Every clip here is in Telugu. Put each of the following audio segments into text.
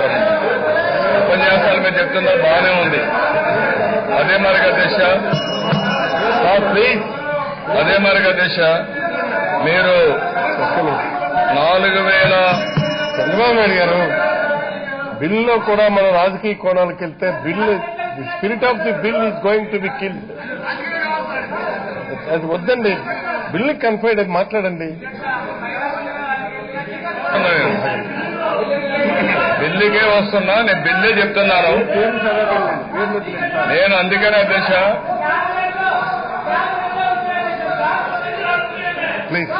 అవసరం ఉంది. ఉపన్యాసాలు మీరు చెప్తున్నారు బాగానే ఉంది. అదే మరిగా దిశ ప్లీజ్ అదే మరిగా దిశ మీరు 4000 చంద్రబాబు నాయుడు గారు బిల్లో కూడా మన రాజకీయ కోణాలకు వెళ్తే bill the spirit of the bill is going to be killed. అది వద్దండి, బిల్లు కన్ఫైడ్ అది మాట్లాడండి. బిల్లుకే వస్తున్నా, నేను బిల్లే చెప్తున్నాను. నేను అందుకనే అధ్యక్ష ప్లీజ్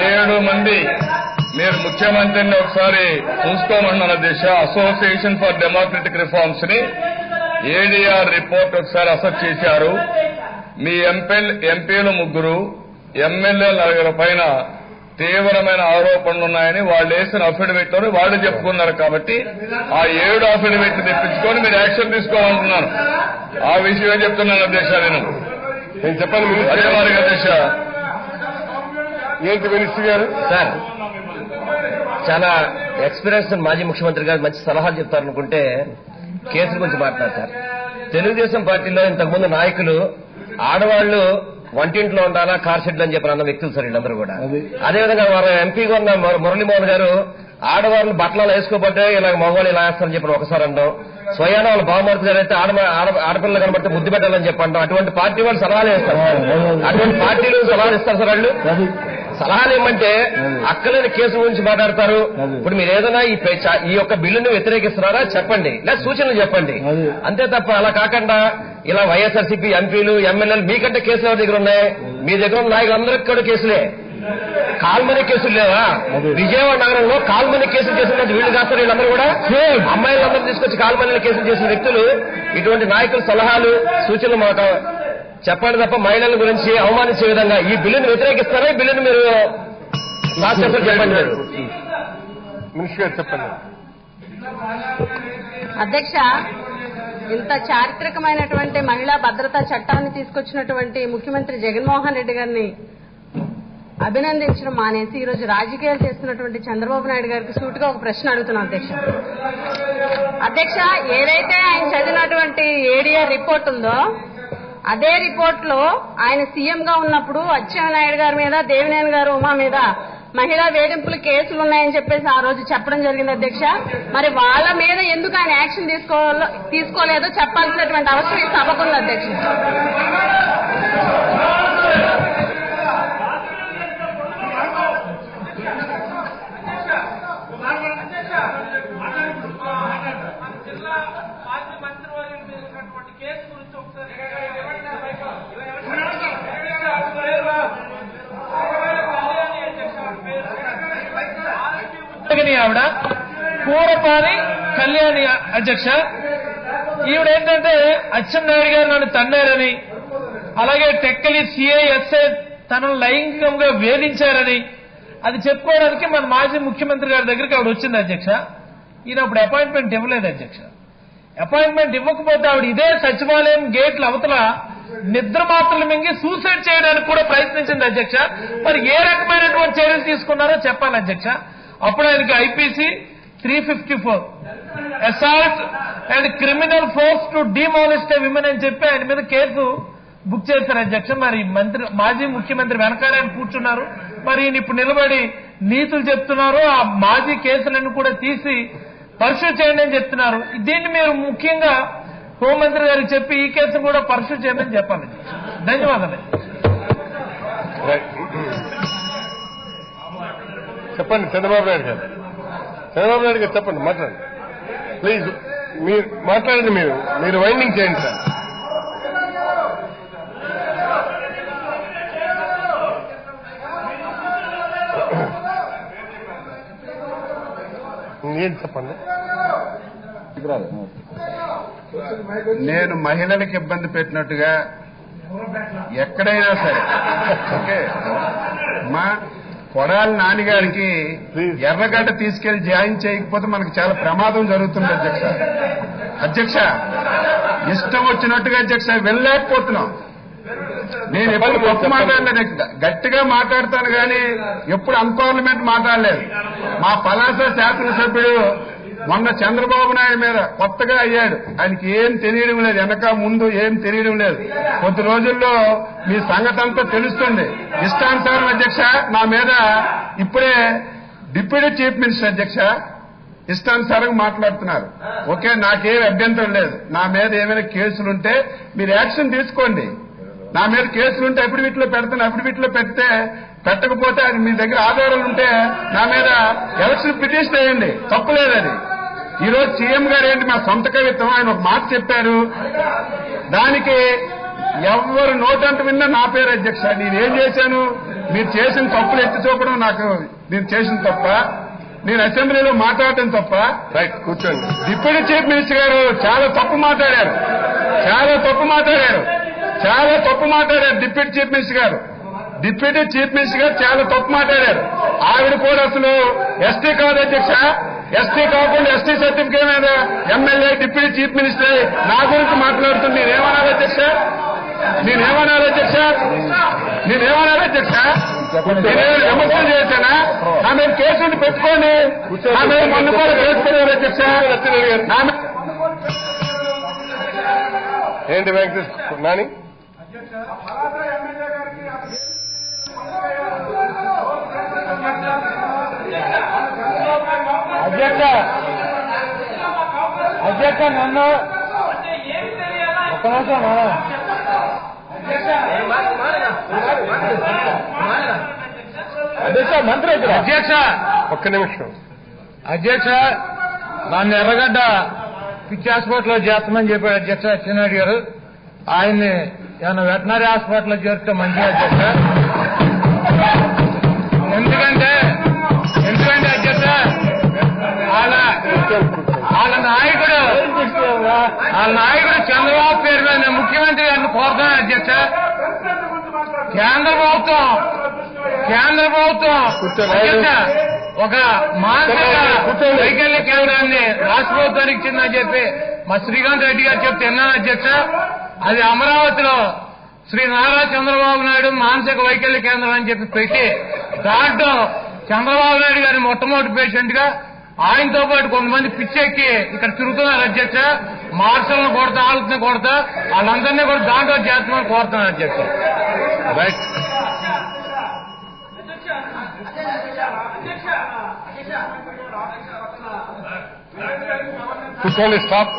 7 మంది మీరు ముఖ్యమంత్రిని ఒకసారి చూసుకోమన్నారు అధ్యక్ష. అసోసియేషన్ ఫర్ డెమోక్రటిక్ రిఫార్మ్స్ ని ఏడీఆర్ రిపోర్ట్ ఒకసారి అసెస్ చేశారు. మీ ఎంపీలు 3, ఎమ్మెల్యేలు 4 పైన తీవ్రమైన ఆరోపణలు ఉన్నాయని వాళ్ళు వేసిన అఫిడవిట్లో వాళ్ళు చెప్పుకున్నారు. కాబట్టి ఆ 7 అఫిడవిట్లు తెప్పించుకొని మీరు యాక్షన్ తీసుకోవాలంటున్నాను. ఆ విషయమే చెప్తున్నాను అధ్యక్ష. నేను చెప్పండి. అదే మరి అధ్యక్ష. ఏంటి మినిస్టర్ గారు? సార్, చాలా ఎక్స్పీరియన్స్ మాజీ ముఖ్యమంత్రి గారు మంచి సలహాలు చెప్తారనుకుంటే కేసుల గురించి మాట్లాడతారు. తెలుగుదేశం పార్టీలో ఇంతకుముందు నాయకులు ఆడవాళ్లు వంటింట్లో ఉండాలా, కార్ షెడ్లు అని చెప్పి అన్న వ్యక్తులు సార్ వీళ్ళందరూ కూడా. అదేవిధంగా వారు ఎంపీగా ఉన్న మురళీమోహన్ గారు ఆడవాళ్ళు బట్టలు వేసుకోబట్టే ఇలా మగవాళ్ళు ఇలా వేస్తారని చెప్పి ఒకసారి అనడం, స్వయాన వాళ్ళ బావమూర్తి గారు అయితే ఆడపిల్లలు కనబడితే బుద్ధి పెట్టాలని చెప్పండి. అటువంటి పార్టీ వాళ్ళు సలహాలు ఇస్తారు. అటువంటి పార్టీలు సలహాలు ఇస్తారు సార్ వాళ్ళు. సలహాలు ఏమంటే అక్కలేని కేసు గురించి మాట్లాడతారు. ఇప్పుడు మీరు ఏదైనా ఈ యొక్క బిల్లును వ్యతిరేకిస్తున్నారా చెప్పండి, లేదా సూచనలు చెప్పండి. అంతే తప్ప అలా కాకుండా ఇలా వైఎస్ఆర్సీపీ ఎంపీలు ఎమ్మెల్యేలు మీకంటే కేసులు ఎవరి దగ్గర ఉన్నాయి? మీ దగ్గర ఉన్న నాయకులందరికీ కూడా కేసులే. కాల్మనీ కేసులు లేవా? విజయవాడ నగరంలో కాల్మనీ కేసులు చేసిన వీళ్ళు కాస్తారు. వీళ్ళందరూ కూడా అమ్మాయిలందరూ తీసుకొచ్చి కాల్మనీ కేసులు చేసిన వ్యక్తులు. ఇటువంటి నాయకుల సలహాలు సూచనలు మాకు చెప్పండి తప్ప మహిళల గురించి అవమానించే విధంగా ఈ బిల్లును వ్యతిరేకిస్తారా? ఈ బిల్లును మీరు చెప్పండి. మినిస్టర్ గారు చెప్పండి. అధ్యక్ష, ఇంత చారిత్రకమైనటువంటి మహిళా భద్రతా చట్టాన్ని తీసుకొచ్చినటువంటి ముఖ్యమంత్రి జగన్మోహన్ రెడ్డి గారిని అభినందించడం మానేసి ఈరోజు రాజకీయాలు చేస్తున్నటువంటి చంద్రబాబు నాయుడు గారికి సూటిగా ఒక ప్రశ్న అడుగుతున్నాం అధ్యక్ష. ఏదైతే ఆయన చదివినటువంటి ఏడీఆర్ రిపోర్ట్ ఉందో అదే రిపోర్ట్ లో ఆయన సీఎం గా ఉన్నప్పుడు అచ్చెన్నాయుడు గారి మీద, దేవినేని గారు ఉమా మీద మహిళా వేధింపులు కేసులు ఉన్నాయని చెప్పేసి ఆ రోజు చెప్పడం జరిగింది అధ్యక్ష. మరి వాళ్ళ మీద ఎందుకు ఆయన యాక్షన్ తీసుకోలేదో చెప్పాల్సినటువంటి అవసరం ఈ సభకుంది అధ్యక్ష. ఆవిడ పూరపాని కళ్యాణి అధ్యక్ష. ఈవిడేంటంటే అచ్చెన్నాయుడు గారు నన్ను తన్నారని, అలాగే టెక్కలి సిఐఎస్ఐ తనను లైంగికంగా వేధించారని అది చెప్పుకోవడానికి మన మాజీ ముఖ్యమంత్రి గారి దగ్గరికి ఆవిడ వచ్చింది అధ్యక్ష. ఈయన అప్పుడు అపాయింట్మెంట్ ఇవ్వలేదు అధ్యక్ష. అపాయింట్మెంట్ ఇవ్వకపోతే ఆవిడ ఇదే సచివాలయం గేట్ల అవతల నిద్ర మాత్రలు మింగి సూసైడ్ చేయడానికి కూడా ప్రయత్నించింది అధ్యక్ష. మరి ఏ రకమైనటువంటి చర్యలు తీసుకున్నారో చెప్పాలి అధ్యక్ష. అప్పుడు ఆయనకి IPC 354 assault and criminal force to డిమాలిస్ట్ ఎ విమెన్ అని చెప్పి ఆయన మీద కేసు బుక్ చేశారు అధ్యక్ష. మరి మాజీ ముఖ్యమంత్రి వెనకాల ఆయన కూర్చున్నారు. మరి ఈయన ఇప్పుడు నిలబడి నీతులు చెప్తున్నారు. ఆ మాజీ కేసులను కూడా తీసి పర్సూ చేయండి అని చెప్తున్నారు. దీన్ని మీరు ముఖ్యంగా హోంమంత్రి గారికి చెప్పి ఈ కేసును కూడా పర్సూ చేయమని చెప్పాలి. ధన్యవాదాలు. చెప్పండి చంద్రబాబు నాయుడు గారు. చంద్రబాబు నాయుడు గారు చెప్పండి, మాట్లాడండి ప్లీజ్. మీరు మాట్లాడండి, మీరు వైండింగ్ చేయండి సార్. ఏంటి చెప్పండి. నేను మహిళలకు ఇబ్బంది పెట్టినట్టుగా ఎక్కడైనా సరే ఓకే మా కొడాలి నాన్నగారికి ఎర్రగడ్డ తీసుకెళ్లి జాయిన్ చేయకపోతే మనకు చాలా ప్రమాదం జరుగుతుంది అధ్యక్ష. ఇష్టం వచ్చినట్టుగా అధ్యక్ష వెళ్ళలేకపోతున్నాం. నేను ఎప్పుడు గొప్ప మాట్లాడలేదు, గట్టిగా మాట్లాడతాను కానీ ఎప్పుడు అన్పార్లమెంట్ మాట్లాడలేదు. మా పలాస శాసనసభ్యుడు మొన్న చంద్రబాబు నాయుడు మీద కొత్తగా అయ్యాడు. ఆయనకి ఏం తెలియడం లేదు, వెనక ముందు ఏం తెలియడం లేదు. కొద్ది రోజుల్లో మీ సంగతి అంతా తెలుస్తుంది. ఇష్టానుసారం అధ్యక్ష నా మీద ఇప్పుడే డిప్యూటీ చీఫ్ మినిస్టర్ అధ్యక్ష ఇష్టానుసారంగా మాట్లాడుతున్నారు. ఓకే, నాకేం అభ్యంతరం లేదు. నా మీద ఏమైనా కేసులుంటే మీరు యాక్షన్ తీసుకోండి. నా మీద కేసులుంటే అఫిడవిట్లో పెడతాను. అఫిడవిట్లో పెడితే పెట్టకపోతే అది మీ దగ్గర ఆధారాలు ఉంటే నా మీద ఎలక్షన్ పిటిషన్ వేయండి, తప్పులేదు. అది ఈరోజు సీఎం గారు ఏంటి మా సొంత కవిత్వం, ఆయన ఒక మాట చెప్పారు, దానికి ఎవరు నోటంట విన్నా నా పేరు అధ్యక్ష. నేనేం చేశాను? మీరు చేసిన తప్పులు ఎత్తి చూపడం నాకు నేను చేసిన తప్ప, నేను అసెంబ్లీలో మాట్లాడటం తప్ప. రైట్, కూర్చోండి. డిప్యూటీ చీఫ్ మినిస్టర్ గారు చాలా తప్పు మాట్లాడారు, చాలా తప్పు మాట్లాడారు, చాలా తప్పు మాట్లాడారు. డిప్యూటీ చీఫ్ మినిస్టర్ గారు చాలా తప్పు మాట్లాడారు. ఆవిడ కూడా అసలు ఎస్టీ కాదు అధ్యక్ష. ఎస్టీ కాకుండా ఎస్టీ సర్టిఫికేట్ మీద ఎమ్మెల్యే డిప్యూటీ చీఫ్ మినిస్టర్ నా గురించి మాట్లాడుతుంది. నేనేమనాలి అధ్యక్ష? నేనేమనాలి అధ్యక్ష? విమర్శలు చేశానా? నా మీద కేసులు పెట్టుకోండి. నా మీద మొన్న కూడా కేసు పెట్టారు అధ్యక్ష. ఏంటి వెంకటేష్ నాని? అధ్యక్ష నన్ను ఒక నిమిషం మంత్రి అధ్యక్ష ఒక్క నిమిషం. అధ్యక్ష నన్ను ఎర్రగడ్డ పిచ్చి హాస్పిటల్లో చేస్తామని చెప్పాడు అధ్యక్ష అచ్చెన్నాయుడు గారు. ఆయన్ని ఏమైనా వెటనరీ హాస్పిటల్లో చేరితే మంచిది అధ్యక్ష. ఎందుకంటే అధ్యక్ష వాళ్ళ నాయకుడు చంద్రబాబు పేరు మీద ముఖ్యమంత్రి గారిని కోరుతున్నాను అధ్యక్ష. కేంద్ర ప్రభుత్వం అధ్యక్ష ఒక మానసిక వైకల్య కేంద్రాన్ని రాష్ట్ర ప్రభుత్వానికి ఇచ్చిందని చెప్పి మా శ్రీకాంత్ రెడ్డి గారు చెప్తే విన్నాను అధ్యక్ష. అది అమరావతిలో శ్రీ నారా చంద్రబాబు నాయుడు మానసిక వైకల్య కేంద్రం అని చెప్పి పెట్టి దాంట్లో చంద్రబాబు నాయుడు గారిని మొట్టమొదటి పేషెంట్ గా ఆయనతో పాటు కొంతమంది పిచ్చెక్కి ఇక్కడ తిరుగుతున్నారు అధ్యక్ష. మార్షల్ని కొడతా, వాళ్ళని కొడతా, వాళ్ళందరినీ కూడా దాంట్లో చేస్తామని కోరుతున్నాను అధ్యక్ష. రైట్, కూర్చోండి. స్టాప్.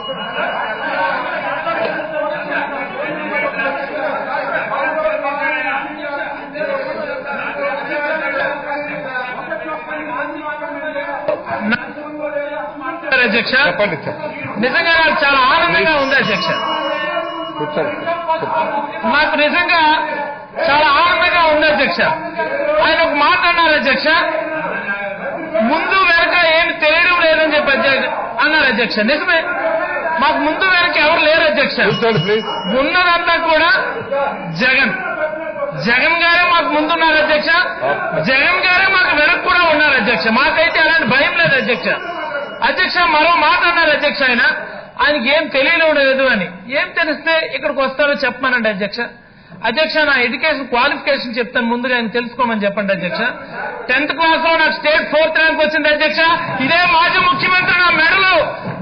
అధ్యక్ష చెప్పండి. నిజంగా నాకు చాలా ఆనందంగా ఉంది అధ్యక్ష. కూర్చోండి. నాకు నిజంగా చాలా ఆనందంగా ఉంది అధ్యక్ష. ఆయన ఒక మాట అన్నారు అధ్యక్ష, ముందు వెనక ఏమి తెలియడం లేదని చెప్పి అన్నారు అధ్యక్ష. నిజమే, మాకు ముందు వెనక ఎవరు లేరు అధ్యక్ష. ఉన్నదంతా కూడా జగన్ గారే మాకు ముందున్నారు అధ్యక్ష. జగన్ గారే మాకు వెనక కూడా ఉన్నారు అధ్యక్ష. మాకైతే అలాంటి భయం లేదు అధ్యక్ష. అధ్యక్ష మరో మాట అన్నారు అధ్యక్ష, ఆయనకి ఏం తెలియడం లేదు అని. ఏం తెలిస్తే ఇక్కడికి వస్తారో చెప్పమనండి అధ్యక్ష. అధ్యక్ష నా ఎడ్యుకేషన్ క్వాలిఫికేషన్ చెప్తాను, ముందుగా ఆయన తెలుసుకోమని చెప్పండి అధ్యక్ష. 10th క్లాస్ లో నాకు స్టేట్ 4th ర్యాంక్ వచ్చింది అధ్యక్ష. ఇదే మాజీ ముఖ్యమంత్రి నా మెడలో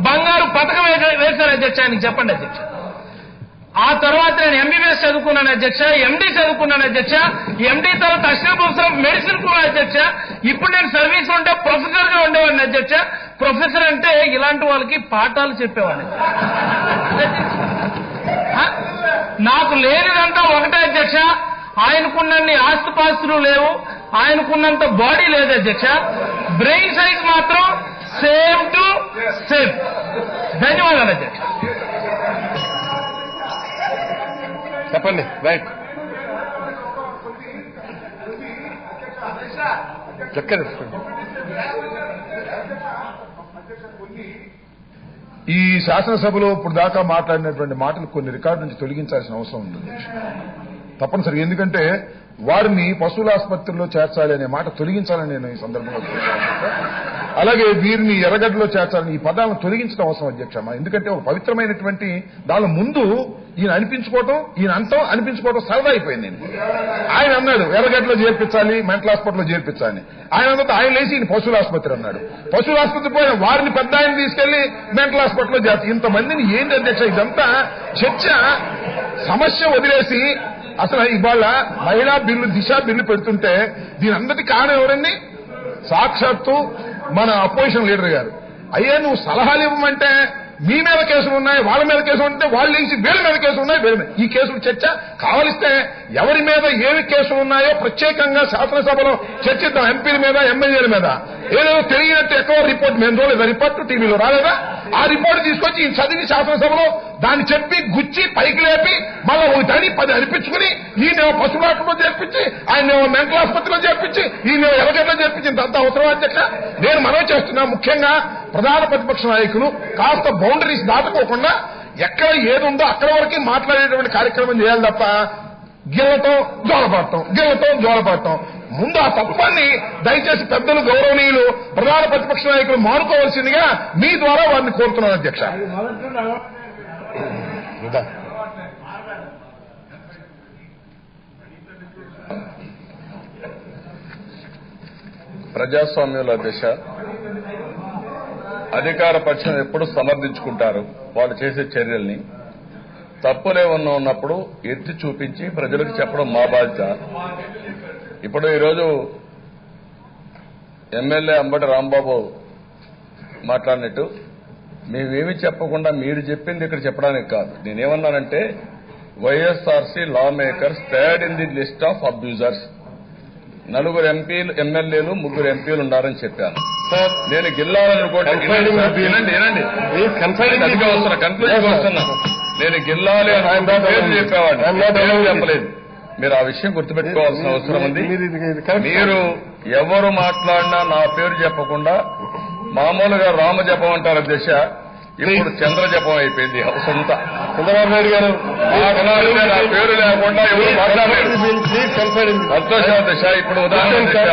బంగారు పథకం వేశారు అధ్యక్ష, ఆయనకి చెప్పండి అధ్యక్ష. ఆ తర్వాత నేను ఎంబీబీఎస్ చదువుకున్నాను అధ్యక్ష, ఎండీ చదువుకున్నాను అధ్యక్ష. ఎండీ తర్వాత అసిస్టెంట్ ప్రొఫెసర్ మెడిసిన్ కూడా అధ్యక్ష. ఇప్పుడు నేను సర్వీస్ ఉంటే ప్రొఫెసర్ గా ఉండేవాడిని అధ్యక్ష. ప్రొఫెసర్ అంటే ఇలాంటి వాళ్ళకి పాఠాలు చెప్పేవాడిని. నాకు లేనిదంతా ఒకటే అధ్యక్ష, ఆయనకున్నన్ని ఆస్తుపాస్తులు లేవు, ఆయనకున్నంత బాడీ లేదు అధ్యక్ష. బ్రెయిన్ సైజ్ మాత్రం సేమ్ టు సేమ్. ధన్యవాదాలు అధ్యక్ష. చెప్పండి. రైట్, ఈ శాసనసభలో ఇప్పుడు దాకా మాట్లాడినటువంటి మాటలు కొన్ని రికార్డు నుంచి తొలగించాల్సిన అవసరం ఉంది తప్పనిసరి. ఎందుకంటే వారిని పశువుల ఆసుపత్రిలో చేర్చాలి అనే మాట తొలగించాలని నేను ఈ సందర్భంగా అలాగే వీరిని ఎర్రగడ్డలో చేర్చాలని ఈ పదాలను తొలగించడం అవసరం అధ్యక్ష. ఎందుకంటే ఒక పవిత్రమైనటువంటి దాని ముందు ఈయన అనిపించుకోవటం, ఈయన అంతం అనిపించుకోవటం సరదా అయిపోయింది. ఆయన అన్నాడు ఎర్రగడ్డలో చేర్పించాలి, మెంటల్ హాస్పిటల్లో చేర్పించాలి. ఆయన అన్నది ఆయన లేచి ఈయన పశువుల ఆసుపత్రి అన్నాడు. పశువుల ఆసుపత్రి పోయిన వారిని పెద్ద ఆయన తీసుకెళ్లి మెంటల్ హాస్పిటల్లో చేర్చాలి. ఇంతమందిని ఏంటి అధ్యక్ష ఇదంతా చర్చ? సమస్య వదిలేసి అసలు ఇవాళ మహిళా బిల్లు, దిశ బిల్లు పెడుతుంటే దీని అందరికీ కారణం ఎవరండి? సాక్షాత్తు మన అపోజిషన్ లీడర్ గారు. అయ్యే నువ్వు సలహాలు ఇవ్వమంటే మీ మీద కేసులు ఉన్నాయి, వాళ్ళ మీద కేసులు ఉంటే వాళ్ళు వేసి వీళ్ళ మీద కేసులు ఉన్నాయి, వీళ్ళ మీద ఈ కేసులు చర్చ కావలిస్తే ఎవరి మీద ఏవి కేసులు ఉన్నాయో ప్రత్యేకంగా శాసనసభలో చర్చిద్దాం. ఎంపీల మీద, ఎమ్మెల్యేల మీద. ఏదో తెలియనట్టు ఎక్కడో రిపోర్ట్ మేము చూడలేదా? రిపోర్ట్ టీవీలో రాలేదా? ఆ రిపోర్ట్ తీసుకొచ్చి ఈ చదివి శాసనసభలో దాన్ని చెప్పి గుచ్చి పైకి లేపి మళ్ళా ఒక తడి 10 అనిపించుకుని ఈయన పశువులాటలో చేర్పించి, ఆయన మెంటల్ ఆసుపత్రిలో చేర్పించి, ఈయన ఎర్రగడ్డలో చేర్పించింది అంత అవసరం అధ్యక్ష. నేను మనవి చేస్తున్నా, ముఖ్యంగా ప్రధాన ప్రతిపక్ష నాయకులు కాస్త బౌండరీస్ దాటుకోకుండా ఎక్కడ ఏదుందో అక్కడ వరకు మాట్లాడేటువంటి కార్యక్రమం చేయాలి తప్ప గిల్లతో జోలపడటం ముందు ఆ తత్వాన్ని దయచేసి పెద్దలు, గౌరవనీయులు ప్రధాన ప్రతిపక్ష నాయకులు మానుకోవాల్సిందిగా మీ ద్వారా వారిని కోరుతున్నాను అధ్యక్ష. ప్రజాస్వామ్యంలో అధ్యక్ష అధికార పక్షం ఎప్పుడు సమర్థించుకుంటారు వాళ్ళు చేసే చర్యల్ని. తప్పులేమన్నా ఉన్నప్పుడు ఎత్తి చూపించి ప్రజలకు చెప్పడం మా బాధ్యత. ఇప్పుడు ఈరోజు ఎమ్మెల్యే అంబటి రాంబాబు మాట్లాడినట్టు మేమేమి చెప్పకుండా మీరు చెప్పింది ఇక్కడ చెప్పడానికి కాదు. నేనేమన్నానంటే YSRC lawmakers third in the list of abusers. 4 ఎమ్మెల్యేలు 3 ఎంపీలు ఉన్నారని చెప్పాను. నేను గిల్లాలనుకోండి, కన్క్లూజన్ వస్తున్నా. నేను గిల్లాలి అని పేరు చెప్పేవాడిని, చెప్పలేదు. మీరు ఆ విషయం గుర్తుపెట్టుకోవాల్సిన అవసరం ఉంది. మీరు ఎవరు మాట్లాడినా నా పేరు చెప్పకుండా మామూలుగా రామ జపం అంటారు అధ్యక్ష, ఇప్పుడు చంద్ర జపం అయిపోయింది సొంత. చంద్రబాబు నాయుడు గారు నా పేరు లేకుండా ఎవరు మాట్లాడలేదు. సంతోషం అధ్యక్ష. ఇప్పుడు ఉదాహరణ అధ్యక్ష,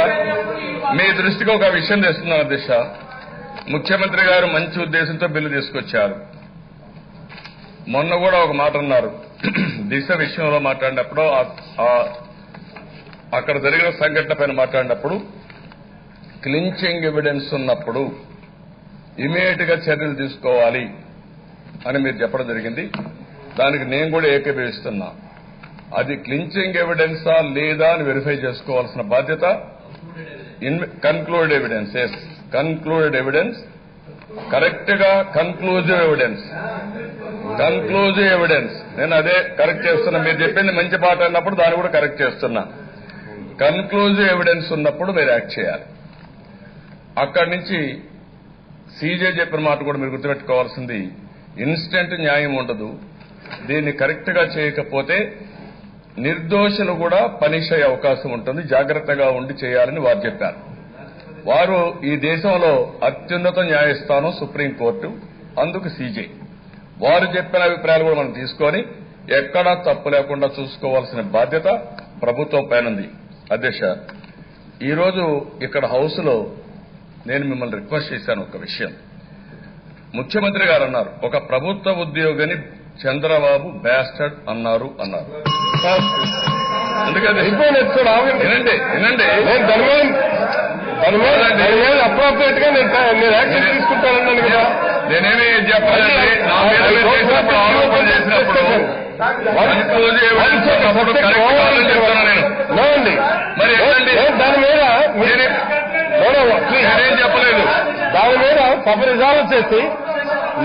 మీ దృష్టికి ఒక విషయం తెస్తున్నాను అధ్యక్ష. ముఖ్యమంత్రి గారు మంచి ఉద్దేశంతో బిల్లు తీసుకొచ్చారు. మొన్న కూడా ఒక మాట అన్నారు, దిశ విషయంలో మాట్లాడినప్పుడు, అక్కడ జరిగిన సంఘటన పైన మాట్లాడినప్పుడు క్లించింగ్ ఎవిడెన్స్ ఉన్నప్పుడు ఇమీడియట్ గా చర్యలు తీసుకోవాలి అని మీరు చెప్పడం జరిగింది. దానికి నేను కూడా ఏకీభవిస్తున్నా. అది క్లించింగ్ ఎవిడెన్సా లేదా అని వెరిఫై చేసుకోవాల్సిన బాధ్యత concluded evidence. Yes, concluded evidence, correct గా కన్క్లూజివ్ ఎవిడెన్స్. నేను అదే కరెక్ట్ చేస్తున్నా. మీరు చెప్పింది మంచి పాట అన్నప్పుడు దాన్ని కూడా కరెక్ట్ చేస్తున్నా. కన్క్లూజివ్ ఎవిడెన్స్ ఉన్నప్పుడు మీరు యాక్ట్ చేయాలి. అక్కడి నుంచి సీజే చెప్పిన మాట కూడా మీరు గుర్తుపెట్టుకోవాల్సింది, ఇన్స్టెంట్ న్యాయం ఉండదు. దీన్ని కరెక్ట్ గా చేయకపోతే నిర్దోషులు కూడా పనిష్ అయ్యే అవకాశం ఉంటుంది. జాగ్రత్తగా ఉండి చేయాలని వారు చెప్పారు. వారు ఈ దేశంలో అత్యున్నత న్యాయస్థానం సుప్రీంకోర్టు, అందుకు సీజే. వారు చెప్పిన అభిప్రాయాలు కూడా మనం తీసుకొని ఎక్కడా తప్పు లేకుండా చూసుకోవాల్సిన బాధ్యత ప్రభుత్వం పైనుంది. అధ్యక్ష, ఈరోజు ఇక్కడ హౌస్ లో నేను మిమ్మల్ని రిక్వెస్ట్ చేశాను ఒక విషయం. ముఖ్యమంత్రి గారు అన్నారు, ఒక ప్రభుత్వ ఉద్యోగిని చంద్రబాబు బ్యాస్టర్డ్ అన్నారు. అందుకని వినండి అప్రోప్రియేట్ గా నేను యాక్షన్ తీసుకుంటానన్నాను కదా. నేనేమి చెప్పాలంటే నా మీద చేసినప్పుడు ఆరోపణ చేసినప్పుడు మరి దాని మీద నేనేం చెప్పలేదు. దాని మీద సభ రిజాల్వ్ చేసి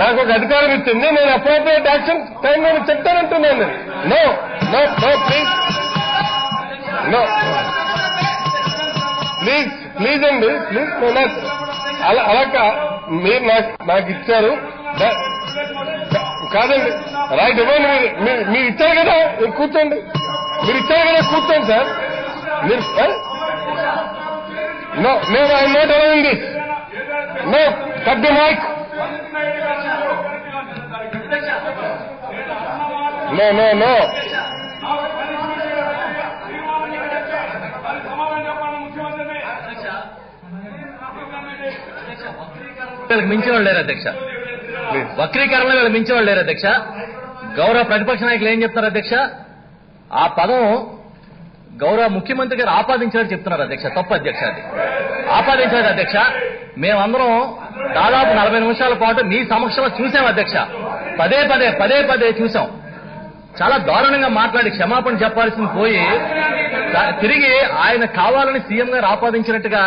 నాకు ఒక అధికారం ఇచ్చింది, నేను అప్రోప్రియేట్ యాక్షన్ టైం నేను చెప్తానంటున్నాను. No no no please no please అండి, ప్లీజ్. అలా మీరు నాకు ఇచ్చారు కాదండి, రైట్ ఇవ్వండి. మీరు ఇచ్చారు కదా, కూర్చోండి. మీరు ఇచ్చారు కదా, కూర్చోండి సార్. మీరు no I'm not allowing this. No, cut the mic. No no no వీళ్ళకి మించిన వాళ్ళు లేరు అధ్యక్ష. వక్రీకరణ వీళ్ళు మించిన వాళ్ళు లేరు అధ్యక్ష. గౌరవ ప్రతిపక్ష నాయకులు ఏం చెప్తున్నారు అధ్యక్ష? ఆ పదం గౌరవ ముఖ్యమంత్రి గారు ఆపాదించారని చెప్తున్నారు అధ్యక్ష. తప్పు అధ్యక్ష, అది ఆపాదించారు అధ్యక్ష. మేమందరం దాదాపు 40 నిమిషాల పాటు మీ సమక్షంలో చూసాం అధ్యక్ష. పదే పదే చూసాం. చాలా దారుణంగా మాట్లాడి క్షమాపణ చెప్పాల్సింది పోయి తిరిగి ఆయన కావాలని సీఎం గారు ఆపాదించినట్టుగా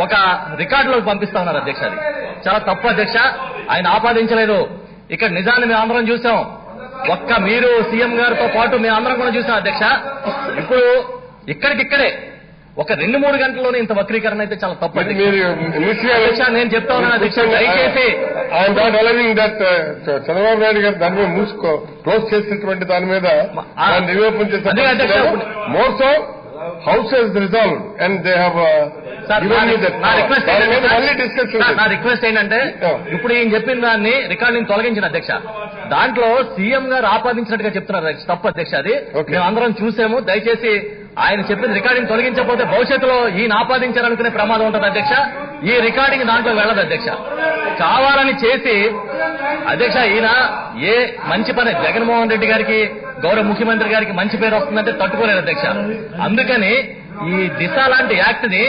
ఒక రికార్డులోకి పంపిస్తా ఉన్నారు అధ్యక్ష. అది చాలా తప్పు అధ్యక్ష. ఆయన ఆపాదించలేదు. ఇక్కడ నిజాన్ని మేము అందరం చూసాం. ఒక్క మీరు సీఎం గారితో పాటు మేము అందరం కూడా చూసాం అధ్యక్ష. ఇప్పుడు ఇక్కడికిక్కడే ఒక 2-3 గంటల్లోనే ఇంత వక్రీకరణ అయితే చాలా తప్పు అధ్యక్ష. నేను చెప్తా ఉన్నాను అధ్యక్ష, దయచేసి చంద్రబాబు నాయుడు గారు దాని మీద క్లోజ్ చేసినటువంటి దాని మీద నిరూపణ చేస్తారు. More so house has resolve and they have నా రిక్వెస్ట్ ఏంటంటే ఇప్పుడు ఈయన చెప్పిన దాన్ని రికార్డింగ్ తొలగించిన అధ్యక్ష. దాంట్లో సీఎం గారు ఆపాదించినట్టుగా చెప్తున్నారు అధ్యక్ష. తప్పు అధ్యక్ష, అది మేము అందరం చూసాము. దయచేసి ఆయన చెప్పిన రికార్డింగ్ తొలగించకపోతే భవిష్యత్తులో ఈయన ఆపాదించారనుకునే ప్రమాదం ఉంటుంది అధ్యక్ష. ఈ రికార్డింగ్ దాంట్లో వెళ్ళదు అధ్యక్ష. కావాలని చేసి అధ్యక్ష ఈయన ఏ మంచి పని జగన్మోహన్ రెడ్డి గారికి గౌరవ ముఖ్యమంత్రి గారికి మంచి పేరు వస్తుందంటే తట్టుకోలేరు అధ్యక్ష. అందుకని ఈ దిశ లాంటి యాక్ట్ ని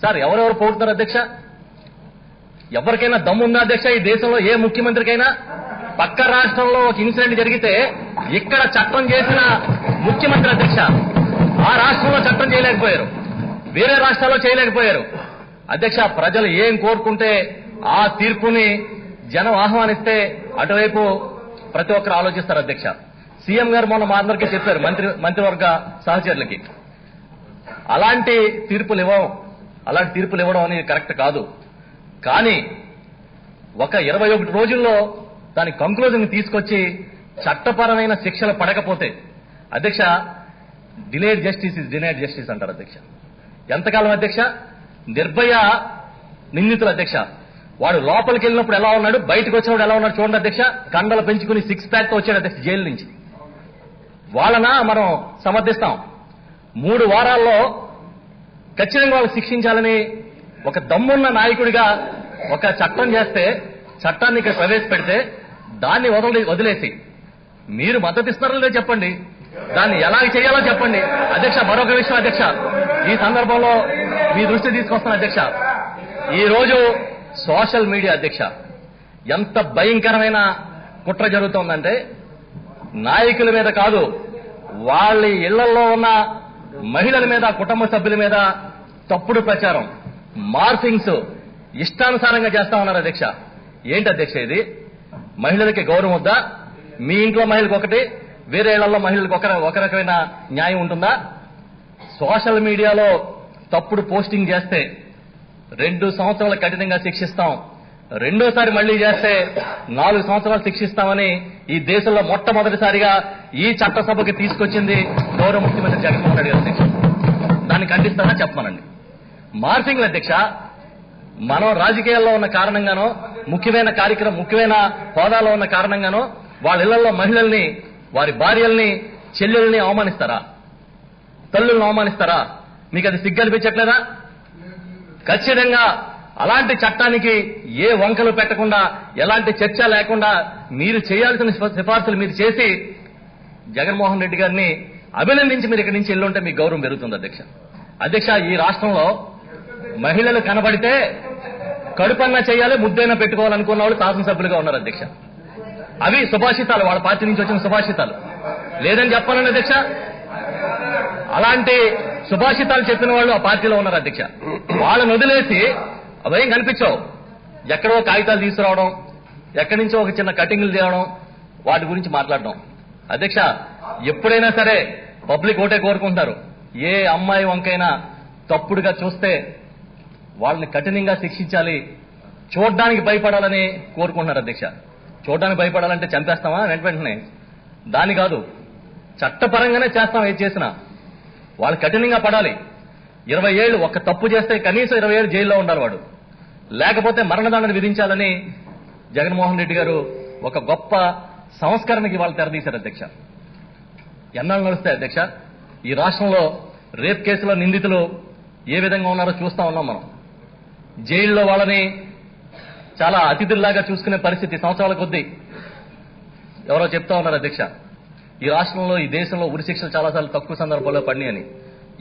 సార్ ఎవరెవరు పోతున్నారు అధ్యక్ష? ఎవరికైనా దమ్ముందా అధ్యక్ష ఈ దేశంలో? ఏ ముఖ్యమంత్రికైనా పక్క రాష్ట్రంలో ఒక ఇన్సిడెంట్ జరిగితే ఇక్కడ చట్టం చేసిన ముఖ్యమంత్రి అధ్యక్ష ఆ రాష్ట్రంలో చట్టం చేయలేకపోయారు, వేరే రాష్ట్రాల్లో చేయలేకపోయారు అధ్యక్ష. ప్రజలు ఏం కోరుకుంటే ఆ తీర్పుని జనం ఆహ్వానిస్తే అటువైపు ప్రతి ఒక్కరు ఆలోచిస్తారు అధ్యక్ష. సీఎం గారు మొన్న మా అందరికీ చెప్పారు, మంత్రివర్గ సహచరులకి, అలాంటి తీర్పులు ఇవ్వడం అనేది కరెక్ట్ కాదు. కానీ ఒక 21 రోజుల్లో దాని కంక్లూజన్ తీసుకొచ్చి చట్టపరమైన శిక్షలు పడకపోతే అధ్యక్ష delayed justice is denied justice అంటారు అధ్యక్ష. ఎంతకాలం అధ్యక్ష? నిర్భయ నిందితులు అధ్యక్ష, వాడు లోపలికి వెళ్ళినప్పుడు ఎలా ఉన్నాడు, బయటకు వచ్చినప్పుడు ఎలా ఉన్నాడు చూడండి అధ్యక్ష. కండలు పెంచుకుని 6 ప్యాక్ తో వచ్చాడు అధ్యక్ష జైలు నుంచి. వాళ్ళన మనం సమర్థిస్తాం. 3 వారాల్లో ఖచ్చితంగా వాళ్ళు శిక్షించాలని ఒక దమ్మున్న నాయకుడిగా ఒక చట్టం చేస్తే, చట్టాన్ని ఇక్కడ ప్రవేశపెడితే దాన్ని వదిలేసి మీరు మద్దతు ఇస్తున్నారో లేదో చెప్పండి, దాన్ని ఎలా చేయాలో చెప్పండి అధ్యక్ష. మరొక విషయం అధ్యక్ష, ఈ సందర్భంలో మీ దృష్టి తీసుకొస్తాను అధ్యక్ష. ఈ రోజు సోషల్ మీడియా అధ్యక్ష ఎంత భయంకరమైన కుట్ర జరుగుతోందంటే నాయకుల మీద కాదు, వాళ్ళ ఇళ్లలో ఉన్న మహిళల మీద, కుటుంబ సభ్యుల మీద తప్పుడు ప్రచారం, మార్ఫింగ్స్ ఇష్టానుసారంగా చేస్తా ఉన్నారు అధ్యక్ష. ఏంటి అధ్యక్ష ఇది? మహిళలకి గౌరవం వద్దా? మీ ఇంట్లో మహిళలకు ఒకటి, వేరే ఇళ్లలో మహిళలకు ఒక రకమైన న్యాయం ఉంటుందా? సోషల్ మీడియాలో తప్పుడు పోస్టింగ్ చేస్తే 2 సంవత్సరాలు కఠినంగా శిక్షిస్తాం, రెండోసారి మళ్లీ చేస్తే 4 సంవత్సరాలు శిక్షిస్తామని ఈ దేశంలో మొట్టమొదటిసారిగా ఈ చట్టసభకి తీసుకొచ్చింది గౌరవ ముఖ్యమంత్రి జగన్మోహన్ రెడ్డి గారు అధ్యక్ష. దాన్ని ఖండిస్తానని చెప్పమనండి. మార్ఫింగ్లు అధ్యక్ష మనం రాజకీయాల్లో ఉన్న కారణంగానో, ముఖ్యమైన హోదాలో ఉన్న కారణంగానో వాళ్ళ ఇళ్లలో మహిళల్ని, వారి భార్యల్ని, చెల్లెల్ని అవమానిస్తారా? తల్లుల్ని అవమానిస్తారా? మీకు అది సిగ్గనిపించట్లేదా? ఖచ్చితంగా అలాంటి చట్టానికి ఏ వంకలు పెట్టకుండా, ఎలాంటి చర్చ లేకుండా మీరు చేయాల్సిన సిఫార్సులు మీరు చేసి జగన్మోహన్ రెడ్డి గారిని అభినందించి మీరు ఇక్కడి నుంచి వెళ్ళుంటే మీకు గౌరవం పెరుగుతుంది అధ్యక్ష. ఈ రాష్ట్రంలో మహిళలు కనబడితే కడుపన్నా చేయాలి, ముద్దైనా పెట్టుకోవాలనుకున్న వాళ్ళు శాసనసభ్యులుగా ఉన్నారు అధ్యక్ష. అవి సుభాషితాలు, వాళ్ళ పార్టీ నుంచి వచ్చిన సుభాషితాలు. లేదని చెప్పాలని అధ్యక్ష, అలాంటి సుభాషితాలు చెప్పిన వాళ్ళు ఆ పార్టీలో ఉన్నారు అధ్యక్ష. వాళ్ళని వదిలేసి అవేం కనిపించవు. ఎక్కడో కాగితాలు తీసుకురావడం, ఎక్కడి నుంచో ఒక చిన్న కటింగ్లు తేవడం, వాటి గురించి మాట్లాడడం అధ్యక్ష. ఎప్పుడైనా సరే పబ్లిక్ ఓటే కోరుకుంటారు. ఏ అమ్మాయి వంకైనా తప్పుడుగా చూస్తే వాళ్ళని కఠినంగా శిక్షించాలి, చూడ్డానికి భయపడాలని కోరుకుంటున్నారు అధ్యక్ష. చూడడానికి భయపడాలంటే చంపేస్తామా వెంటనే? దాని కాదు, చట్టపరంగానే చేస్తాం. ఏది చేసినా వాళ్ళు కఠినంగా పడాలి. 20 ఏళ్లు ఒక తప్పు చేస్తే కనీసం 20 ఏళ్లు జైల్లో ఉండాలి వాడు, లేకపోతే మరణదండన విధించాలని జగన్మోహన్ రెడ్డి గారు ఒక గొప్ప సంస్కరణకి వాళ్ళు తెరదీశారు అధ్యక్ష. ఎన్నాళ్ళు నడుస్తాయి అధ్యక్ష? ఈ రాష్ట్రంలో రేప్ కేసులో నిందితులు ఏ విధంగా ఉన్నారో చూస్తా ఉన్నాం మనం. జైల్లో వాళ్ళని చాలా అతిథుల్లాగా చూసుకునే పరిస్థితి సంవత్సరాల కొద్దీ ఎవరో చెప్తా ఉన్నారు అధ్యక్ష. ఈ రాష్ట్రంలో ఈ దేశంలో ఉరిశిక్షలు చాలాసార్లు తక్కువ సందర్భాల్లో పడినాయని.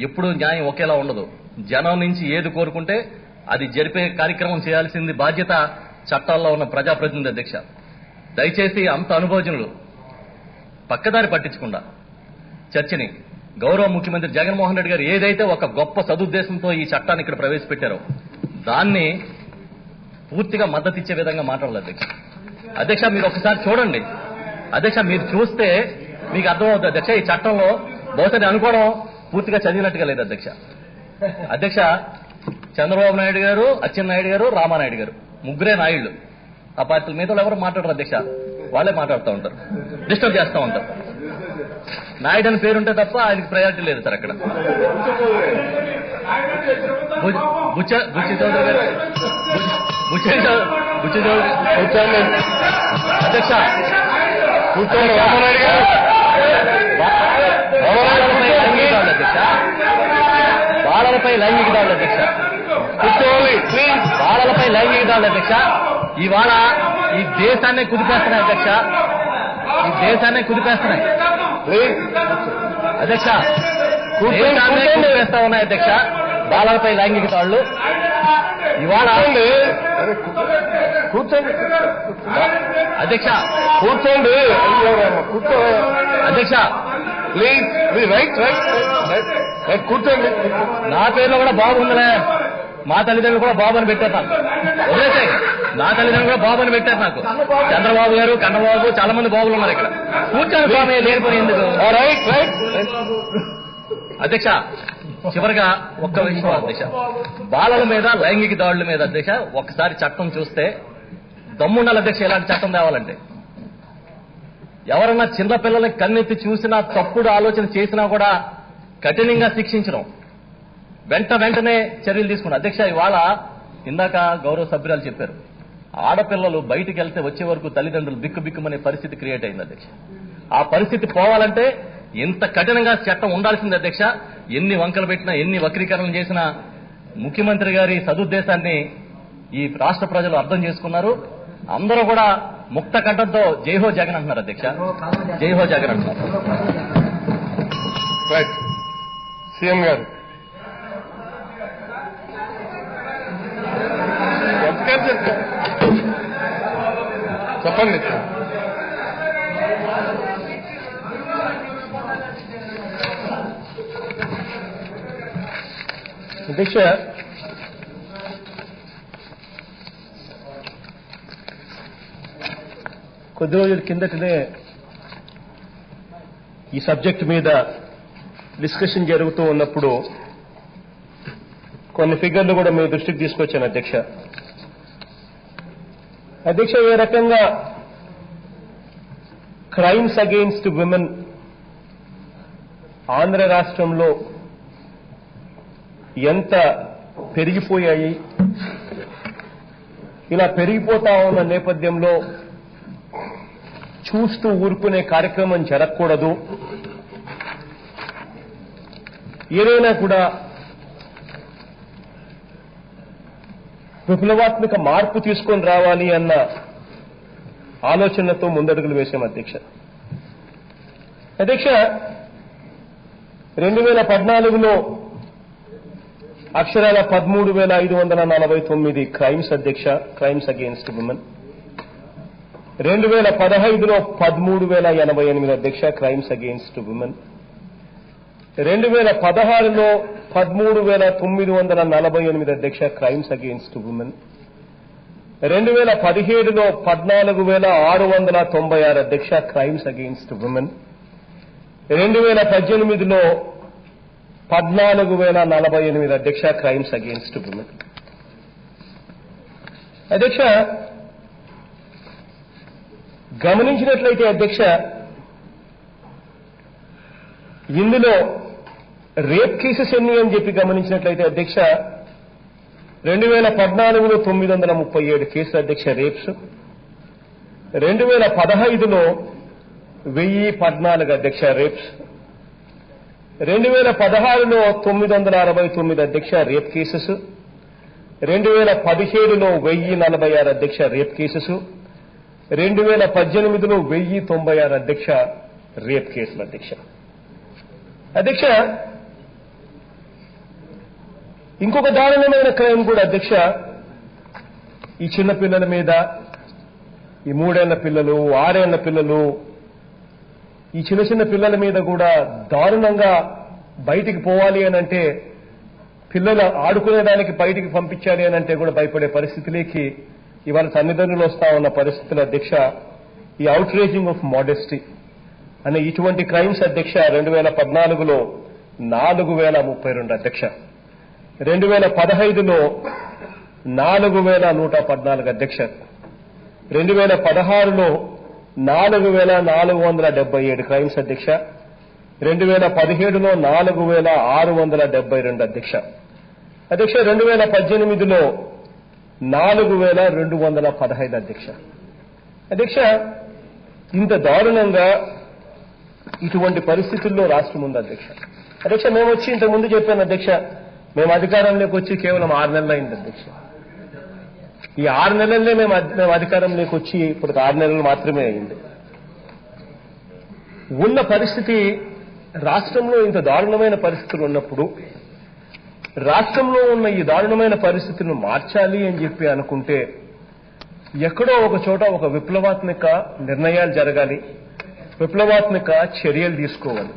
ఎప్పుడూ న్యాయం ఒకేలా ఉండదు. జనం నుంచి ఏది కోరుకుంటే అది జరిపే కార్యక్రమం చేయాల్సింది బాధ్యత చట్టాల్లో ఉన్న ప్రజాప్రతినిధి అధ్యక్ష. దయచేసి అంత అనుభవజనులు పక్కదారి పట్టించకుండా చర్చని గౌరవ ముఖ్యమంత్రి జగన్మోహన్ రెడ్డి గారు ఏదైతే ఒక గొప్ప సదుద్దేశంతో ఈ చట్టాన్ని ఇక్కడ ప్రవేశపెట్టారో దాన్ని పూర్తిగా మద్దతు ఇచ్చే విధంగా మాట్లాడాలి అధ్యక్ష. అధ్యక్ష మీరు ఒకసారి చూడండి అధ్యక్ష, మీరు చూస్తే మీకు అర్థమవుతుంది అధ్యక్ష. ఈ చట్టంలో బహుశా అనుకోవడం పూర్తిగా చదివినట్టుగా లేదు అధ్యక్ష. అధ్యక్ష చంద్రబాబు నాయుడు గారు, అచ్చెన్నాయుడు గారు, రామానాయుడు గారు ముగ్గురే నాయుళ్ళు. ఆ పార్టీల మీద ఎవరు మాట్లాడరు అధ్యక్ష, వాళ్ళే మాట్లాడుతూ ఉంటారు, డిస్టర్బ్ చేస్తూ ఉంటారు. నాయుడు అని పేరుంటే తప్ప ఆయనకి ప్రయారిటీ లేదు సార్ అక్కడ. బుచ్చి చౌదరి గారు అధ్యక్ష కూర్చోండి. రామానాయుడు గారు బాలలపై లైంగిక దాడులు అధ్యక్ష. కూర్చోవాలి ప్లీజ్. బాలలపై లైంగిక దాడులు అధ్యక్ష ఇవాళ ఈ దేశాన్ని కుదిపేస్తున్నాయి అధ్యక్ష, ఈ దేశాన్ని కుదిపేస్తున్నాయి అధ్యక్ష, దేశాన్ని కుదిపేస్తా ఉన్నాయి అధ్యక్ష బాలలపై లైంగిక దాడులు. ఇవాళ కూర్చోండి అధ్యక్ష, కూర్చోండి అధ్యక్ష ప్లీజ్ రైట్ రైట్ రైట్ కూర్చోండి. నా పేరులో కూడా బాబు ఉందిలే, మా తల్లిదండ్రులు కూడా బాబు అని పెట్టారు నాకు. వదిలేసే నా తల్లిదండ్రులు కూడా బాబు అని పెట్టారు నాకు. చంద్రబాబు గారు, కన్నబాబు చాలా మంది బాబులు ఉన్నారు ఇక్కడ. కూర్చొని స్వామి లేకపోయి ఎందుకు. రైట్ రైట్ అధ్యక్ష చివరిగా ఒక్క విషయం అధ్యక్ష, బాలల మీద లైంగిక దాడుల మీద అధ్యక్ష ఒక్కసారి చట్టం చూస్తే దమ్ముండాలి అధ్యక్ష. ఇలాంటి చట్టం తేవాలంటే ఎవరన్నా చిన్న పిల్లల్ని కన్నెత్తి చూసినా తప్పుడు ఆలోచన చేసినా కూడా కఠినంగా శిక్షించడం, వెంటనే చర్యలు తీసుకున్నాం అధ్యక్ష. ఇవాళ ఇందాక గౌరవ సభ్యురాలు చెప్పారు, ఆడపిల్లలు బయటికి వెళ్తే వచ్చే వరకు తల్లిదండ్రులు బిక్కుబిక్కుమనే పరిస్థితి క్రియేట్ అయింది అధ్యక్ష. ఆ పరిస్థితి పోవాలంటే ఇంత కఠినంగా చట్టం ఉండాల్సింది అధ్యక్ష. ఎన్ని వంకలు పెట్టినా, ఎన్ని వక్రీకరణలు చేసినా ముఖ్యమంత్రి గారి సదుద్దేశాన్ని ఈ రాష్ట్ర ప్రజలు అర్థం చేసుకున్నారు. అందరూ కూడా ముక్త కంఠంతో జైహో జగన్ అంటున్నారు అధ్యక్ష, జైహో జగన్ అంటున్నారు. రైట్ సీఎం గారు చెప్పండి. అధ్యక్ష కొద్ది రోజుల కిందటనే ఈ సబ్జెక్ట్ మీద డిస్కషన్ జరుగుతూ ఉన్నప్పుడు కొన్ని ఫిగర్లు కూడా మీ దృష్టికి తీసుకొచ్చాను అధ్యక్ష. అధ్యక్ష ఏ రకంగా క్రైమ్స్ అగెయిన్స్ట్ విమెన్ ఆంధ్ర రాష్ట్రంలో ఎంత పెరిగిపోయాయి, ఇలా పెరిగిపోతా ఉన్న నేపథ్యంలో చూస్తూ ఊరుకునే కార్యక్రమం జరగకూడదు, ఏదైనా కూడా విప్లవాత్మక మార్పు తీసుకొని రావాలి అన్న ఆలోచనతో ముందడుగులు వేశాం అధ్యక్ష. అధ్యక్ష 2014లో అక్షరాల 13,549 క్రైమ్స్ అధ్యక్ష, క్రైమ్స్ అగెయిన్స్ట్ విమెన్. 2015లో 13,088 అధ్యక్ష, క్రైమ్స్ అగెయిన్స్ట్ విమెన్. 2016లో 13,948 అధ్యక్ష, క్రైమ్స్ అగెయిన్స్ట్ విమెన్. 2017లో 14,696 అధ్యక్ష, క్రైమ్స్ అగెయిన్స్ట్ విమెన్. 2018లో 14,048 అధ్యక్ష, క్రైమ్స్ అగెయిన్స్ట్ విమెన్. అధ్యక్ష గమనించినట్లయితే అధ్యక్ష ఇందులో రేప్ కేసెస్ ఎన్ని అని చెప్పి గమనించినట్లయితే అధ్యక్ష 2014లో 937 కేసులు అధ్యక్ష రేప్స్. 2015లో 1014 అధ్యక్ష రేప్స్. 2016లో 969 అధ్యక్ష రేప్ కేసెస్. 2017లో 1046 అధ్యక్ష రేప్ కేసెస్, 2018లో 1096 అధ్యక్ష రేప్ కేసులు అధ్యక్ష. అధ్యక్ష ఇంకొక దారుణమైన క్రైమ్ కూడా అధ్యక్ష, ఈ చిన్న పిల్లల మీద, ఈ 3 ఏళ్ల పిల్లలు, 6 ఏళ్ల పిల్లలు, ఈ చిన్న చిన్న పిల్లల మీద కూడా దారుణంగా బయటికి పోవాలి అనంటే, పిల్లలు ఆడుకునేదానికి బయటికి పంపించాలి అనంటే కూడా భయపడే పరిస్థితిలోకి ఇవాళ తల్లిదండ్రులు వస్తా ఉన్న పరిస్థితుల అధ్యక్ష, ఈ అవుట్రేజింగ్ ఆఫ్ మోడెస్టీ అనే ఇటువంటి క్రైమ్స్ అధ్యక్ష 2014లో 4032 అధ్యక్ష, 2015లో 4114 అధ్యక్ష, 2016లో 4477 క్రైమ్స్ అధ్యక్ష, 2017లో 4672 అధ్యక్ష. అధ్యక్ష 2018లో 4215 అధ్యక్ష. అధ్యక్ష ఇంత దారుణంగా ఇటువంటి పరిస్థితుల్లో రాష్ట్రం ఉంది అధ్యక్ష. అధ్యక్ష మేము వచ్చి ఇంతకుముందు చెప్పాను అధ్యక్ష, మేము అధికారంలోకి వచ్చి కేవలం 6 నెలలు అయింది అధ్యక్ష. ఈ 6 నెలలనే మేము అధికారంలోకి వచ్చి ఇప్పుడు 6 నెలలు మాత్రమే అయింది. ఉన్న పరిస్థితి, రాష్ట్రంలో ఇంత దారుణమైన పరిస్థితులు ఉన్నప్పుడు రాష్ట్రంలో ఉన్న ఈ దారుణమైన పరిస్థితులను మార్చాలి అని చెప్పి అనుకుంటే ఎక్కడో ఒక చోట ఒక విప్లవాత్మక నిర్ణయాలు జరగాలి, విప్లవాత్మక చర్యలు తీసుకోవాలి.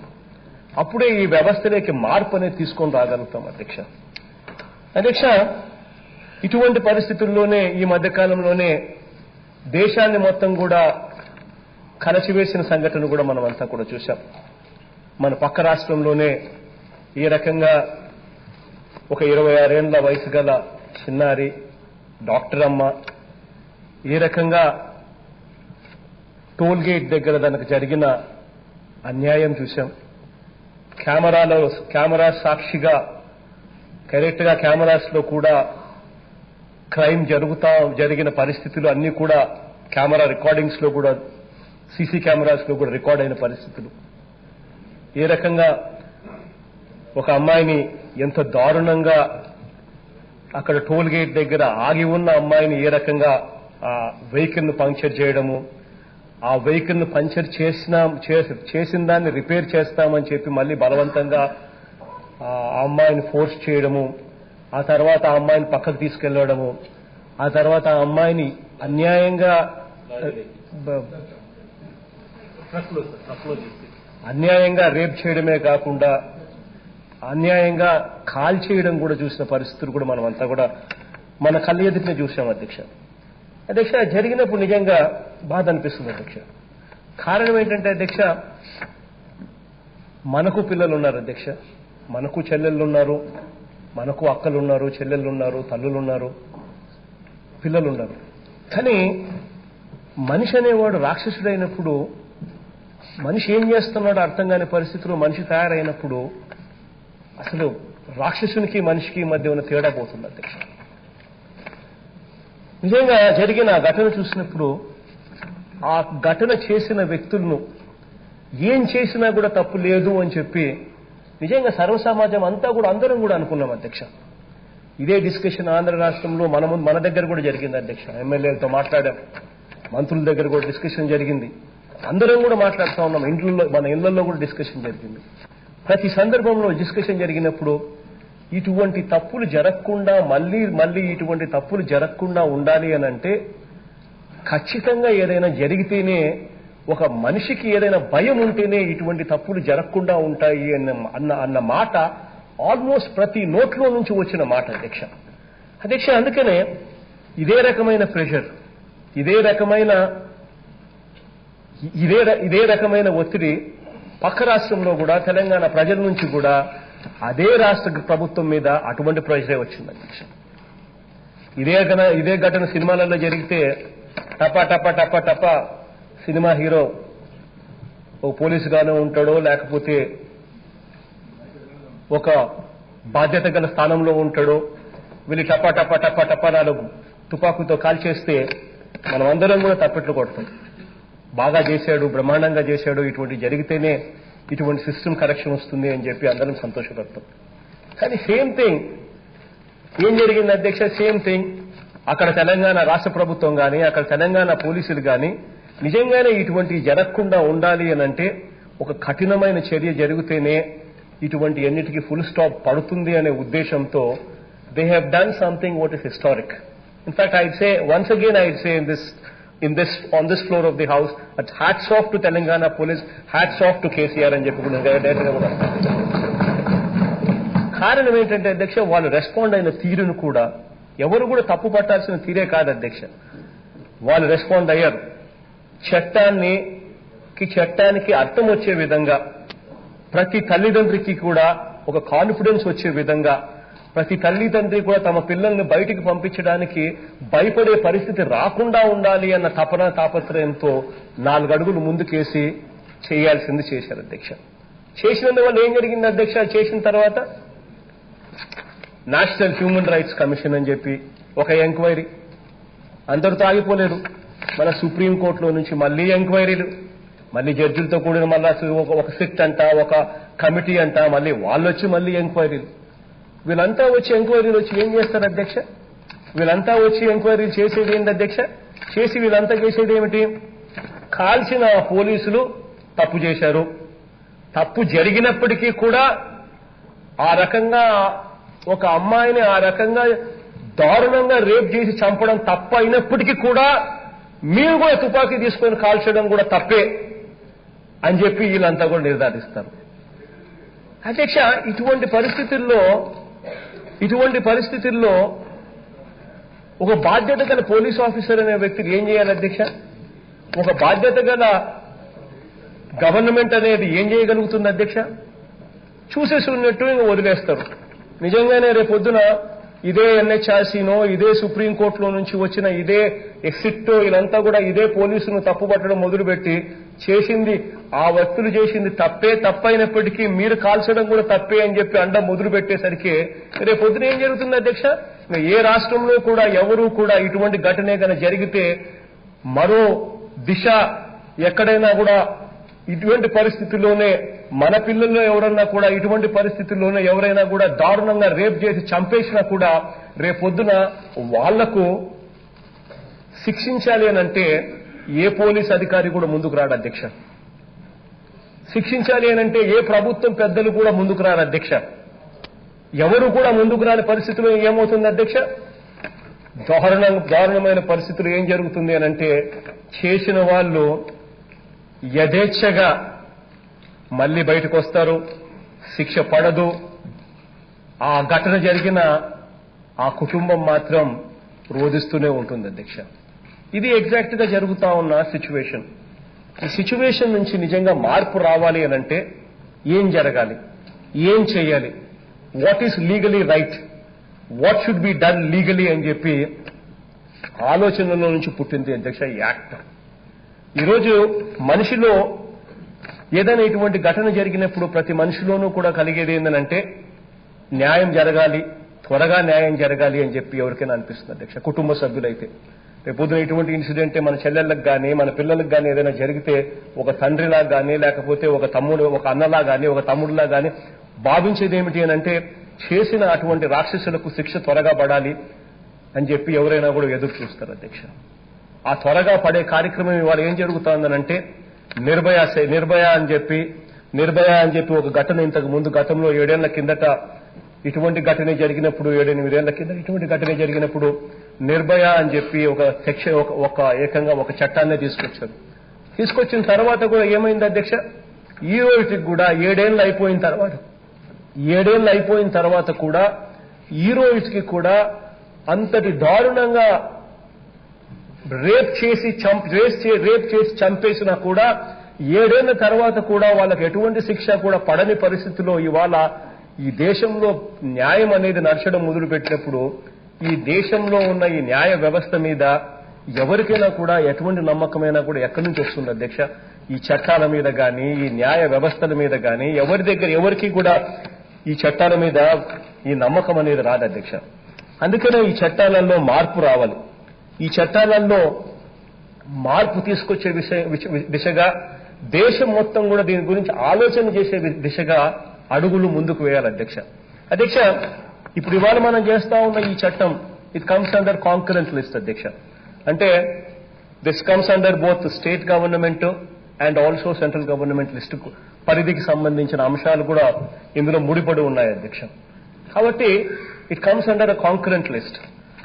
అప్పుడే ఈ వ్యవస్థలోకి మార్పు అనేది తీసుకొని రాగలుగుతాం అధ్యక్ష. అధ్యక్ష ఇటువంటి పరిస్థితుల్లోనే ఈ మధ్యకాలంలోనే దేశాన్ని మొత్తం కూడా కలచివేసిన సంఘటన కూడా మనం అంతా కూడా చూశాం. మన పక్క రాష్ట్రంలోనే ఈ రకంగా ఒక 26 ఏళ్ల వయసు గల చిన్నారి డాక్టర్ అమ్మ ఏ రకంగా టోల్ గేట్ దగ్గర దానికి జరిగిన అన్యాయం చూశాం. కెమెరా సాక్షిగా కరెక్ట్ గా కెమెరాస్ లో కూడా క్రైమ్ జరిగిన పరిస్థితులు అన్ని కూడా కెమెరా రికార్డింగ్స్ లో కూడా, సీసీ కెమెరాస్ లో కూడా రికార్డ్ అయిన పరిస్థితులు. ఏ రకంగా ఒక అమ్మాయిని ఎంత దారుణంగా అక్కడ టోల్ గేట్ దగ్గర ఆగి ఉన్న అమ్మాయిని ఏ రకంగా ఆ వెహికల్ ను పంక్చర్ చేయడము, ఆ వెహికల్ ను పంక్చర్ చేసిన దాన్ని రిపేర్ చేస్తామని చెప్పి మళ్ళీ బలవంతంగా ఆ అమ్మాయిని ఫోర్స్ చేయడము, ఆ తర్వాత ఆ అమ్మాయిని పక్కకు తీసుకెళ్లడము, ఆ తర్వాత ఆ అమ్మాయిని అన్యాయంగా రేప్ చేయడమే కాకుండా అన్యాయంగా కాల్ చేయడం కూడా చూసిన పరిస్థితులు కూడా మనం అంతా కూడా మన కళ్ళ ఎదుటినే చూసాం అధ్యక్ష. అధ్యక్ష జరిగినప్పుడు నిజంగా బాధ అనిపిస్తుంది అధ్యక్ష. కారణం ఏంటంటే అధ్యక్ష, మనకు పిల్లలు ఉన్నారు అధ్యక్ష, మనకు చెల్లెళ్ళు ఉన్నారు, మనకు అక్కలు ఉన్నారు, చెల్లెళ్ళు ఉన్నారు, తల్లులు ఉన్నారు, పిల్లలు ఉన్నారు. కానీ మనిషి అనేవాడు రాక్షసుడైనప్పుడు, మనిషి ఏం చేస్తున్నాడో అర్థం కాని పరిస్థితుల్లో మనిషి తయారైనప్పుడు అసలు రాక్షసునికి మనిషికి మధ్య ఉన్న తేడా పోతుంది అధ్యక్ష. నిజంగా జరిగిన ఘటన చూసినప్పుడు ఆ ఘటన చేసిన వ్యక్తులను ఏం చేసినా కూడా తప్పు లేదు అని చెప్పి నిజంగా సర్వసమాజం అంతా కూడా అందరం కూడా అనుకున్నాం అధ్యక్ష. ఇదే డిస్కషన్ ఆంధ్ర రాష్ట్రంలో మన దగ్గర కూడా జరిగింది అధ్యక్ష. ఎమ్మెల్యేలతో మాట్లాడాం, మంత్రుల దగ్గర కూడా డిస్కషన్ జరిగింది, అందరం కూడా మాట్లాడుతూ ఉన్నాం, మన ఇళ్లలో కూడా డిస్కషన్ జరిగింది. ప్రతి సందర్భంలో డిస్కషన్ జరిగినప్పుడు ఇటువంటి తప్పులు జరగకుండా మళ్ళీ ఇటువంటి తప్పులు జరగకుండా ఉండాలి అనంటే ఖచ్చితంగా ఏదైనా జరిగితేనే, ఒక మనిషికి ఏదైనా భయం ఉంటేనే ఇటువంటి తప్పులు జరగకుండా ఉంటాయి అన్న మాట ఆల్మోస్ట్ ప్రతి నోట్లో నుంచి వచ్చిన మాట అధ్యక్ష. అందుకనే ఇదే రకమైన ప్రెషర్, ఇదే రకమైన ఒత్తిడి పక్క రాష్ట్రంలో కూడా, తెలంగాణ ప్రజల నుంచి కూడా అదే రాష్ట్ర ప్రభుత్వం మీద అటువంటి ప్రెషరే వచ్చింది అధ్యక్ష. ఇదే ఘటన సినిమాలలో జరిగితే టపా సినిమా హీరో ఓ పోలీసుగానే ఉంటాడో, లేకపోతే ఒక బాధ్యత గల స్థానంలో ఉంటాడో, వీళ్ళు టపా నాలుగు తుపాకుతో కాల్చేస్తే మనం అందరం కూడా తప్పెట్లు కొడతాం. బాగా చేశాడు, బ్రహ్మాండంగా చేశాడు, ఇటువంటి జరిగితేనే ఇటువంటి సిస్టమ్ కరెక్షన్ వస్తుంది అని చెప్పి అందరం సంతోషపడతాం. కానీ సేమ్ థింగ్ ఏం జరిగింది అధ్యక్ష? Same thing. అక్కడ తెలంగాణ రాష్ట్ర ప్రభుత్వం కానీ, అక్కడ తెలంగాణ పోలీసులు కానీ నిజంగానే ఇటువంటి జరగకుండా ఉండాలి అనంటే ఒక కఠినమైన చర్య జరిగితేనే ఇటువంటి ఎన్నిటికీ ఫుల్ స్టాప్ పడుతుంది అనే ఉద్దేశంతో they have done something what is historic. In fact I'd say once again I'd say on this floor of the house, hats off to Telangana police, hats off to KCR అని చెప్పుకున్నారు. కారణం ఏంటంటే అధ్యక్ష, వాళ్ళు రెస్పాండ్ అయిన తీరును కూడా ఎవరు కూడా తప్పు పట్టాల్సిన తీరే కాదు అధ్యక్ష. వాళ్ళు రెస్పాండ్ అయ్యారు. చట్టానికి అర్థం వచ్చే విధంగా, ప్రతి తల్లిదండ్రికి కూడా ఒక కాన్ఫిడెన్స్ వచ్చే విధంగా, ప్రతి తల్లిదండ్రి కూడా తమ పిల్లల్ని బయటికి పంపించడానికి భయపడే పరిస్థితి రాకుండా ఉండాలి అన్న తాపత్రయంతో 4 అడుగులు ముందుకేసి చేయాల్సింది చేశారు అధ్యక్ష. చేసినందువల్ల ఏం జరిగింది అధ్యక్ష? చేసిన తర్వాత నేషనల్ హ్యూమన్ రైట్స్ కమిషన్ అని చెప్పి ఒక ఎంక్వైరీ. అందరితో ఆగిపోలేదు. మన సుప్రీంకోర్టులో నుంచి మళ్లీ ఎంక్వైరీలు, మళ్లీ జడ్జిలతో కూడిన మళ్ళా ఒక సిట్ అంట, ఒక కమిటీ అంట, మళ్ళీ వాళ్ళు వచ్చి మళ్లీ ఎంక్వైరీలు. వీళ్ళంతా వచ్చి ఎంక్వైరీలు వచ్చి ఏం చేస్తారు అధ్యక్ష? వీళ్ళంతా వచ్చి ఎంక్వైరీలు చేసేది ఏంటి అధ్యక్ష? చేసి వీళ్ళంతా చేసేది ఏమిటి? కాల్చిన పోలీసులు తప్పు చేశారు, తప్పు జరిగినప్పటికీ కూడా ఆ రకంగా ఒక అమ్మాయిని ఆ రకంగా దారుణంగా రేప్ చేసి చంపడం తప్పు అయినప్పటికీ కూడా మీరు కూడా తుపాకీ తీసుకొని కాల్చడం కూడా తప్పే అని చెప్పి వీళ్ళంతా కూడా నిర్ధారిస్తారు. అధ్యక్ష, ఇటువంటి పరిస్థితుల్లో ఒక బాధ్యత గల పోలీస్ ఆఫీసర్ అనే వ్యక్తికి ఏం చేయాలి అధ్యక్ష? ఒక బాధ్యత గల గవర్నమెంట్ అనేది ఏం చేయగలుగుతుంది అధ్యక్ష? చూసేసి ఉన్నట్టు ఇంకా వదిలేస్తారు. నిజంగానే రేపొద్దున ఇదే ఎన్హెచ్ఆర్సీనో, ఇదే సుప్రీంకోర్టులో నుంచి వచ్చిన ఇదే ఎక్సిట్టో వీళ్ళంతా కూడా ఇదే పోలీసును తప్పుపట్టడం మొదలుపెట్టి చేసింది ఆ వ్యక్తులు చేసింది తప్పైనప్పటికీ మీరు కాల్చడం కూడా తప్పే అని చెప్పి మొదలు పెట్టేసరికి రేపొద్దున ఏం జరుగుతుంది అధ్యక్ష? ఏ రాష్ట్రంలో కూడా ఎవరూ కూడా ఇటువంటి ఘటనే కనుక జరిగితే మరో దిశ ఎక్కడైనా కూడా ఇటువంటి పరిస్థితుల్లోనే మన పిల్లల్లో ఎవరన్నా కూడా ఇటువంటి పరిస్థితుల్లోనే ఎవరైనా కూడా దారుణంగా రేప్ చేసి చంపేసినా కూడా రేపొద్దున వాళ్లకు శిక్షించాలి అనంటే ఏ పోలీస్ అధికారి కూడా ముందుకు రాడు అధ్యక్ష. శిక్షించాలి అనంటే ఏ ప్రభుత్వం పెద్దలు కూడా ముందుకు రారు అధ్యక్ష. ఎవరు కూడా ముందుకు రాని పరిస్థితుల్లో ఏమవుతుంది అధ్యక్ష? దారుణమైన పరిస్థితులు ఏం జరుగుతుంది అనంటే చేసిన వాళ్ళు యథేచ్ఛగా మళ్లీ బయటకు వస్తారు, శిక్ష పడదు. ఆ ఘటన జరిగిన ఆ కుటుంబం మాత్రం రోధిస్తూనే ఉంటుంది అధ్యక్ష. ఇది ఎగ్జాక్ట్ గా జరుగుతా ఉన్న సిచ్యువేషన్. ఈ సిచ్యువేషన్ నుంచి నిజంగా మార్పు రావాలి అనంటే ఏం జరగాలి, ఏం చేయాలి, what is legally right, what should be done legally అని చెప్పి ఆలోచనలో నుంచి పుట్టింది అధ్యక్ష ఈ యాక్ట్. ఈరోజు మనిషిలో ఏదైనా ఇటువంటి ఘటన జరిగినప్పుడు ప్రతి మనిషిలోనూ కూడా కలిగేది ఏంటంటే న్యాయం జరగాలి, త్వరగా న్యాయం జరగాలి అని చెప్పి ఎవరికైనా అనిపిస్తుంది అధ్యక్ష. కుటుంబ సభ్యులైతే రేపొద్దున ఇటువంటి ఇన్సిడెంట్ మన చెల్లెళ్ళకి కానీ మన పిల్లలకు కానీ ఏదైనా జరిగితే ఒక తండ్రిలా కానీ లేకపోతే ఒక అన్నలా కానీ ఒక తమ్ముడిలా కానీ భావించేది ఏమిటి అనంటే చేసిన అటువంటి రాక్షసులకు శిక్ష త్వరగా పడాలి అని చెప్పి ఎవరైనా కూడా ఎదురు చూస్తారు అధ్యక్ష. ఆ త్వరగా పడే కార్యక్రమం ఇవాళ ఏం జరుగుతోందనంటే నిర్భయ అని చెప్పి ఒక ఘటన ఇంతకు ముందు గతంలో 7 ఏళ్ల కిందట ఇటువంటి ఘటన జరిగినప్పుడు 7-8 ఏళ్ల కింద ఇటువంటి ఘటన జరిగినప్పుడు నిర్భయ అని చెప్పి ఏకంగా ఒక చట్టాన్ని తీసుకొచ్చిన తర్వాత కూడా ఏమైంది అధ్యక్ష? ఈ రోజుకి కూడా 7 ఏళ్లు అయిపోయిన తర్వాత కూడా ఈ రోజుకి కూడా అంతటి దారుణంగా రేప్ చేసి చంపేసినా కూడా 7 ఏళ్ల తర్వాత కూడా వాళ్ళకి ఎటువంటి శిక్ష కూడా పడని పరిస్థితిలో ఇవాళ ఈ దేశంలో న్యాయం అనేది నడచడం మొదలుపెట్టినప్పుడు ఈ దేశంలో ఉన్న ఈ న్యాయ వ్యవస్థ మీద ఎవరికైనా కూడా ఎటువంటి నమ్మకమైనా కూడా ఎక్కడి నుంచి వస్తుంది అధ్యక్ష? ఈ చట్టాల మీద కానీ ఈ న్యాయ వ్యవస్థల మీద కానీ ఎవరికి కూడా ఈ చట్టాల మీద ఈ నమ్మకం అనేది రాదు అధ్యక్ష. అందుకనే ఈ చట్టాలలో మార్పు రావాలి. ఈ చట్టాలలో మార్పు తీసుకొచ్చే దిశగా దేశం మొత్తం కూడా దీని గురించి ఆలోచన చేసే దిశగా అడుగులు ముందుకు వేయాలి అధ్యక్ష. ఇప్పుడు ఇవాళ మనం చేస్తా ఉన్న ఈ చట్టం it comes under concurrent list అధ్యక్ష. అంటే this comes under both state government and also central government list పరిధికి సంబంధించిన అంశాలు కూడా ఇందులో ముడిపడి ఉన్నాయి అధ్యక్ష. కాబట్టి it comes under a concurrent list.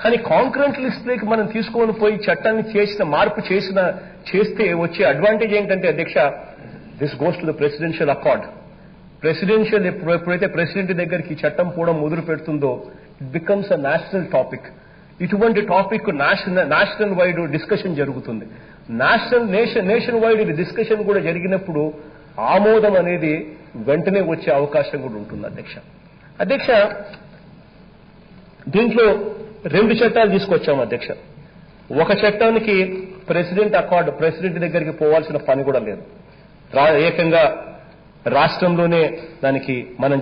కానీ కాంకరెంట్ లిస్ట్ లోకి మనం తీసుకొని పోయి చట్టాన్ని చేస్తే వచ్చే అడ్వాంటేజ్ ఏంటంటే అధ్యక్ష, this goes to the presidential accord. ఎప్పుడైతే ప్రెసిడెంట్ దగ్గరికి ఈ చట్టం కూడా మొదలు పెడుతుందో it becomes a national topic. ఇటువంటి టాపిక్ నేషనల్ వైడ్ డిస్కషన్ జరుగుతుంది. నేషన్ వైడ్ డిస్కషన్ కూడా జరిగినప్పుడు ఆమోదం అనేది వెంటనే వచ్చే అవకాశం కూడా ఉంటుంది అధ్యక్ష. దీంట్లో 2 చట్టాలు తీసుకొచ్చాము అధ్యక్ష. ఒక చట్టానికి ప్రెసిడెంట్ దగ్గరికి పోవాల్సిన పని కూడా లేదు. ఏకంగా రాష్ట్రంలోనే దానికి మనం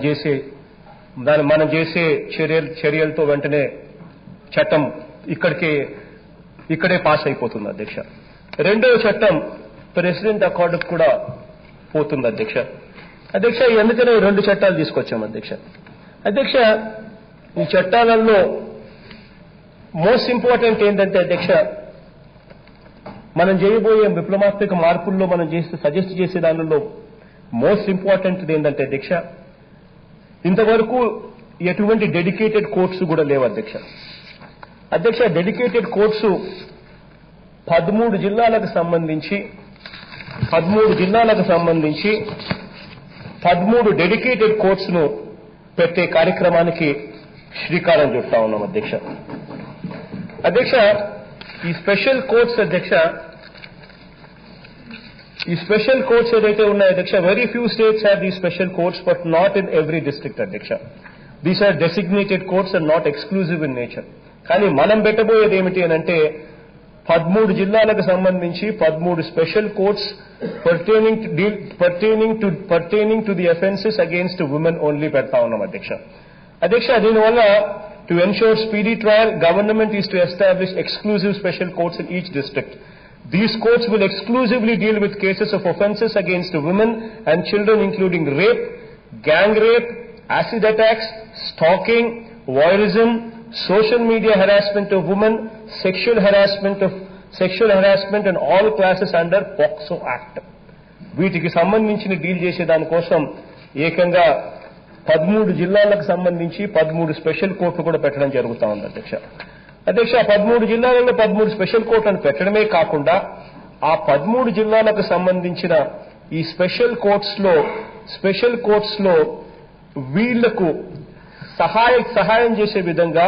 చేసే చర్యలతో వెంటనే చట్టం ఇక్కడే పాస్ అయిపోతుంది అధ్యక్ష. రెండవ చట్టం ప్రెసిడెంట్ అకార్డుకు కూడా పోతుంది అధ్యక్ష. ఎందుకనే 2 చట్టాలు తీసుకొచ్చాం అధ్యక్ష. ఈ చట్టాలలో మోస్ట్ ఇంపార్టెంట్ ఏంటంటే అధ్యక్ష, మనం చేయబోయే విప్లవాత్మక మార్పుల్లో మనం సజెస్ట్ చేసే దానిలో మోస్ట్ ఇంపార్టెంట్ ఏంటంటే అధ్యక్ష, ఇంతవరకు ఎటువంటి డెడికేటెడ్ కోర్ట్స్ కూడా లేవు అధ్యక్ష. డెడికేటెడ్ కోర్ట్స్ 13 జిల్లాలకు సంబంధించి 13 డెడికేటెడ్ కోర్ట్స్ ను పెట్టే కార్యక్రమానికి శ్రీకారం చుడతా ఉన్నాం అధ్యక్ష. ఈ స్పెషల్ కోర్ట్స్ ఏదైతే ఉన్నాయో అధ్యక్ష, very few states have these special courts but not in every district అధ్యక్ష. These are designated courts and not exclusive in nature. కానీ మనం పెట్టబోయేది ఏమిటి అనంటే 13 జిల్లాలకు సంబంధించి 13 special courts pertaining to the offences against women only పెడతా ఉన్నాం అధ్యక్ష. దీనివల్ల to ensure speedy trial, government is to establish exclusive special courts in each district. These courts will exclusively deal with cases of offences against women and children including rape, gang rape, acid attacks, stalking, voyeurism, social media harassment of women, sexual harassment and all classes under POCSO Act. వీటికి సంబంధించిన డీల్ చేసే దానికోసం ఏకంగా 13 జిల్లాలకు సంబంధించి 13 స్పెషల్ కోర్టులు కూడా పెట్టడం జరుగుతా ఉంది అధ్యక్ష. 13 జిల్లాలలో 13 స్పెషల్ కోర్టులను పెట్టడమే కాకుండా ఆ 13 జిల్లాలకు సంబంధించిన ఈ స్పెషల్ కోర్ట్స్ లో వీళ్లకు సహాయం చేసే విధంగా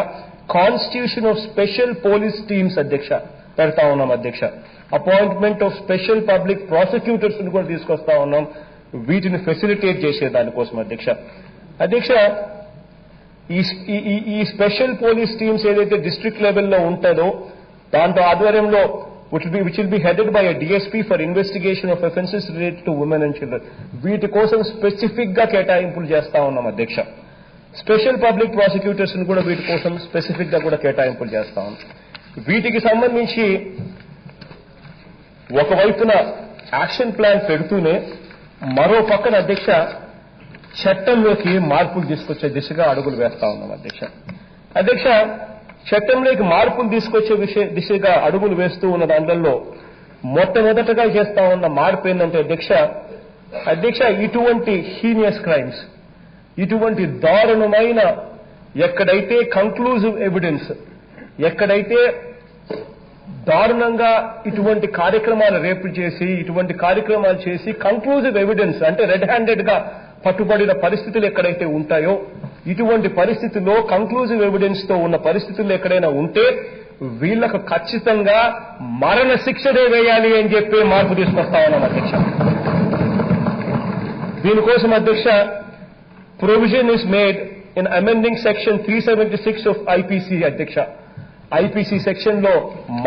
constitution of special police teams అధ్యక్ష పెడతా ఉన్నాం అధ్యక్ష. Appointment of special public prosecutors ను కూడా తీసుకొస్తా ఉన్నాం వీటిని ఫెసిలిటేట్ చేసే దానికోసం అధ్యక్ష. ఈ స్పెషల్ పోలీస్ టీమ్స్ ఏదైతే డిస్ట్రిక్ట్ లెవెల్లో ఉంటుందో దాంతో ఆధ్వర్యంలో which will be headed by a DSP for investigation of offences related to women and children. వీటి కోసం స్పెసిఫిక్ గా కేటాయింపులు చేస్తా ఉన్నాం అధ్యక్ష. స్పెషల్ పబ్లిక్ ప్రాసిక్యూటర్స్ ను కూడా వీటి కోసం స్పెసిఫిక్ గా కూడా కేటాయింపులు చేస్తా ఉన్నాం. వీటికి సంబంధించి ఒకవైపున యాక్షన్ ప్లాన్ పెడుతూనే మరో పక్కన అధ్యక్ష చట్టంలోకి మార్పులు తీసుకొచ్చే దిశగా అడుగులు వేస్తా ఉన్నాం అధ్యక్ష. చట్టంలోకి మార్పులు తీసుకొచ్చే దిశగా అడుగులు వేస్తూ ఉన్న దాంట్లో మొట్టమొదటగా చేస్తా ఉన్న మార్పు ఏంటంటే అధ్యక్ష ఇటువంటి హీనియస్ క్రైమ్స్, ఇటువంటి దారుణమైన ఎక్కడైతే కంక్లూజివ్ ఎవిడెన్స్, ఎక్కడైతే దారుణంగా ఇటువంటి కార్యక్రమాలు చేసి కంక్లూజివ్ ఎవిడెన్స్ అంటే రెడ్ హ్యాండెడ్ గా పట్టుబడిన పరిస్థితులు ఎక్కడైతే ఉంటాయో, ఇటువంటి పరిస్థితుల్లో కంక్లూజివ్ ఎవిడెన్స్ తో ఉన్న పరిస్థితులు ఎక్కడైనా ఉంటే వీళ్లకు ఖచ్చితంగా మరణ శిక్షనే వేయాలి అని చెప్పి మార్పు తీసుకొస్తా ఉన్నాం అధ్యక్ష. దీనికోసం అధ్యక్ష provision is made in amending section 376 of IPC అధ్యక్ష. ఐపీసీ సెక్షన్ లో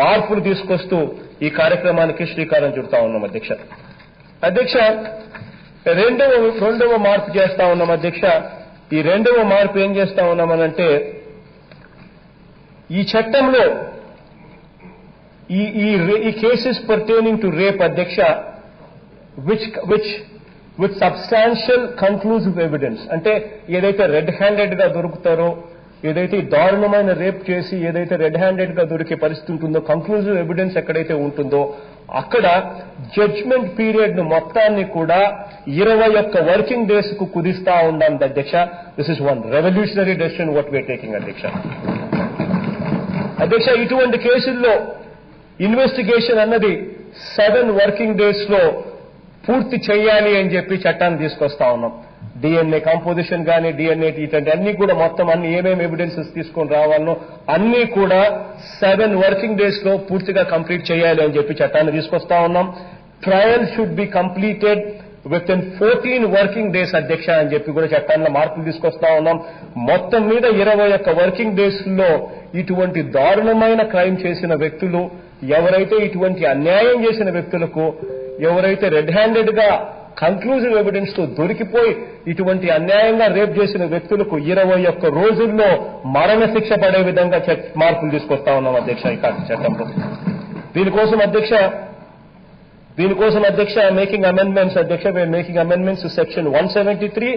మార్పులు తీసుకొస్తూ ఈ కార్యక్రమానికి శ్రీకారం చుడతా ఉన్నాం అధ్యక్ష. రెండవ మార్పు చేస్తా ఉన్నాం అధ్యక్ష. ఈ రెండవ మార్పు ఏం చేస్తా ఉన్నామనంటే ఈ చట్టంలో ఈ కేసెస్ పర్టైనింగ్ టు రేప్ అధ్యక్ష విత్ సబ్స్టాన్షియల్ కన్క్లూజివ్ ఎవిడెన్స్ అంటే ఏదైతే రెడ్ హ్యాండెడ్ గా దొరుకుతారో ఏదైతే దారుణమైన రేప్ చేసి ఏదైతే రెడ్ హ్యాండెడ్ గా దొరికే పరిస్థితి ఉంటుందో, కంక్లూజివ్ ఎవిడెన్స్ ఎక్కడైతే ఉంటుందో అక్కడ జడ్జ్మెంట్ పీరియడ్ ను మొత్తాన్ని కూడా 21 వర్కింగ్ డేస్ కు కుదిస్తా ఉన్నాం అధ్యక్ష. This is one revolutionary decision what we are taking అధ్యక్ష. అధ్యక్ష, ఇటువంటి కేసుల్లో ఇన్వెస్టిగేషన్ అన్నది 7 వర్కింగ్ డేస్ లో పూర్తి చేయాలి అని చెప్పి చట్టాన్ని తీసుకొస్తా ఉన్నాం. డిఎన్ఏ కంపోజిషన్ కానీ డిఎన్ఏ ఇట్లాంటి అన్ని కూడా మొత్తం అన్ని ఏమేమి ఎవిడెన్సెస్ తీసుకొని రావాలనో అన్ని కూడా 7 వర్కింగ్ డేస్ లో పూర్తిగా కంప్లీట్ చేయాలి అని చెప్పి చట్టాన్ని తీసుకొస్తా ఉన్నాం. Trial should be completed with in 14 working days అధ్యక్ష అని చెప్పి కూడా చట్టాల్లో మార్పులు తీసుకొస్తా ఉన్నాం. మొత్తం మీద 21 వర్కింగ్ డేస్ లో ఇటువంటి దారుణమైన క్రైమ్ చేసిన వ్యక్తులు, ఎవరైతే ఇటువంటి అన్యాయం చేసిన వ్యక్తులకు, ఎవరైతే రెడ్ హ్యాండెడ్ గా కంక్లూజివ్ ఎవిడెన్స్ తో దొరికిపోయి ఇటువంటి అన్యాయంగా రేప్ చేసిన వ్యక్తులకు 21 రోజుల్లో మరణశిక్ష పడే విధంగా మార్పులు తీసుకొస్తా ఉన్నాం అధ్యక్ష ఈ చట్టంలో. దీనికోసం అధ్యక్ష మేకింగ్ అమెండ్మెంట్స్ అధ్యక్ష, we are making amendments to section 173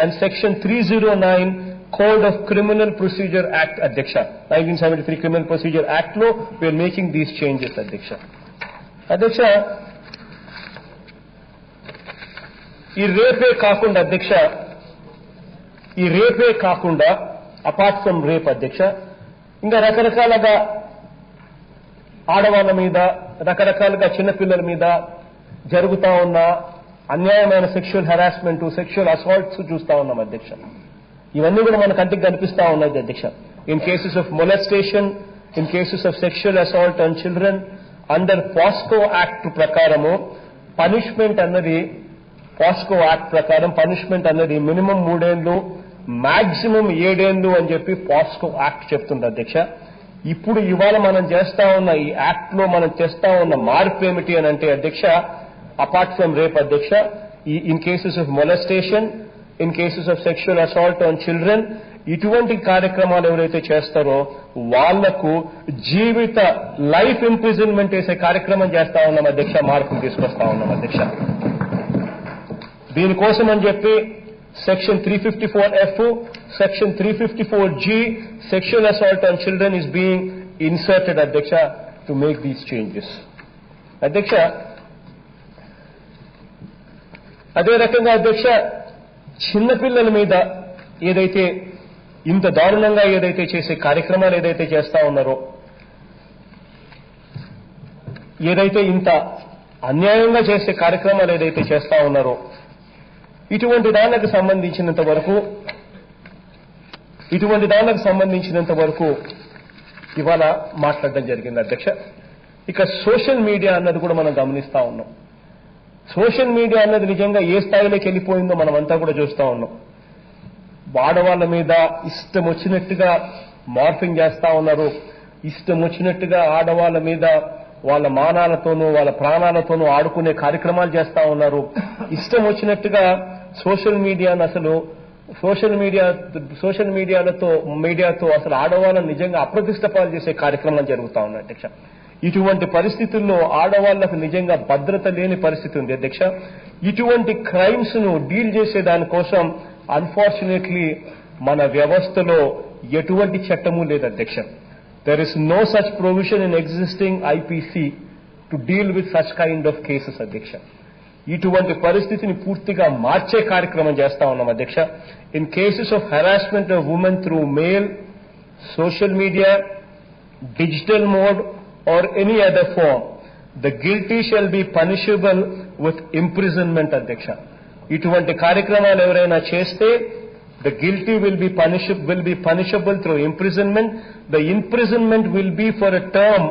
and section 309 code of criminal procedure act అధ్యక్ష. 1973 క్రిమినల్ ప్రొసీజర్ యాక్ట్ లో వీఆర్ మేకింగ్ దీస్ చేంజెస్ అధ్యక్ష. అధ్యక్ష, ఈ రేపే కాకుండా అపార్ట్ ఫ్రమ్ రేప్ అధ్యక్ష, ఇంకా రకరకాలుగా ఆడవాళ్ళ మీద, రకరకాలుగా చిన్నపిల్లల మీద జరుగుతా ఉన్న అన్యాయమైన సెక్షువల్ హెరాస్మెంట్, సెక్షువల్ అసాల్ట్స్ చూస్తా ఉన్నాం అధ్యక్ష. ఇవన్నీ కూడా మన కంటికి కనిపిస్తా ఉన్నది అధ్యక్ష. In cases of molestation, in cases of sexual assault on children under POCSO act ప్రకారము పనిష్మెంట్ అన్నది మినిమం 3 ఏళ్లు, మాక్సిమం 7 ఏళ్లు అని చెప్పి పాస్కో యాక్ట్ చెప్తుంది అధ్యక్ష. ఇప్పుడు ఇవాళ మనం చేస్తా ఉన్న ఈ యాక్ట్ లో మనం చేస్తా ఉన్న మార్పు ఏమిటి అని అంటే అధ్యక్ష, అపార్ట్ ఫ్రమ్ రేప్ అధ్యక్ష, in cases of molestation, in cases of sexual assault on children, ఇటువంటి కార్యక్రమాలు ఎవరైతే చేస్తారో వాళ్లకు జీవిత లైఫ్ ఇంప్రిజన్మెంట్ వేసే కార్యక్రమం చేస్తా ఉన్నాం అధ్యక్ష, మార్పులు తీసుకొస్తా ఉన్నాం అధ్యక్ష. దీనికోసం అని చెప్పి section 354F, section 354G, sexual assault on children is being inserted అధ్యక్ష టు మేక్ దీస్ చేంజెస్ అధ్యక్ష. అదే రకంగా అధ్యక్ష, చిన్నపిల్లల మీద ఏదైతే ఇంత దారుణంగా ఏదైతే చేసే కార్యక్రమాలు ఏదైతే చేస్తా ఉన్నారో, ఏదైతే ఇంత అన్యాయంగా చేసే కార్యక్రమాలు ఏదైతే చేస్తా ఉన్నారో, ఇటువంటి దానికి సంబంధించినంత వరకు ఇవాళ మాట్లాడడం జరిగింది అధ్యక్ష. ఇక సోషల్ మీడియా అన్నది కూడా మనం గమనిస్తా ఉన్నాం. సోషల్ మీడియా అన్నది నిజంగా ఏ స్థాయిలోకి వెళ్ళిపోయిందో మనం అంతా కూడా చూస్తా ఉన్నాం. ఆడవాళ్ల మీద ఇష్టం వచ్చినట్టుగా మార్ఫింగ్ చేస్తా ఉన్నారు, ఇష్టం వచ్చినట్టుగా ఆడవాళ్ల మీద వాళ్ళ మానాలతోనూ వాళ్ళ ప్రాణాలతోనూ ఆడుకునే కార్యక్రమాలు చేస్తా ఉన్నారు. ఇష్టం వచ్చినట్టుగా సోషల్ మీడియాతో అసలు ఆడవాళ్ళని నిజంగా అప్రతిష్టపాలు చేసే కార్యక్రమాలు జరుగుతా ఉన్నాయి అధ్యక్ష. ఇటువంటి పరిస్థితుల్లో ఆడవాళ్లకు నిజంగా భద్రత లేని పరిస్థితి ఉంది అధ్యక్ష. ఇటువంటి క్రైమ్స్ ను డీల్ చేసే దానికోసం అన్ఫార్చునేట్లీ మన వ్యవస్థలో ఎటువంటి చట్టము లేదు అధ్యక్ష. There is no such provision in existing IPC to deal with such kind of cases అధ్యక్ష. ఇటువంటి పరిస్థితిని పూర్తిగా మార్చే కార్యక్రమం చేస్తా ఉన్నాం అధ్యక్ష. In cases of harassment of women through mail, social media, digital mode or any other form, the guilty shall be punishable with imprisonment అధ్యక్ష. ఇటువంటి కార్యక్రమాలు ఎవరైనా చేస్తే the guilty will be punishable through imprisonment. The imprisonment will be for a term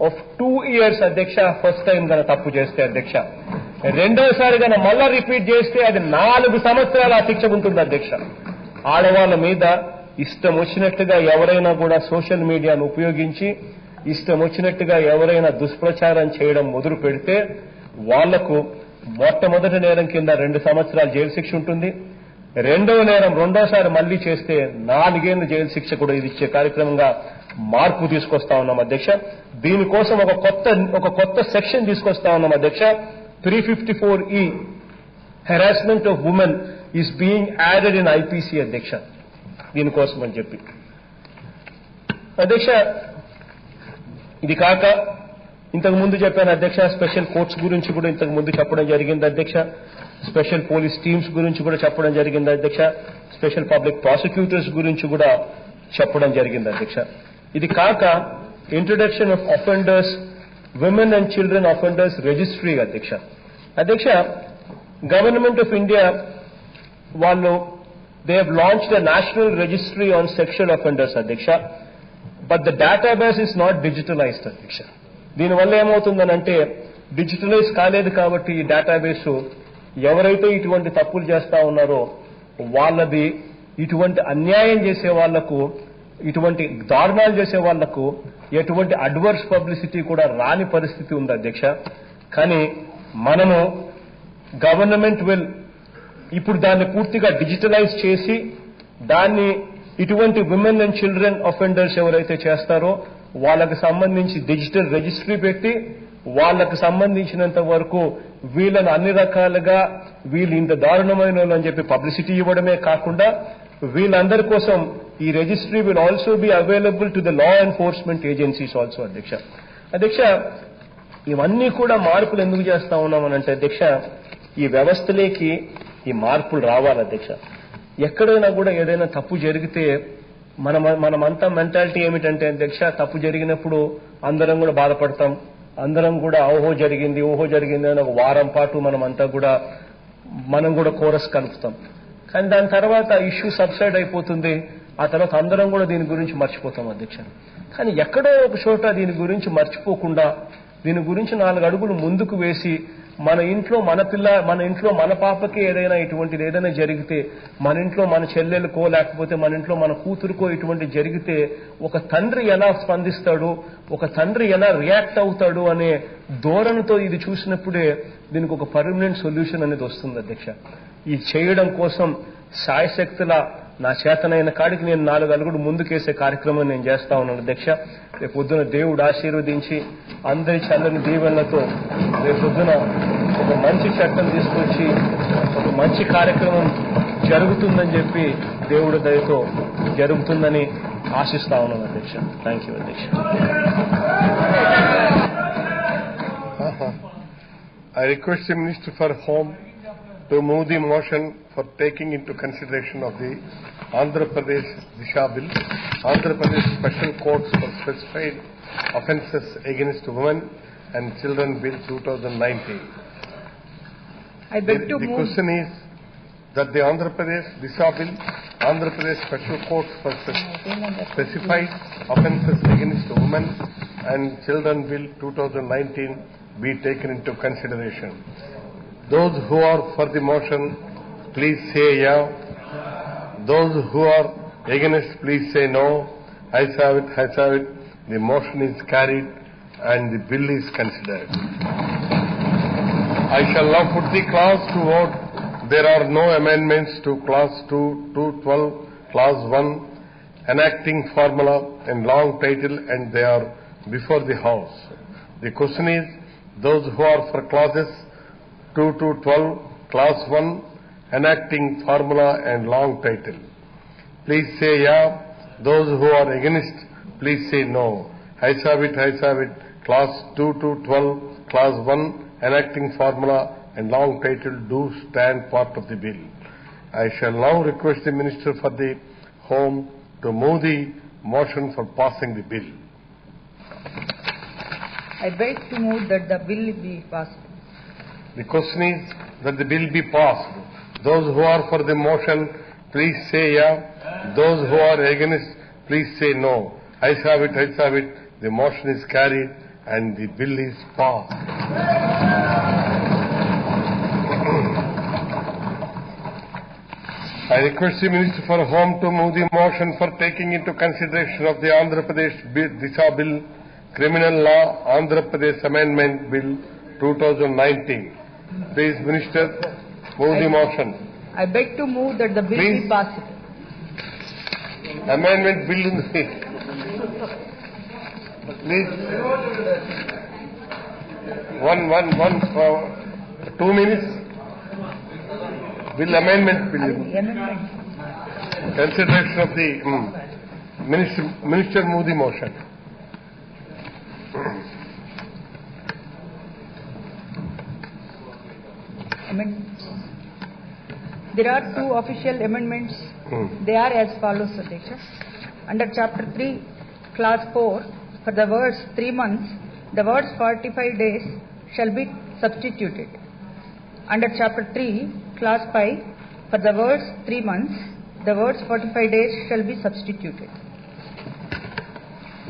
of 2 years అధ్యక్ష. ఫస్ట్ టైం గన తప్పు చేస్తే అధ్యక్ష, రెండోసారి గన మళ్ళా రిపీట్ చేస్తే అది 4 సంవత్సరాల శిక్ష ఉంటుంది అధ్యక్ష. ఆడవాళ్ళ మీద ఇష్టం వచ్చినట్టుగా ఎవరైనా కూడా సోషల్ మీడియాను ఉపయోగించి ఇష్టం వచ్చినట్టుగా ఎవరైనా దుష్ప్రచారం చేయడం మొదలు పెడితే వాళ్లకు మొట్టమొదటి నేరం కింద 2 సంవత్సరాల జైలు శిక్ష ఉంటుంది. రెండవ నేరం రెండోసారి మళ్లీ చేస్తే 4 ఏళ్ల జైలు శిక్ష కూడా ఇది ఇచ్చే కార్యక్రమంగా మార్పు తీసుకొస్తా ఉన్నాం అధ్యక్ష. దీనికోసం ఒక కొత్త సెక్షన్ తీసుకొస్తా ఉన్నాం అధ్యక్ష. 354E harassment of women is being added in IPC అధ్యక్ష. దీనికోసం అని చెప్పి. అధ్యక్ష, ఇది కాక ఇంతకు ముందు చెప్పాను అధ్యక్ష, స్పెషల్ కోర్ట్స్ గురించి కూడా ఇంతకు ముందు చెప్పడం జరిగింది అధ్యక్ష, స్పెషల్ పోలీస్ టీమ్స్ గురించి కూడా చెప్పడం జరిగింది అధ్యక్ష, స్పెషల్ పబ్లిక్ ప్రాసిక్యూటర్స్ గురించి కూడా చెప్పడం జరిగింది అధ్యక్ష. ఇది కాక introduction of offenders, women and children offenders registry అధ్యక్ష. అధ్యక్ష, గవర్నమెంట్ ఆఫ్ ఇండియా వాళ్ళు they have launched a national registry on sexual offenders అధ్యక్ష, but the database is not digitalised అధ్యక్ష. దీనివల్ల ఏమవుతుందనంటే డిజిటలైజ్ కాలేదు కాబట్టి ఈ డేటాబేసు ఎవరైతే ఇటువంటి తప్పులు చేస్తా ఉన్నారో వాళ్ళది ఇటువంటి అన్యాయం చేసే వాళ్లకు, ఇటువంటి దారుణాలు చేసే వాళ్లకు ఎటువంటి అడ్వర్స్ పబ్లిసిటీ కూడా రాని పరిస్థితి ఉంది అధ్యక్ష. కానీ మనము గవర్నమెంట్ విల్ ఇప్పుడు దాన్ని పూర్తిగా డిజిటలైజ్ చేసి దాన్ని ఇటువంటి విమెన్ అండ్ చిల్డ్రన్ అఫెండర్స్ ఎవరైతే చేస్తారో వాళ్ళకి సంబంధించి డిజిటల్ రిజిస్ట్రీ పెట్టి వాళ్ళకు సంబంధించినంత వరకు వీళ్ళను అన్ని రకాలుగా వీళ్ళు ఇంత దారుణమైన వాళ్ళు అని చెప్పి పబ్లిసిటీ ఇవ్వడమే కాకుండా వీళ్ళందరి కోసం ఈ registry will also be available to the law enforcement agencies also అధ్యక్ష. అధ్యక్ష, ఇవన్నీ కూడా మార్పులు ఎందుకు చేస్తా ఉన్నామనంటే అధ్యక్ష, ఈ వ్యవస్థలోకి ఈ మార్పులు రావాలి అధ్యక్ష. ఎక్కడైనా కూడా ఏదైనా తప్పు జరిగితే మనమంతా మెంటాలిటీ ఏమిటంటే అధ్యక్ష, తప్పు జరిగినప్పుడు అందరం కూడా బాధపడతాం, అందరం కూడా ఓహో జరిగింది అని ఒక వారం పాటు మనం కూడా కోరస్ కలుపుతాం. కానీ దాని తర్వాత ఇష్యూ సబ్సైడ్ అయిపోతుంది, ఆ తర్వాత అందరం కూడా దీని గురించి మర్చిపోతాం అధ్యక్ష. కానీ ఎక్కడో ఒక చోట దీని గురించి మర్చిపోకుండా దీని గురించి 4 అడుగులు ముందుకు వేసి మన ఇంట్లో మన పాపకి ఏదైనా ఇటువంటిది ఏదైనా జరిగితే, మన ఇంట్లో మన చెల్లెలకో లేకపోతే మన ఇంట్లో మన కూతురుకో ఇటువంటి జరిగితే ఒక తండ్రి ఎలా స్పందిస్తాడు, ఒక తండ్రి ఎలా రియాక్ట్ అవుతాడు అనే ధోరణితో ఇది చూసినప్పుడే దీనికి ఒక పర్మనెంట్ సొల్యూషన్ అనేది వస్తుంది అధ్యక్ష. ఇది చేయడం కోసం శాయశక్తుల నా చేతనైన కాడికి నేను 4 అడుగులు ముందుకేసే కార్యక్రమం నేను చేస్తా ఉన్నాను అధ్యక్ష. రేపు పొద్దున దేవుడు ఆశీర్వదించి అందరి చల్లని దీవెనలతో రేపు పొద్దున ఒక మంచి చట్టం తీసుకొచ్చి ఒక మంచి కార్యక్రమం జరుగుతుందని చెప్పి దేవుడి దయతో జరుగుతుందని ఆశిస్తా ఉన్నాను అధ్యక్ష. థ్యాంక్ యూ అధ్యక్ష. I request the Minister for Home to move the motion for taking into consideration of the Andhra Pradesh Disha Bill, Andhra Pradesh Special Courts for Specified Offences Against Women and Children Bill 2019. I beg to The move. question is that the Andhra Pradesh Disha Bill, Andhra Pradesh Special Courts for Specified Offences Against Women and Children Bill 2019 be taken into consideration. Those who are for the motion, please say yeah. Those who are against, please say no. Ayes have it. The motion is carried and the bill is considered. I shall now put the clause to vote. There are no amendments to clause 2, 212, clause 1, enacting formula and long title, and they are before the House. The question is, those who are for clauses 2 to 12, clause 1, enacting formula and long title, please say yeah. Those who are against, please say no. Ayes have it. Clause 2 to 12, clause 1, enacting formula and long title do stand part of the bill. I shall now request the Minister for the Home to move the motion for passing the bill. I beg to move that the bill be passed. The question is that the bill be passed. Those who are for the motion, please say yeah. Those who are against, please say no. Ayes have it. The motion is carried and the bill is passed. I request the Minister for Home to move the motion for taking into consideration of the Andhra Pradesh Disha Bill, Criminal Law, Andhra Pradesh Amendment Bill 2019. Please, Minister, move the motion. I beg to move that the bill Please. be passed. Amendment Bill in the please. One, 2 minutes. Bill amendment bill. Amendment. consideration of the Minister move the motion. Amendments. There are two official amendments. They are as follows, Adhyaksha. Under Chapter 3, Clause 4, for the words 3 months, the words 45 days shall be substituted. Under Chapter 3, Clause 5, for the words 3 months, the words 45 days shall be substituted.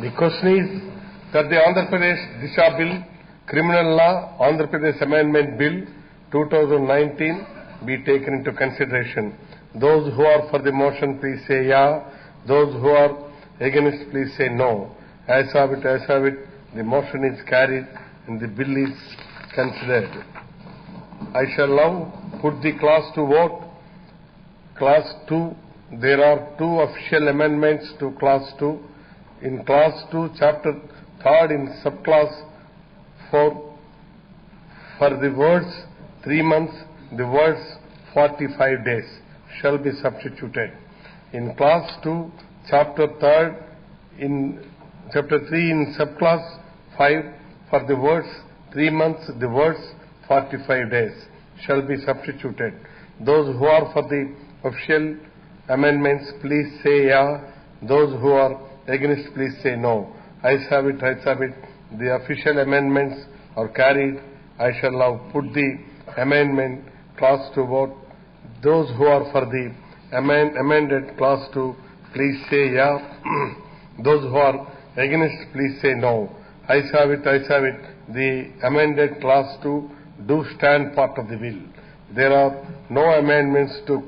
The question is that the Andhra Pradesh Disha Bill, Criminal Law, Andhra Pradesh Amendment Bill 2019 be taken into consideration. Those who are for the motion, please say yeah. Those who are against, please say no. As have it, the motion is carried and the bill is considered. I shall now put the class to vote. Class 2, there are two official amendments to Class 2. In Class 2, Chapter 3rd in subclass 4, for the words 3 months, the words 45 days shall be substituted. In Class 2, Chapter 3rd in Chapter 3 in subclass 5, for the words 3 months, the words 45 days shall be substituted. Those who are for the official amendments, please say yeah. Those who are against, please say no. Ayes have it. The official amendments are carried. I shall now put the amendment clause to vote. Those who are for the amended clause 2, please say yeah. Those who are against, please say no. Ayes have it. The amended clause 2 do stand part of the bill. There are no amendments to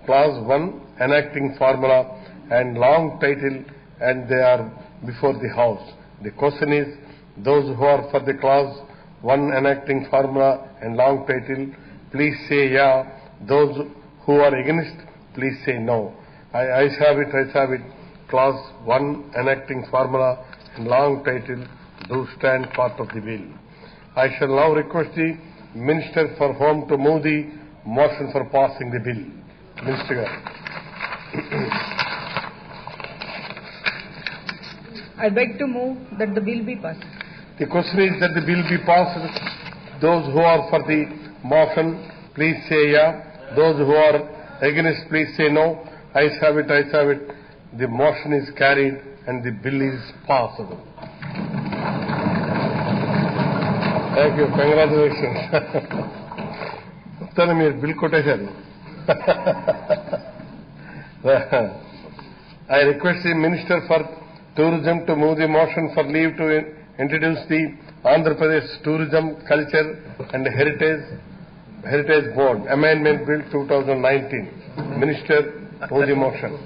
clause 1, enacting formula and long title, and they are before the House. The question is, those who are for the clause 1, enacting formula and long title, please say yeah. Those who are against, please say no. Ayes have it. Clause 1, enacting formula and long title do stand part of the bill. I shall now request the Minister for Home to move the motion for passing the bill. Minister. I beg to move that the bill be passed. The question is that the bill be passed. Those who are for the motion, please say yeah. Those who are against, please say no. Ayes have it. The motion is carried and the bill is passed. Thank you. Congratulations. Tell me, bill quotation. I request the Minister for Tourism to move the motion for leave to introduce the Andhra Pradesh Tourism, Culture and Heritage Board Amendment Bill 2019. Minister, move the motion.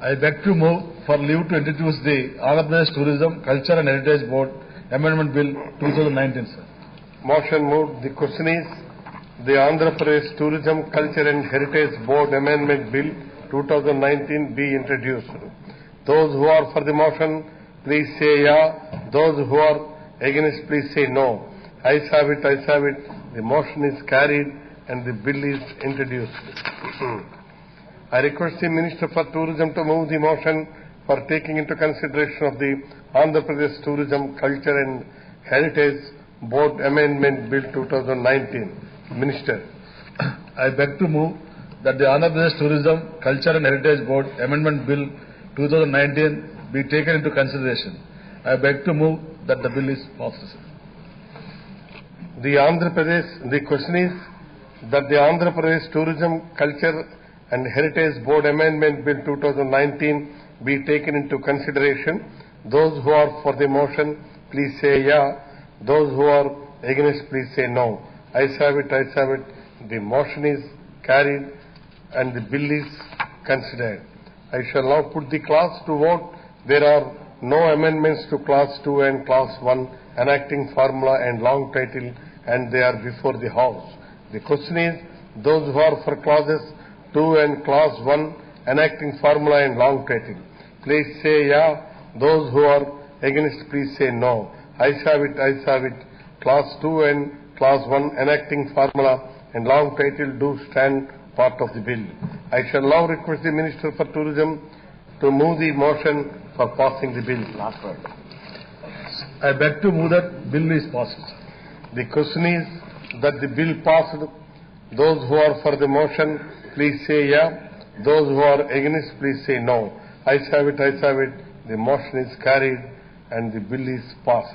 I beg to move for leave to introduce the Andhra Pradesh Tourism, Culture and Heritage Board Amendment Bill 2019, sir. Motion moved. The question is, the Andhra Pradesh Tourism, Culture and Heritage Board Amendment Bill 2019 be introduced. Those who are for the motion, please say yeah. Those who are against, please say no. Ayes have it. The motion is carried and the bill is introduced. I request the Minister for Tourism to move the motion for taking into consideration of the Andhra Pradesh Tourism, Culture and Heritage Board Amendment Bill 2019. Minister. I beg to move that the Andhra Pradesh Tourism, Culture and Heritage Board Amendment Bill 2019 be taken into consideration. I beg to move that the bill is passed. The question is that the Andhra Pradesh Tourism, Culture and Heritage Board Amendment Bill 2019 be taken into consideration. Those who are for the motion, please say yeah. Those who are against, please say no. Ayes have it. The motion is carried and the bill is considered. I shall now put the clause to vote. There are no amendments to Clause 2 and Clause 1, enacting formula and long title, and they are before the House. The question is, those who are for Clauses 2 and Clause 1, enacting formula and long title, please say yeah. Those who are against, please say no. Ayes have it. Clause 2 and Clause 1, enacting formula and long title do stand part of the bill. I shall now request the Minister for Tourism to move the motion for passing the bill. Last word. I beg to move that bill is passed. The question is that the bill passed. Those who are for the motion, please say yeah. Those who are against, please say no. Ayes have it, ayes have it. The motion is carried and the bill is passed.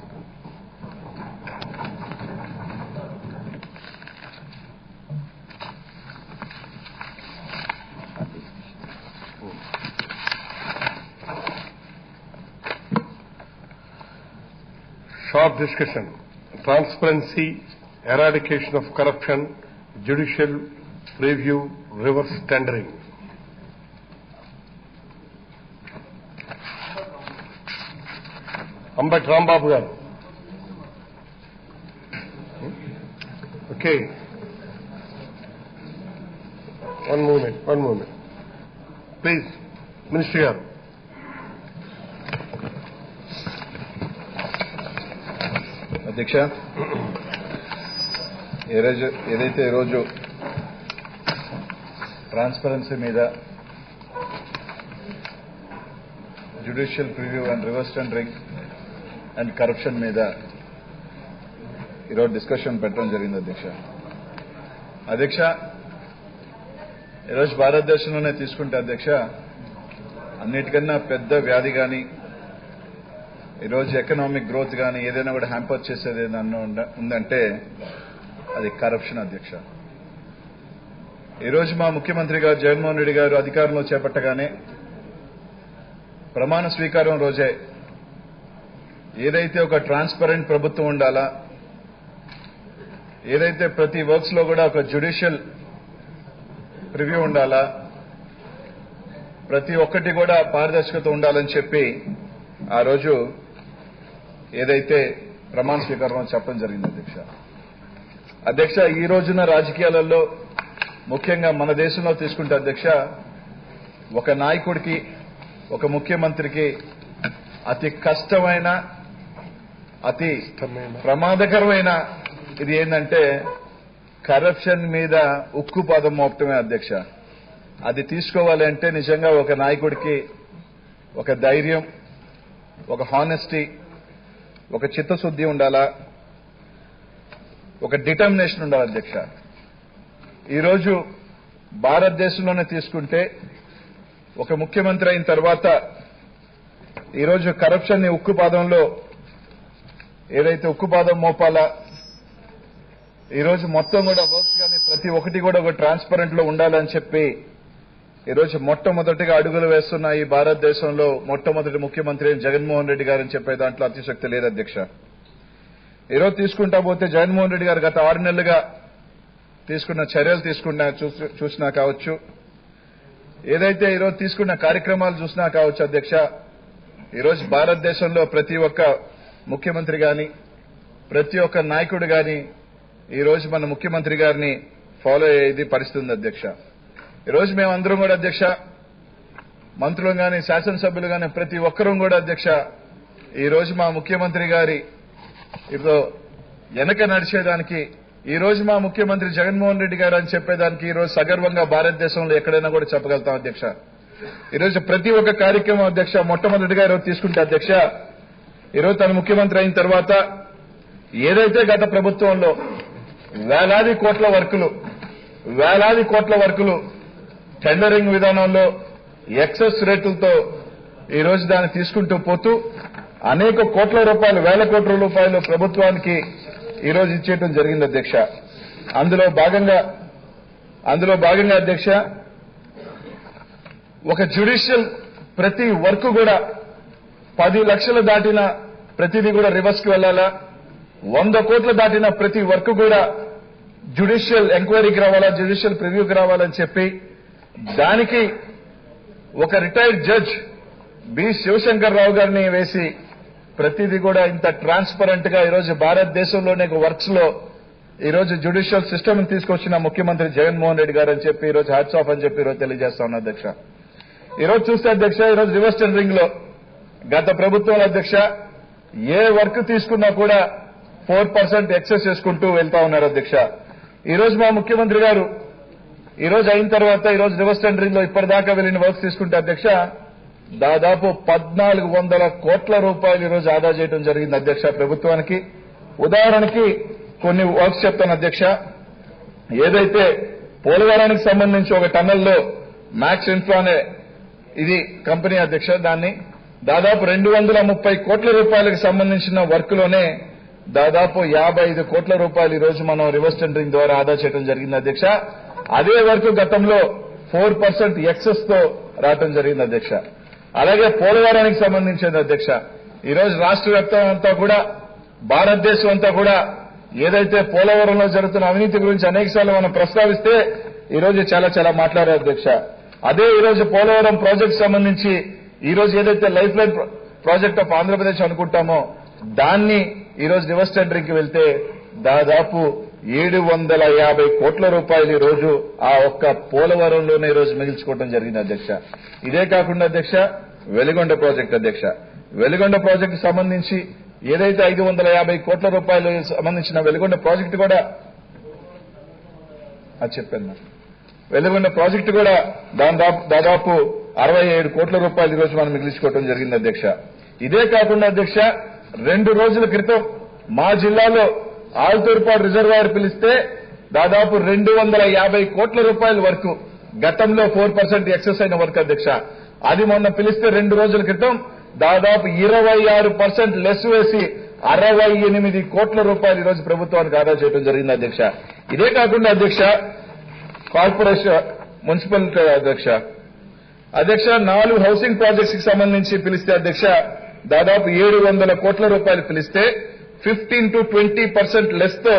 Short discussion. Transparency, eradication of corruption, judicial review, reverse tendering. Ambat Rambabu garu. Okay. One moment. Please, Minister garu. అధ్యక్ష, ఏదైతే ఈరోజు ట్రాన్స్పరెన్సీ మీద, judicial preview and reverse tendering and corruption మీద ఈరోజు డిస్కషన్ పెట్టడం జరిగింది. అధ్యక్ష, ఈరోజు భారతదేశంలోనే తీసుకుంటే అధ్యక్ష, అన్నిటికన్నా పెద్ద వ్యాధి కానీ, ఈరోజు ఎకనామిక్ గ్రోత్ కానీ ఏదైనా కూడా హ్యాంపర్ చేసేది ఏదన్నా ఉందంటే అది కరప్షన్ అధ్యక్ష. ఈరోజు మా ముఖ్యమంత్రి గారు జగన్మోహన్ రెడ్డి గారు అధికారంలో చేపట్టగానే ప్రమాణ స్వీకారం రోజే ఏదైతే ఒక ట్రాన్స్పరెంట్ ప్రభుత్వం ఉండాలా, ఏదైతే ప్రతి వర్క్స్ లో కూడా ఒక జ్యుడిషియల్ ప్రివ్యూ ఉండాలా, ప్రతి ఒక్కటి కూడా పారదర్శకత ఉండాలని చెప్పి ఆ రోజు ఏదైతే ప్రమాణ స్వీకారం చెప్పడం జరిగింది అధ్యక్ష. ఈ రోజున రాజకీయాలలో ముఖ్యంగా మన దేశంలో తీసుకుంటే అధ్యక్ష, ఒక నాయకుడికి, ఒక ముఖ్యమంత్రికి అతి కష్టమైన, అతి ప్రమాదకరమైన ఇది ఏంటంటే కరప్షన్ మీద ఉక్కుపాదం మోపటమే అధ్యక్ష. అది తీసుకోవాలి అంటే నిజంగా ఒక నాయకుడికి ఒక ధైర్యం, ఒక హానెస్టీ, ఒక చిత్తశుద్ధి ఉండాలా, ఒక డిటర్మినేషన్ ఉండాలి అధ్యక్ష. ఈరోజు భారతదేశంలోనే తీసుకుంటే ఒక ముఖ్యమంత్రి అయిన తర్వాత ఈరోజు కరప్షన్ ని ఉక్కుపాదంలో ఏదైతే ఉక్కుపాదం మోపాలా, ఈరోజు మొత్తం కూడా వర్క్స్ కానీ ప్రతి ఒక్కటి కూడా ఒక ట్రాన్స్పరెంట్ లో ఉండాలని చెప్పి ఈరోజు మొట్టమొదటిగా అడుగులు వేస్తున్న ఈ భారతదేశంలో మొట్టమొదటి ముఖ్యమంత్రి జగన్మోహన్ రెడ్డి గారని చెప్పే దాంట్లో అతిశక్తి లేదు అధ్యక్ష. ఈరోజు తీసుకుంటా పోతే జగన్మోహన్ రెడ్డి గారు గత 6 నెలలుగా తీసుకున్న చర్యలు చూసినా కావచ్చు, ఏదైతే ఈరోజు తీసుకున్న కార్యక్రమాలు చూసినా కావచ్చు అధ్యక్ష, ఈరోజు భారతదేశంలో ప్రతి ఒక్క ముఖ్యమంత్రి గాని, ప్రతి ఒక్క నాయకుడు గాని ఈరోజు మన ముఖ్యమంత్రి గారిని ఫాలో అయ్యేది పరిస్థితి ఉంది అధ్యక్ష. ఈరోజు మేమందరం కూడా అధ్యక్ష, మంత్రులు గాని, శాసనసభ్యులు గాని ప్రతి ఒక్కరూ కూడా అధ్యక్ష, ఈరోజు మా ముఖ్యమంత్రి గారి ఇప్పుడు వెనక నడిచేదానికి, ఈరోజు మా ముఖ్యమంత్రి జగన్మోహన్ రెడ్డి గారు అని చెప్పేదానికి ఈరోజు సగర్వంగా భారతదేశంలో ఎక్కడైనా కూడా చెప్పగలుగుతాం అధ్యక్ష. ఈరోజు ప్రతి ఒక్క కార్యక్రమం అధ్యక్ష, మొట్టమొదటిగా ఈరోజు తీసుకుంటే అధ్యక్ష, ఈరోజు తన ముఖ్యమంత్రి అయిన తర్వాత ఏదైతే గత ప్రభుత్వంలో వేలాది కోట్ల వర్కులు టెండరింగ్ విధానంలో ఎక్సెస్ రేట్లతో ఈరోజు దాన్ని తీసుకుంటూ పోతూ అనేక కోట్ల రూపాయలు, వేల కోట్ల రూపాయలు ప్రభుత్వానికి ఈరోజు ఇచ్చేయడం జరిగింది అధ్యక్ష. అందులో భాగంగా అధ్యక్ష, ఒక జ్యుడిషియల్ ప్రతి వర్క్ కూడా 10 లక్షలు దాటిన ప్రతిదీ కూడా రివర్స్ కి వెళ్లాలా, 100 కోట్లు దాటిన ప్రతి వర్క్ కూడా జ్యుడిషియల్ ఎంక్వైరీకి రావాలా, జ్యుడిషియల్ ప్రివ్యూకి రావాలని చెప్పి దానికి ఒక రిటైర్డ్ జడ్జ్ బి శివశంకర్ రావు గారిని వేసి ప్రతిదీ కూడా ఇంత ట్రాన్స్పరెంట్ గా ఈరోజు భారతదేశంలోనే వర్క్స్ లో ఈరోజు జ్యుడిషియల్ సిస్టమ్ తీసుకొచ్చిన ముఖ్యమంత్రి జగన్మోహన్ రెడ్డి గారు అని చెప్పి ఈరోజు హ్యాట్స్ ఆఫ్ అని చెప్పి ఈరోజు తెలియజేస్తా ఉన్నా అధ్యక్ష. ఈరోజు చూస్తే అధ్యక్ష, ఈరోజు రివర్స్ టెండరింగ్ లో గత ప్రభుత్వంలో అధ్యక్ష ఏ వర్క్ తీసుకున్నా కూడా 4% ఎక్సెస్ చేసుకుంటూ వెళ్తా ఉన్నారు అధ్యక్ష. ఈరోజు మా ముఖ్యమంత్రి గారు ఈ రోజు అయిన తర్వాత ఈ రోజు రివర్స్ టెండరింగ్ లో ఇప్పటిదాకా వెళ్ళిన వర్క్స్ తీసుకుంటే అధ్యక్ష దాదాపు 1400 కోట్ల రూపాయలు ఈ రోజు ఆదా చేయడం జరిగింది అధ్యక్ష ప్రభుత్వానికి. ఉదాహరణకి కొన్ని వర్క్స్ చెప్తాను అధ్యక్ష. ఏదైతే పోలవరానికి సంబంధించి ఒక టన్నెల్లో మ్యాక్స్ ఇన్ఫ్రా అనే ఇది కంపెనీ అధ్యక్ష, దాన్ని దాదాపు 230 కోట్ల రూపాయలకు సంబంధించిన వర్క్ లోనే దాదాపు 55 కోట్ల రూపాయలు ఈ రోజు మనం రివర్స్ టెండరింగ్ ద్వారా ఆదా చేయడం జరిగింది అధ్యక్ష. అదే వరకు గతంలో 4% ఎక్సెస్ తో రావడం జరిగింది అధ్యక్ష. అలాగే పోలవరానికి సంబంధించింది అధ్యక్ష, ఈ రోజు రాష్ట్ర వ్యాప్తంగా అంతా కూడా భారతదేశం అంతా కూడా ఏదైతే పోలవరంలో జరుగుతున్న అవినీతి గురించి అనేకసార్లు మనం ప్రస్తావిస్తే ఈ రోజు చాలా మాట్లాడారు అధ్యక్ష. అదే ఈ రోజు పోలవరం ప్రాజెక్ట్ సంబంధించి ఈ రోజు ఏదైతే life line project of Andhra Pradesh అనుకుంటామో దాన్ని ఈ రోజు రివర్స్ టెండరింగ్ కి వెళ్తే దాదాపు 750 కోట్ల రూపాయలు ఈ రోజు ఆ ఒక్క పోలవరంలోనే ఈ రోజు మిగిల్చుకోవడం జరిగింది అధ్యక్ష. ఇదే కాకుండా అధ్యక్ష వెలిగొండ ప్రాజెక్ట్ అధ్యక్ష, వెలిగొండ ప్రాజెక్టు సంబంధించి ఏదైతే 550 కోట్ల రూపాయలు సంబంధించిన వెలిగొండ ప్రాజెక్టు కూడా అది చెప్పాను. వెలిగొండ ప్రాజెక్టు కూడా దాదాపు 67 కోట్ల రూపాయలు ఈ రోజు మనం మిగిల్చుకోవడం జరిగింది అధ్యక్ష. ఇదే కాకుండా అధ్యక్ష 2 రోజుల క్రితం మా జిల్లాలో ఆల్తూర్పాడు రిజర్వాయర్ పిలిస్తే దాదాపు 250 కోట్ల రూపాయల వరకు గతంలో 4% ఎక్సెస్ అయిన వర్క్ అధ్యక్ష. అది మొన్న పిలిస్తే 2 రోజుల క్రితం దాదాపు 26% లెస్ వేసి 68 కోట్ల రూపాయలు ఈ రోజు ప్రభుత్వానికి ఆదా చేయడం జరిగింది అధ్యక్ష. ఇదే కాకుండా అధ్యక్ష కార్పొరేషన్ మున్సిపల్ అధ్యక్ష 4 హౌసింగ్ ప్రాజెక్ట్స్ కి సంబంధించి పిలిస్తే అధ్యక్ష దాదాపు 700 కోట్ల రూపాయలు పిలిస్తే 15 to 20% లెస్ తో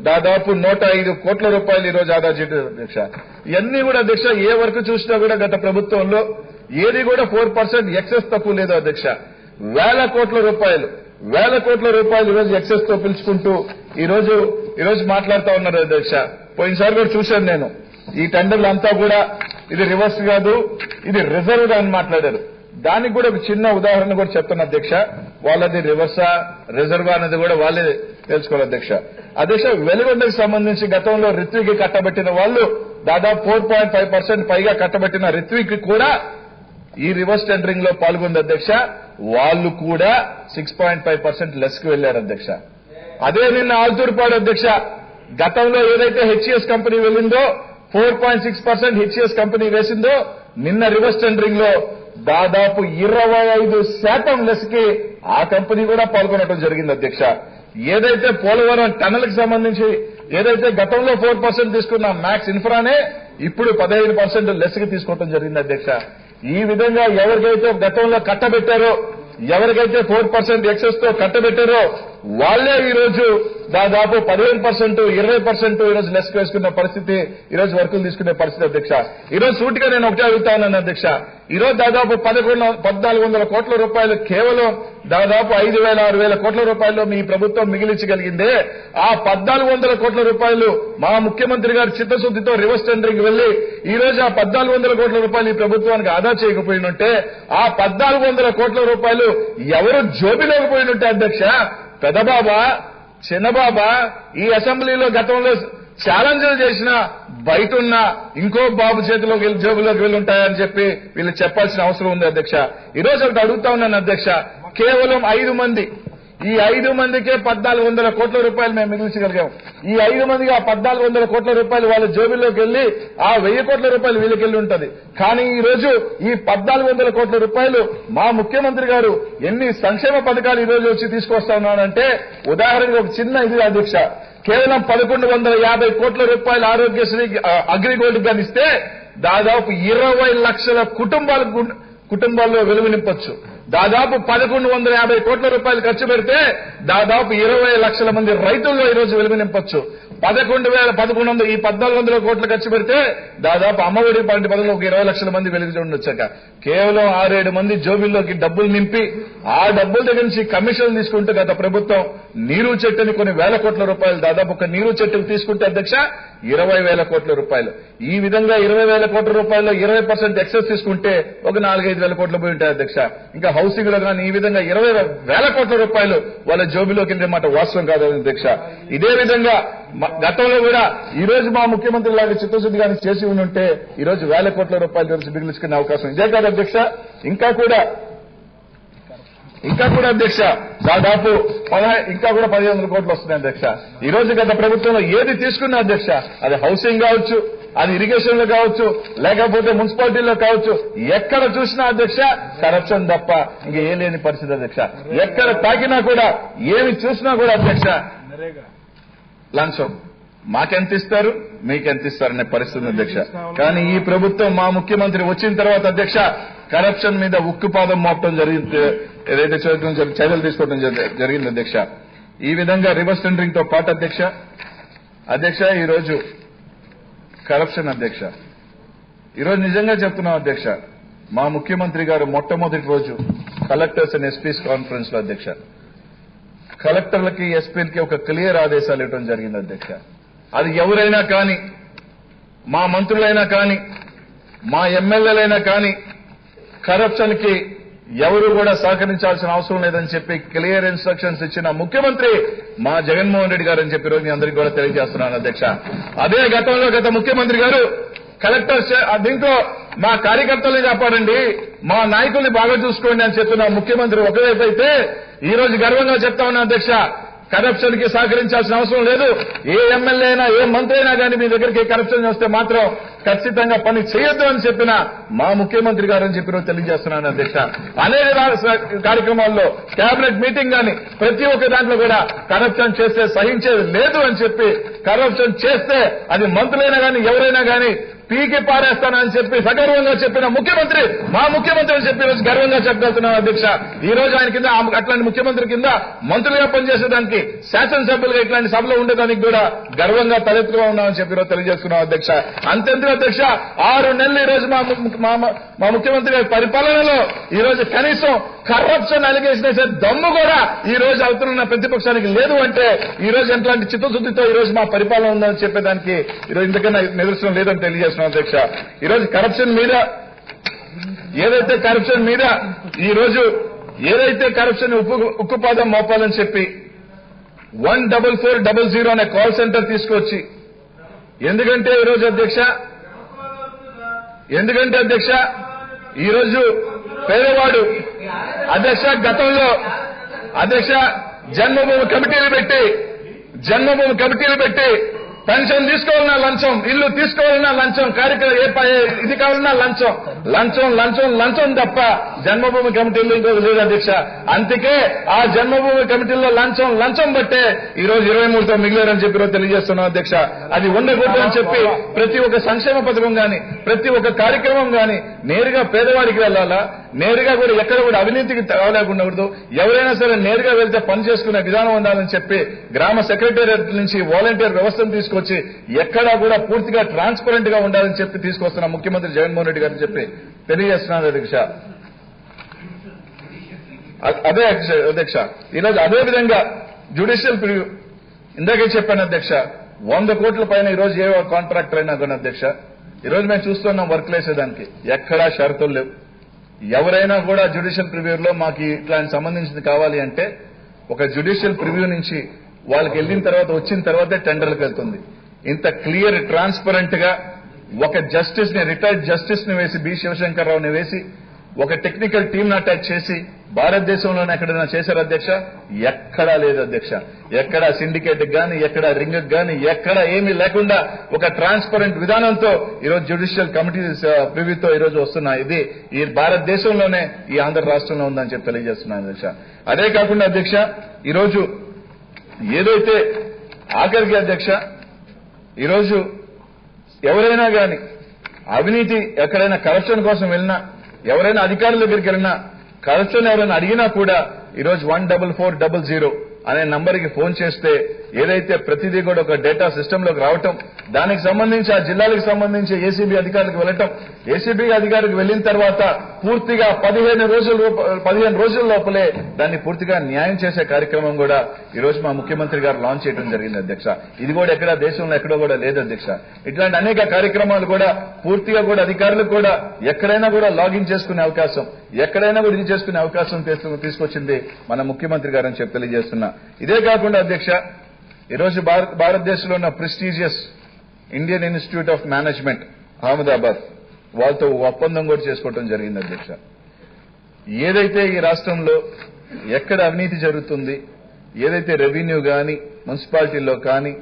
దాదాపు 105 కోట్ల రూపాయలు ఈ రోజు ఆదా చేయడం అధ్యక్ష. ఇవన్నీ కూడా అధ్యక్ష ఏ వరకు చూసినా కూడా గత ప్రభుత్వంలో ఏది కూడా 4% ఎక్సెస్ తక్కువ లేదు అధ్యక్ష. వేల కోట్ల రూపాయలు ఈ రోజు ఎక్సెస్ తో పిలుచుకుంటూ ఈ రోజు మాట్లాడుతా ఉన్నారు అధ్యక్ష. పోయినసారి కూడా చూశాను నేను. ఈ టెండర్లు అంతా కూడా ఇది రివర్స్ కాదు, ఇది రిజర్వ్ అని మాట్లాడారు. దానికి కూడా ఒక చిన్న ఉదాహరణ కూడా చెప్తాను అధ్యక్ష. వాళ్ళది రివర్సా రిజర్వా అనేది కూడా వాళ్ళే తెలుసుకోవాలి అధ్యక్ష. అధ్యక్ష వెలుగొండకు సంబంధించి గతంలో రిత్విక్ కట్టబెట్టిన వాళ్ళు దాదాపు 4.5% పైగా కట్టబెట్టిన రిత్విక్ కూడా ఈ రివర్స్ టెండరింగ్ లో పాల్గొంది అధ్యక్ష. వాళ్ళు కూడా 6.5% లెస్ కు వెళ్లారు అధ్యక్ష. అదే నిన్న ఆల్తూర్పాడు అధ్యక్ష గతంలో ఏదైతే హెచ్ఈఎస్ కంపెనీ వెళ్ళిందో 4.6% హెచ్ఈఎస్ కంపెనీ వేసిందో నిన్న రివర్స్ టెండరింగ్ లో దాదాపు 25% లెస్ కి ఆ కంపెనీ కూడా పాల్గొనడం జరిగింది అధ్యక్ష. ఏదైతే పోలవరం టన్నెల్ కి సంబంధించి ఏదైతే గతంలో 4% తీసుకున్న మ్యాక్స్ ఇన్ఫ్రానే ఇప్పుడు 15% లెస్ కి తీసుకోవడం జరిగింది అధ్యక్ష. ఈ విధంగా ఎవరికైతే గతంలో కట్టబెట్టారో, ఎవరికైతే 4% ఎక్సెస్ తో కట్టబెట్టారో వాళ్లే ఈ రోజు దాదాపు 15%, 20% ఈ రోజు లెస్ వేసుకున్న పరిస్థితి, ఈ రోజు వర్కులు తీసుకునే పరిస్థితి అధ్యక్ష. ఈ రోజు సూటిగా నేను ఒకటే అడుగుతా ఉన్నాను అధ్యక్ష. ఈ రోజు దాదాపు 1400 కోట్ల రూపాయలు కేవలం దాదాపు 5,000-6,000 కోట్ల రూపాయలు మీ ప్రభుత్వం మిగిలించగలిగిందే. ఆ 1400 కోట్ల రూపాయలు మా ముఖ్యమంత్రి గారు చిత్తశుద్దితో రివర్స్ టెండరింగ్ వెళ్లి ఈ రోజు ఆ 1400 కోట్ల రూపాయలు ఈ ప్రభుత్వానికి ఆదా చేయకపోయినట్టే ఆ 1400 కోట్ల రూపాయలు ఎవరు జోబిలోకి పోయినట్టే అధ్యక్ష. పెద్దబాబా చిన్నబాబా ఈ అసెంబ్లీలో గతంలో ఛాలెంజ్లు చేసిన బయట ఉన్న ఇంకో బాబు చేతిలోకి వెళ్ళి జోబులోకి వెళ్ళి ఉంటాయని చెప్పి వీళ్ళు చెప్పాల్సిన అవసరం ఉంది అధ్యక్ష. ఈ రోజు ఒకటి అడుగుతా ఉన్నాను అధ్యక్ష. కేవలం 5 మంది, ఈ 5 మందికే 1400 కోట్ల రూపాయలు మేము మిగిల్చగలిగాం. ఈ 5 మందికి ఆ 1400 కోట్ల రూపాయలు వాళ్ళ జోబుల్లోకి వెళ్లి ఆ 1000 కోట్ల రూపాయలు వీళ్ళకి వెళ్ళి ఉంటది. కానీ ఈ రోజు ఈ 1400 కోట్ల రూపాయలు మా ముఖ్యమంత్రి గారు ఎన్ని సంక్షేమ పథకాలు ఈ రోజు వచ్చి తీసుకొస్తా ఉన్నారంటే ఉదాహరణకు ఒక చిన్న ఇది అధ్యక్ష. కేవలం 1150 కోట్ల రూపాయలు ఆరోగ్యశ్రీ అగ్రిగోల్డ్ గాని ఇస్తే దాదాపు 20 లక్షల కుటుంబాల్లో వెలుగు నింపొచ్చు. దాదాపు 1150 కోట్ల రూపాయలు ఖర్చు పెడితే దాదాపు 20 లక్షల మంది రైతుల్లో ఈ రోజు వెలుగు నింపొచ్చు. 1400 కోట్లు ఖర్చు పెడితే దాదాపు అమ్మఒడి పంటి పదవులు 20 లక్షల మంది వెలుగు ఉండొచ్చాక కేవలం 6-7 మంది జోబిల్లోకి డబ్బులు నింపి ఆ డబ్బుల దగ్గర నుంచి కమిషన్లు తీసుకుంటూ గత ప్రభుత్వం నీరు చెట్టుని కొన్ని వేల కోట్ల రూపాయలు దాదాపు ఒక నీరు చెట్టుకు తీసుకుంటే అధ్యక్ష 20,000 కోట్ల రూపాయలు. ఈ విధంగా 20,000 కోట్ల రూపాయల్లో 20% ఎక్సెస్ తీసుకుంటే ఒక 4-5 కోట్లు పోయి ఉంటాయి అధ్యక్ష. ఇంకా హౌసింగ్ లో కానీ ఈ విధంగా 20,000 కోట్ల రూపాయలు వాళ్ళ జోబిలోకి వెళ్ళే మాట వాస్తవం కాదు అధ్యక్ష. ఇదే విధంగా గతంలో కూడా ఈ రోజు మా ముఖ్యమంత్రి లాగా చిత్తశుద్ధి కానీ చేసి ఉంటే ఈ రోజు 1,000 కోట్ల రూపాయలు మిగిలించుకునే అవకాశం ఇదే కాదు అధ్యక్ష. ఇంకా కూడా అధ్యక్ష దాదాపు 1,500 కోట్లు వస్తున్నాయి అధ్యక్ష. ఈ రోజు గత ప్రభుత్వంలో ఏది తీసుకున్నా అధ్యక్ష, అది హౌసింగ్ కావచ్చు, అది ఇరిగేషన్ లో కావచ్చు, లేకపోతే మున్సిపాలిటీలో కావచ్చు, ఎక్కడ చూసినా అధ్యక్ష కరప్షన్ తప్ప ఇంక ఏ లేని పరిస్థితి అధ్యక్ష. ఎక్కడ తాకినా కూడా ఏమి చూసినా కూడా అధ్యక్ష లంచం. మాకెంత ఇస్తారు, మీకెంత ఇస్తారనే పరిస్థితి అధ్యక్ష. కానీ ఈ ప్రభుత్వం మా ముఖ్యమంత్రి వచ్చిన తర్వాత అధ్యక్ష కరప్షన్ మీద ఉక్కుపాదం మోపడం జరిగింది, ఏదైతే చర్యలు తీసుకోవడం జరిగింది అధ్యక్ష. ఈ విధంగా రివర్స్ టెండరింగ్ తో పాటు అధ్యక్ష ఈ రోజు కరప్షన్ అధ్యక్ష. ఈరోజు నిజంగా చెప్తున్నాం అధ్యక్ష, మా ముఖ్యమంత్రి గారు మొట్టమొదటి రోజు కలెక్టర్స్ అండ్ ఎస్పీస్ కాన్ఫరెన్స్ లో అధ్యక్ష కలెక్టర్లకి ఎస్పీలకి ఒక క్లియర్ ఆదేశాలు ఇవ్వడం జరిగింది అధ్యక్ష. అది ఎవరైనా కానీ, మా మంత్రులైనా కానీ, మా ఎమ్మెల్యేలైనా కానీ కరప్షన్ కి ఎవరు కూడా సహకరించాల్సిన అవసరం లేదని చెప్పి క్లియర్ ఇన్స్ట్రక్షన్స్ ఇచ్చిన ముఖ్యమంత్రి మా జగన్మోహన్ రెడ్డి గారు అని చెప్పి రోజు మీ అందరికీ కూడా తెలియజేస్తున్నాను అధ్యక్ష. అదే గతంలో గత ముఖ్యమంత్రి గారు కలెక్టర్స్ దీంట్లో మా కార్యకర్తల్ని కాపాడండి, మా నాయకుల్ని బాగా చూసుకోండి అని చెప్పిన ముఖ్యమంత్రి ఒకవైపు అయితే ఈ రోజు గర్వంగా చెప్తా ఉన్నా అధ్యక్ష, కరప్షన్ కి సహకరించాల్సిన అవసరం లేదు. ఏ ఎమ్మెల్యే అయినా ఏ మంత్రి అయినా కానీ మీ దగ్గరికి కరప్షన్ వస్తే మాత్రం ఖచ్చితంగా పని చేయొద్దు అని చెప్పిన మా ముఖ్యమంత్రి గారు అని చెప్పి తెలియజేస్తున్నాను అధ్యక్ష. అనేక కార్యక్రమాల్లో కేబినెట్ మీటింగ్ కానీ ప్రతి ఒక్క దాంట్లో కూడా కరప్షన్ చేస్తే సహించేది లేదు అని చెప్పి, కరప్షన్ చేస్తే అది మంత్రులైనా కానీ ఎవరైనా కానీ పీకి పారేస్తానని చెప్పి సగర్వంగా చెప్పిన ముఖ్యమంత్రి మా ముఖ్యమంత్రి అని చెప్పి రోజు గర్వంగా చెప్పగలుగుతున్నాం అధ్యక్ష. ఈ రోజు ఆయన కింద అట్లాంటి ముఖ్యమంత్రి కింద మంత్రులుగా పనిచేసేదానికి, శాసనసభ్యులుగా ఇట్లాంటి సభలో ఉండేదానికి కూడా గర్వంగా తలెత్తుగా ఉన్నామని చెప్పి రోజు తెలియజేస్తున్నాం అధ్యక్ష. అంతెందుకు అధ్యక్ష 6 నెలలు ఈ రోజు మా ముఖ్యమంత్రి గారి పరిపాలనలో ఈ రోజు కనీసం కరప్షన్ అలిగేషన్ వేసే దమ్ము కూడా ఈ రోజు అవుతున్న ప్రతిపక్షానికి లేదు అంటే ఈ రోజు ఎట్లాంటి చిత్తశుద్ధితో ఈ రోజు మా పరిపాలన ఉందని చెప్పేదానికి ఈరోజు ఇంతకన్నా నిదర్శనం లేదని తెలియజేస్తున్నాం అధ్యక్ష. ఈరోజు కరప్షన్ మీద ఏదైతే కరప్షన్ ఉక్కుపాదం మోపాలని చెప్పి 14400 అనే కాల్ సెంటర్ తీసుకొచ్చి, ఎందుకంటే అధ్యక్ష ఈరోజు పేదవాడు అధ్యక్ష గతంలో జన్మభూమి కమిటీలు పెట్టి పెన్షన్ తీసుకోవాలన్నా లంచం, ఇల్లు తీసుకోవాలన్నా లంచం, ఇది కావాలన్నా లంచం తప్ప జన్మభూమి కమిటీల్లో ఇంకొక లేదు అధ్యక్ష. అందుకే ఆ జన్మభూమి కమిటీల్లో లంచం బట్టే ఈ రోజు 23తో మిగిలారని చెప్పి తెలియజేస్తున్నాం అధ్యక్ష. అది ఉండకూడదు అని చెప్పి ప్రతి ఒక్క సంక్షేమ పథకం గాని, ప్రతి ఒక్క కార్యక్రమం గాని నేరుగా పేదవాడికి వెళ్లాలా, నేరుగా కూడా ఎక్కడ కూడా అవినీతికి తావలేకుండకూడదు, ఎవరైనా సరే నేరుగా వెళ్తే పని చేసుకునే విధానం ఉండాలని చెప్పి గ్రామ సెక్రటేరియట్ నుంచి వాలంటీర్ వ్యవస్థను తీసుకొచ్చి ఎక్కడా కూడా పూర్తిగా ట్రాన్స్పరెంట్ గా ఉండాలని చెప్పి తీసుకొస్తున్న ముఖ్యమంత్రి జగన్మోహన్ రెడ్డి గారిని చెప్పి తెలియజేస్తున్నాను అధ్యక్ష. అదే అధ్యక్ష ఈరోజు అదే విధంగా జ్యుడిషియల్ ప్రివ్యూ ఇందాకే చెప్పాను అధ్యక్ష, 100 కోట్ల పైన ఈరోజు ఏ కాంట్రాక్టర్ అయినా కానీ అధ్యక్ష ఈరోజు మేము చూస్తున్నాం వర్క్ వేసేదానికి ఎక్కడా షరతులు లేవు. ఎవరైనా కూడా జ్యుడిషియల్ ప్రివ్యూలో మాకు ఇట్లాంటి సంబంధించింది కావాలి అంటే ఒక జ్యుడిషియల్ ప్రివ్యూ నుంచి వాళ్ళకి వెళ్ళిన తర్వాత వచ్చిన తర్వాతే టెండర్లకు వెళ్తుంది. ఇంత క్లియర్ ట్రాన్స్పరెంట్ గా ఒక జస్టిస్ ని, రిటైర్డ్ జస్టిస్ ని వేసి, బి శివశంకర్రావుని వేసి, ఒక టెక్నికల్ టీమ్ అటాచ్ చేసి భారతదేశంలోనే ఎక్కడైనా చేశారు అధ్యక్ష? ఎక్కడా లేదు అధ్యక్ష. ఎక్కడా సిండికేట్ గాని, ఎక్కడా రింగ్ గాని, ఎక్కడా ఏమీ లేకుండా ఒక ట్రాన్స్పరెంట్ విధానంతో ఈరోజు జ్యుడిషియల్ కమిటీ ప్రివ్యూతో ఈరోజు వస్తున్నాయి. ఇది ఈ భారతదేశంలోనే ఈ ఆంధ్ర రాష్ట్రంలో ఉందని చెప్పి తెలియజేస్తున్నాను అధ్యక్ష. అదే కాకుండా అధ్యక్ష ఈరోజు ఏదైతే ఆఖరికి అధ్యక్ష ఈరోజు ఎవరైనా గాని అవినీతి ఎక్కడైనా కరప్షన్ కోసం వెళ్ళినా, ఎవరైనా అధికారుల దగ్గరికి వెళ్ళినా, కరప్షన్ ఎవరైనా అడిగినా కూడా ఈరోజు 14400 అనే నంబర్కి ఫోన్ చేస్తే ఏదైతే ప్రతిదీ కూడా ఒక డేటా సిస్టంలోకి రావటం, దానికి సంబంధించి ఆ జిల్లాలకు సంబంధించి ఏసీబీ అధికారులకు వెళ్ళటం, ఏసీబీ అధికారికి వెళ్లిన తర్వాత పూర్తిగా 15 రోజుల లోపలే దాన్ని పూర్తిగా న్యాయం చేసే కార్యక్రమం కూడా ఈ రోజు మా ముఖ్యమంత్రి గారు లాంచ్ చేయడం జరిగింది అధ్యక్ష. ఇది కూడా ఎక్కడ దేశంలో ఎక్కడో కూడా లేదు అధ్యక్ష. ఇట్లాంటి అనేక కార్యక్రమాలు కూడా పూర్తిగా కూడా అధికారులకు కూడా ఎక్కడైనా కూడా లాగిన్ చేసుకునే అవకాశం, ఎక్కడైనా కూడా ఇది చేసుకునే అవకాశం తీసుకొచ్చింది మన ముఖ్యమంత్రి గారు అని చెప్పి తెలియజేస్తున్నా. ఇదే కాకుండా అధ్యక్ష, ఈరోజు భారతదేశంలో ఉన్న prestigious Indian institute of management Ahmedabad వాళ్ళతో ఒప్పందం కూడా చేసుకోవడం జరిగింది అధ్యక్ష. ఏదైతే ఈ రాష్ట్రంలో ఎక్కడ అవినీతి జరుగుతుంది, ఏదైతే రెవెన్యూ కానీ మున్సిపాలిటీల్లో కానీ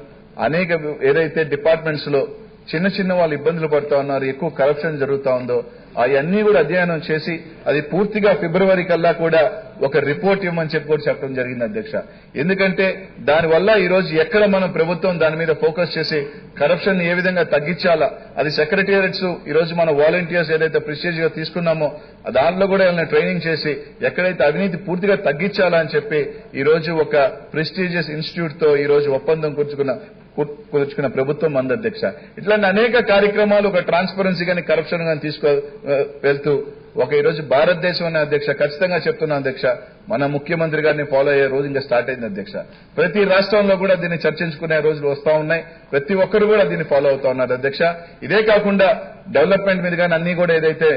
అనేక ఏదైతే డిపార్ట్మెంట్స్ లో చిన్న వాళ్ళు ఇబ్బందులు పడుతా ఉన్నారు, ఎక్కువ కరప్షన్ జరుగుతా ఉందో అవన్నీ కూడా అధ్యయనం చేసి అది పూర్తిగా ఫిబ్రవరి కల్లా కూడా ఒక రిపోర్ట్ ఇవ్వమని చెప్పి కూడా చెప్పడం జరిగింది అధ్యక్ష. ఎందుకంటే దానివల్ల ఈ రోజు ఎక్కడ మనం ప్రభుత్వం దాని మీద ఫోకస్ చేసి కరప్షన్ ఏ విధంగా తగ్గించాలా, అది సెక్రటేరియట్స్ ఈ రోజు మన వాలంటీర్స్ ఏదైతే ప్రెస్టీజ్ గా తీసుకున్నామో దాంట్లో కూడా ఏమైనా ట్రైనింగ్ చేసి ఎక్కడైతే అవినీతి పూర్తిగా తగ్గించాలా అని చెప్పి ఈ రోజు ఒక ప్రెస్టీజియస్ ఇన్స్టిట్యూట్ తో ఈ రోజు ఒప్పందం కుదుర్చుకున్న ప్రభుత్వం మంది అధ్యక్ష. ఇట్లాంటి అనేక కార్యక్రమాలు ఒక ట్రాన్స్పరెన్సీ గానీ కరప్షన్ గానీ వెళ్తూ ఒక ఈ రోజు భారతదేశం అనే అధ్యక్ష ఖచ్చితంగా చెప్తున్నా అధ్యక్ష, మన ముఖ్యమంత్రి గారిని ఫాలో అయ్యే రోజు ఇంకా స్టార్ట్ అయింది అధ్యక్ష. ప్రతి రాష్ట్రంలో కూడా దీన్ని చర్చించుకునే రోజులు వస్తా ఉన్నాయి, ప్రతి ఒక్కరు కూడా దీన్ని ఫాలో అవుతా ఉన్నారు అధ్యక్ష. ఇదే కాకుండా డెవలప్మెంట్ మీద కానీ అన్ని కూడా ఏదైతే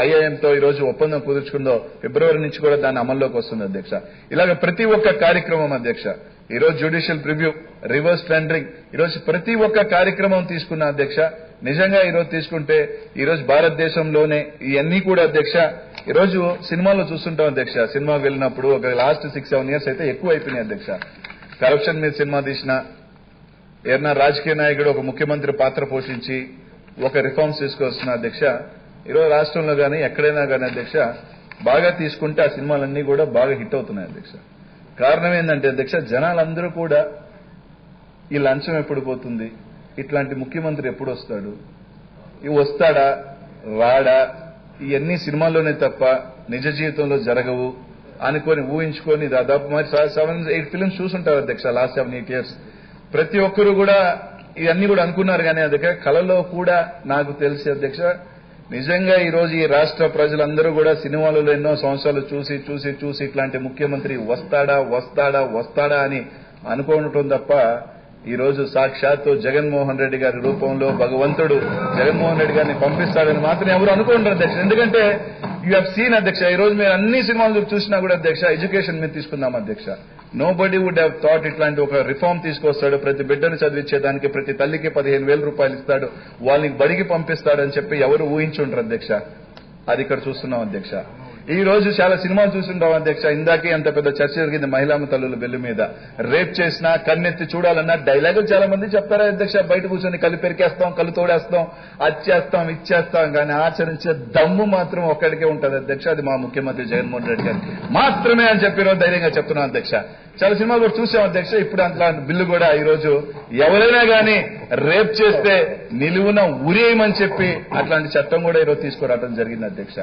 ఐఐఎంతో ఈ రోజు ఒప్పందం కుదుర్చుకుందో ఫిబ్రవరి నుంచి కూడా దాని అమల్లోకి వస్తుంది అధ్యక్ష. ఇలాగ ప్రతి ఒక్క కార్యక్రమం అధ్యక్ష, ఈ రోజు జ్యుడిషియల్ ప్రివ్యూ, రివర్స్ టెండరింగ్, ఈ రోజు ప్రతి ఒక్క కార్యక్రమం తీసుకున్న అధ్యక్ష. నిజంగా ఈ రోజు తీసుకుంటే ఈ రోజు భారతదేశంలోనే ఇవన్నీ కూడా అధ్యక్ష ఈ రోజు సినిమాల్లో చూస్తుంటాం అధ్యక్ష. సినిమాకి వెళ్ళినప్పుడు ఒక లాస్ట్ 6-7 years అయితే ఎక్కువ అయిపోయినాయి అధ్యక్ష. కరప్షన్ మీద సినిమా తీసిన ఏదైనా రాజకీయ నాయకుడు ఒక ముఖ్యమంత్రి పాత్ర పోషించి ఒక రిఫార్మ్స్ తీసుకొస్తున్న అధ్యక్ష. ఈరోజు రాష్ట్రంలో కానీ ఎక్కడైనా కానీ అధ్యక్ష బాగా తీసుకుంటే ఆ సినిమాలన్నీ కూడా బాగా హిట్ అవుతున్నాయి అధ్యక్ష. కారణం ఏంటంటే అధ్యక్ష, జనాలందరూ కూడా ఈ లంచం ఎప్పుడు పోతుంది, ఇట్లాంటి ముఖ్యమంత్రి ఎప్పుడు వస్తాడు, ఇవి వస్తాడా రాడా, ఇవన్నీ సినిమాల్లోనే తప్ప నిజ జీవితంలో జరగవు అనుకొని ఊహించుకొని దాదాపు మరి 7-8 ఫిల్మ్స్ చూసుంటారు అధ్యక్ష లాస్ట్ 7-8 years. ప్రతి ఒక్కరు కూడా ఇవన్నీ కూడా అనుకున్నారు కానీ అధ్యక్ష కళలో కూడా నాకు తెలిసి అధ్యక్ష నిజంగా ఈ రోజు ఈ రాష్ట్ర ప్రజలందరూ కూడా సినిమాలలో ఎన్నో సంవత్సరాలు చూసి ఇట్లాంటి ముఖ్యమంత్రి వస్తాడా అని అనుకోవటం తప్ప ఈ రోజు సాక్షాత్తు జగన్మోహన్ రెడ్డి గారి రూపంలో భగవంతుడు జగన్మోహన్ రెడ్డి గారిని పంపిస్తాడని మాత్రం ఎవరు అనుకుంటారు అధ్యక్ష. ఎందుకంటే యూ హ్యావ్ సీన్ అధ్యక్ష, ఈ రోజు మీరు అన్ని సినిమాలు చూసినా కూడా అధ్యక్ష ఎడ్యుకేషన్ మీద తీసుకుందాం అధ్యక్ష. నోబడీ వుడ్ హ్యావ్ థాట్ ఇట్లాంటి ఒక రిఫార్మ్ తీసుకొస్తాడు, ప్రతి బిడ్డను చదివించేదానికి ప్రతి తల్లికి 15,000 రూపాయలు ఇస్తాడు, వాళ్ళని బడికి పంపిస్తాడని చెప్పి ఎవరు ఊహించుంటారు అధ్యక్ష. అది ఇక్కడ చూస్తున్నాం అధ్యక్ష. ఈ రోజు చాలా సినిమాలు చూస్తుంటాం అధ్యక్ష. ఇందాకే అంత పెద్ద చర్చ జరిగింది మహిళా తల్లుల బిల్లు మీద. రేప్ చేసినా కన్నెత్తి చూడాలన్నా డైలాగులు చాలా మంది చెప్తారా అధ్యక్ష, బయట కూర్చొని కళ్ళు పెరికేస్తాం, కళ్ళు తోడేస్తాం, అది ఇచ్చేస్తాం కానీ ఆచరించే దమ్ము మాత్రం ఒక్కడికే ఉంటుంది అధ్యక్ష, అది మా ముఖ్యమంత్రి జగన్మోహన్ రెడ్డి గారు మాత్రమే అని చెప్పి ఈరోజు ధైర్యంగా చెప్తున్నాం అధ్యక్ష. చాలా సినిమాలు కూడా చూసాం అధ్యక్ష. ఇప్పుడు అట్లాంటి బిల్లు కూడా ఈ రోజు ఎవరైనా కానీ రేప్ చేస్తే నిలువున ఉరేయమని చెప్పి అట్లాంటి చట్టం కూడా ఈరోజు తీసుకురావడం జరిగింది అధ్యక్ష.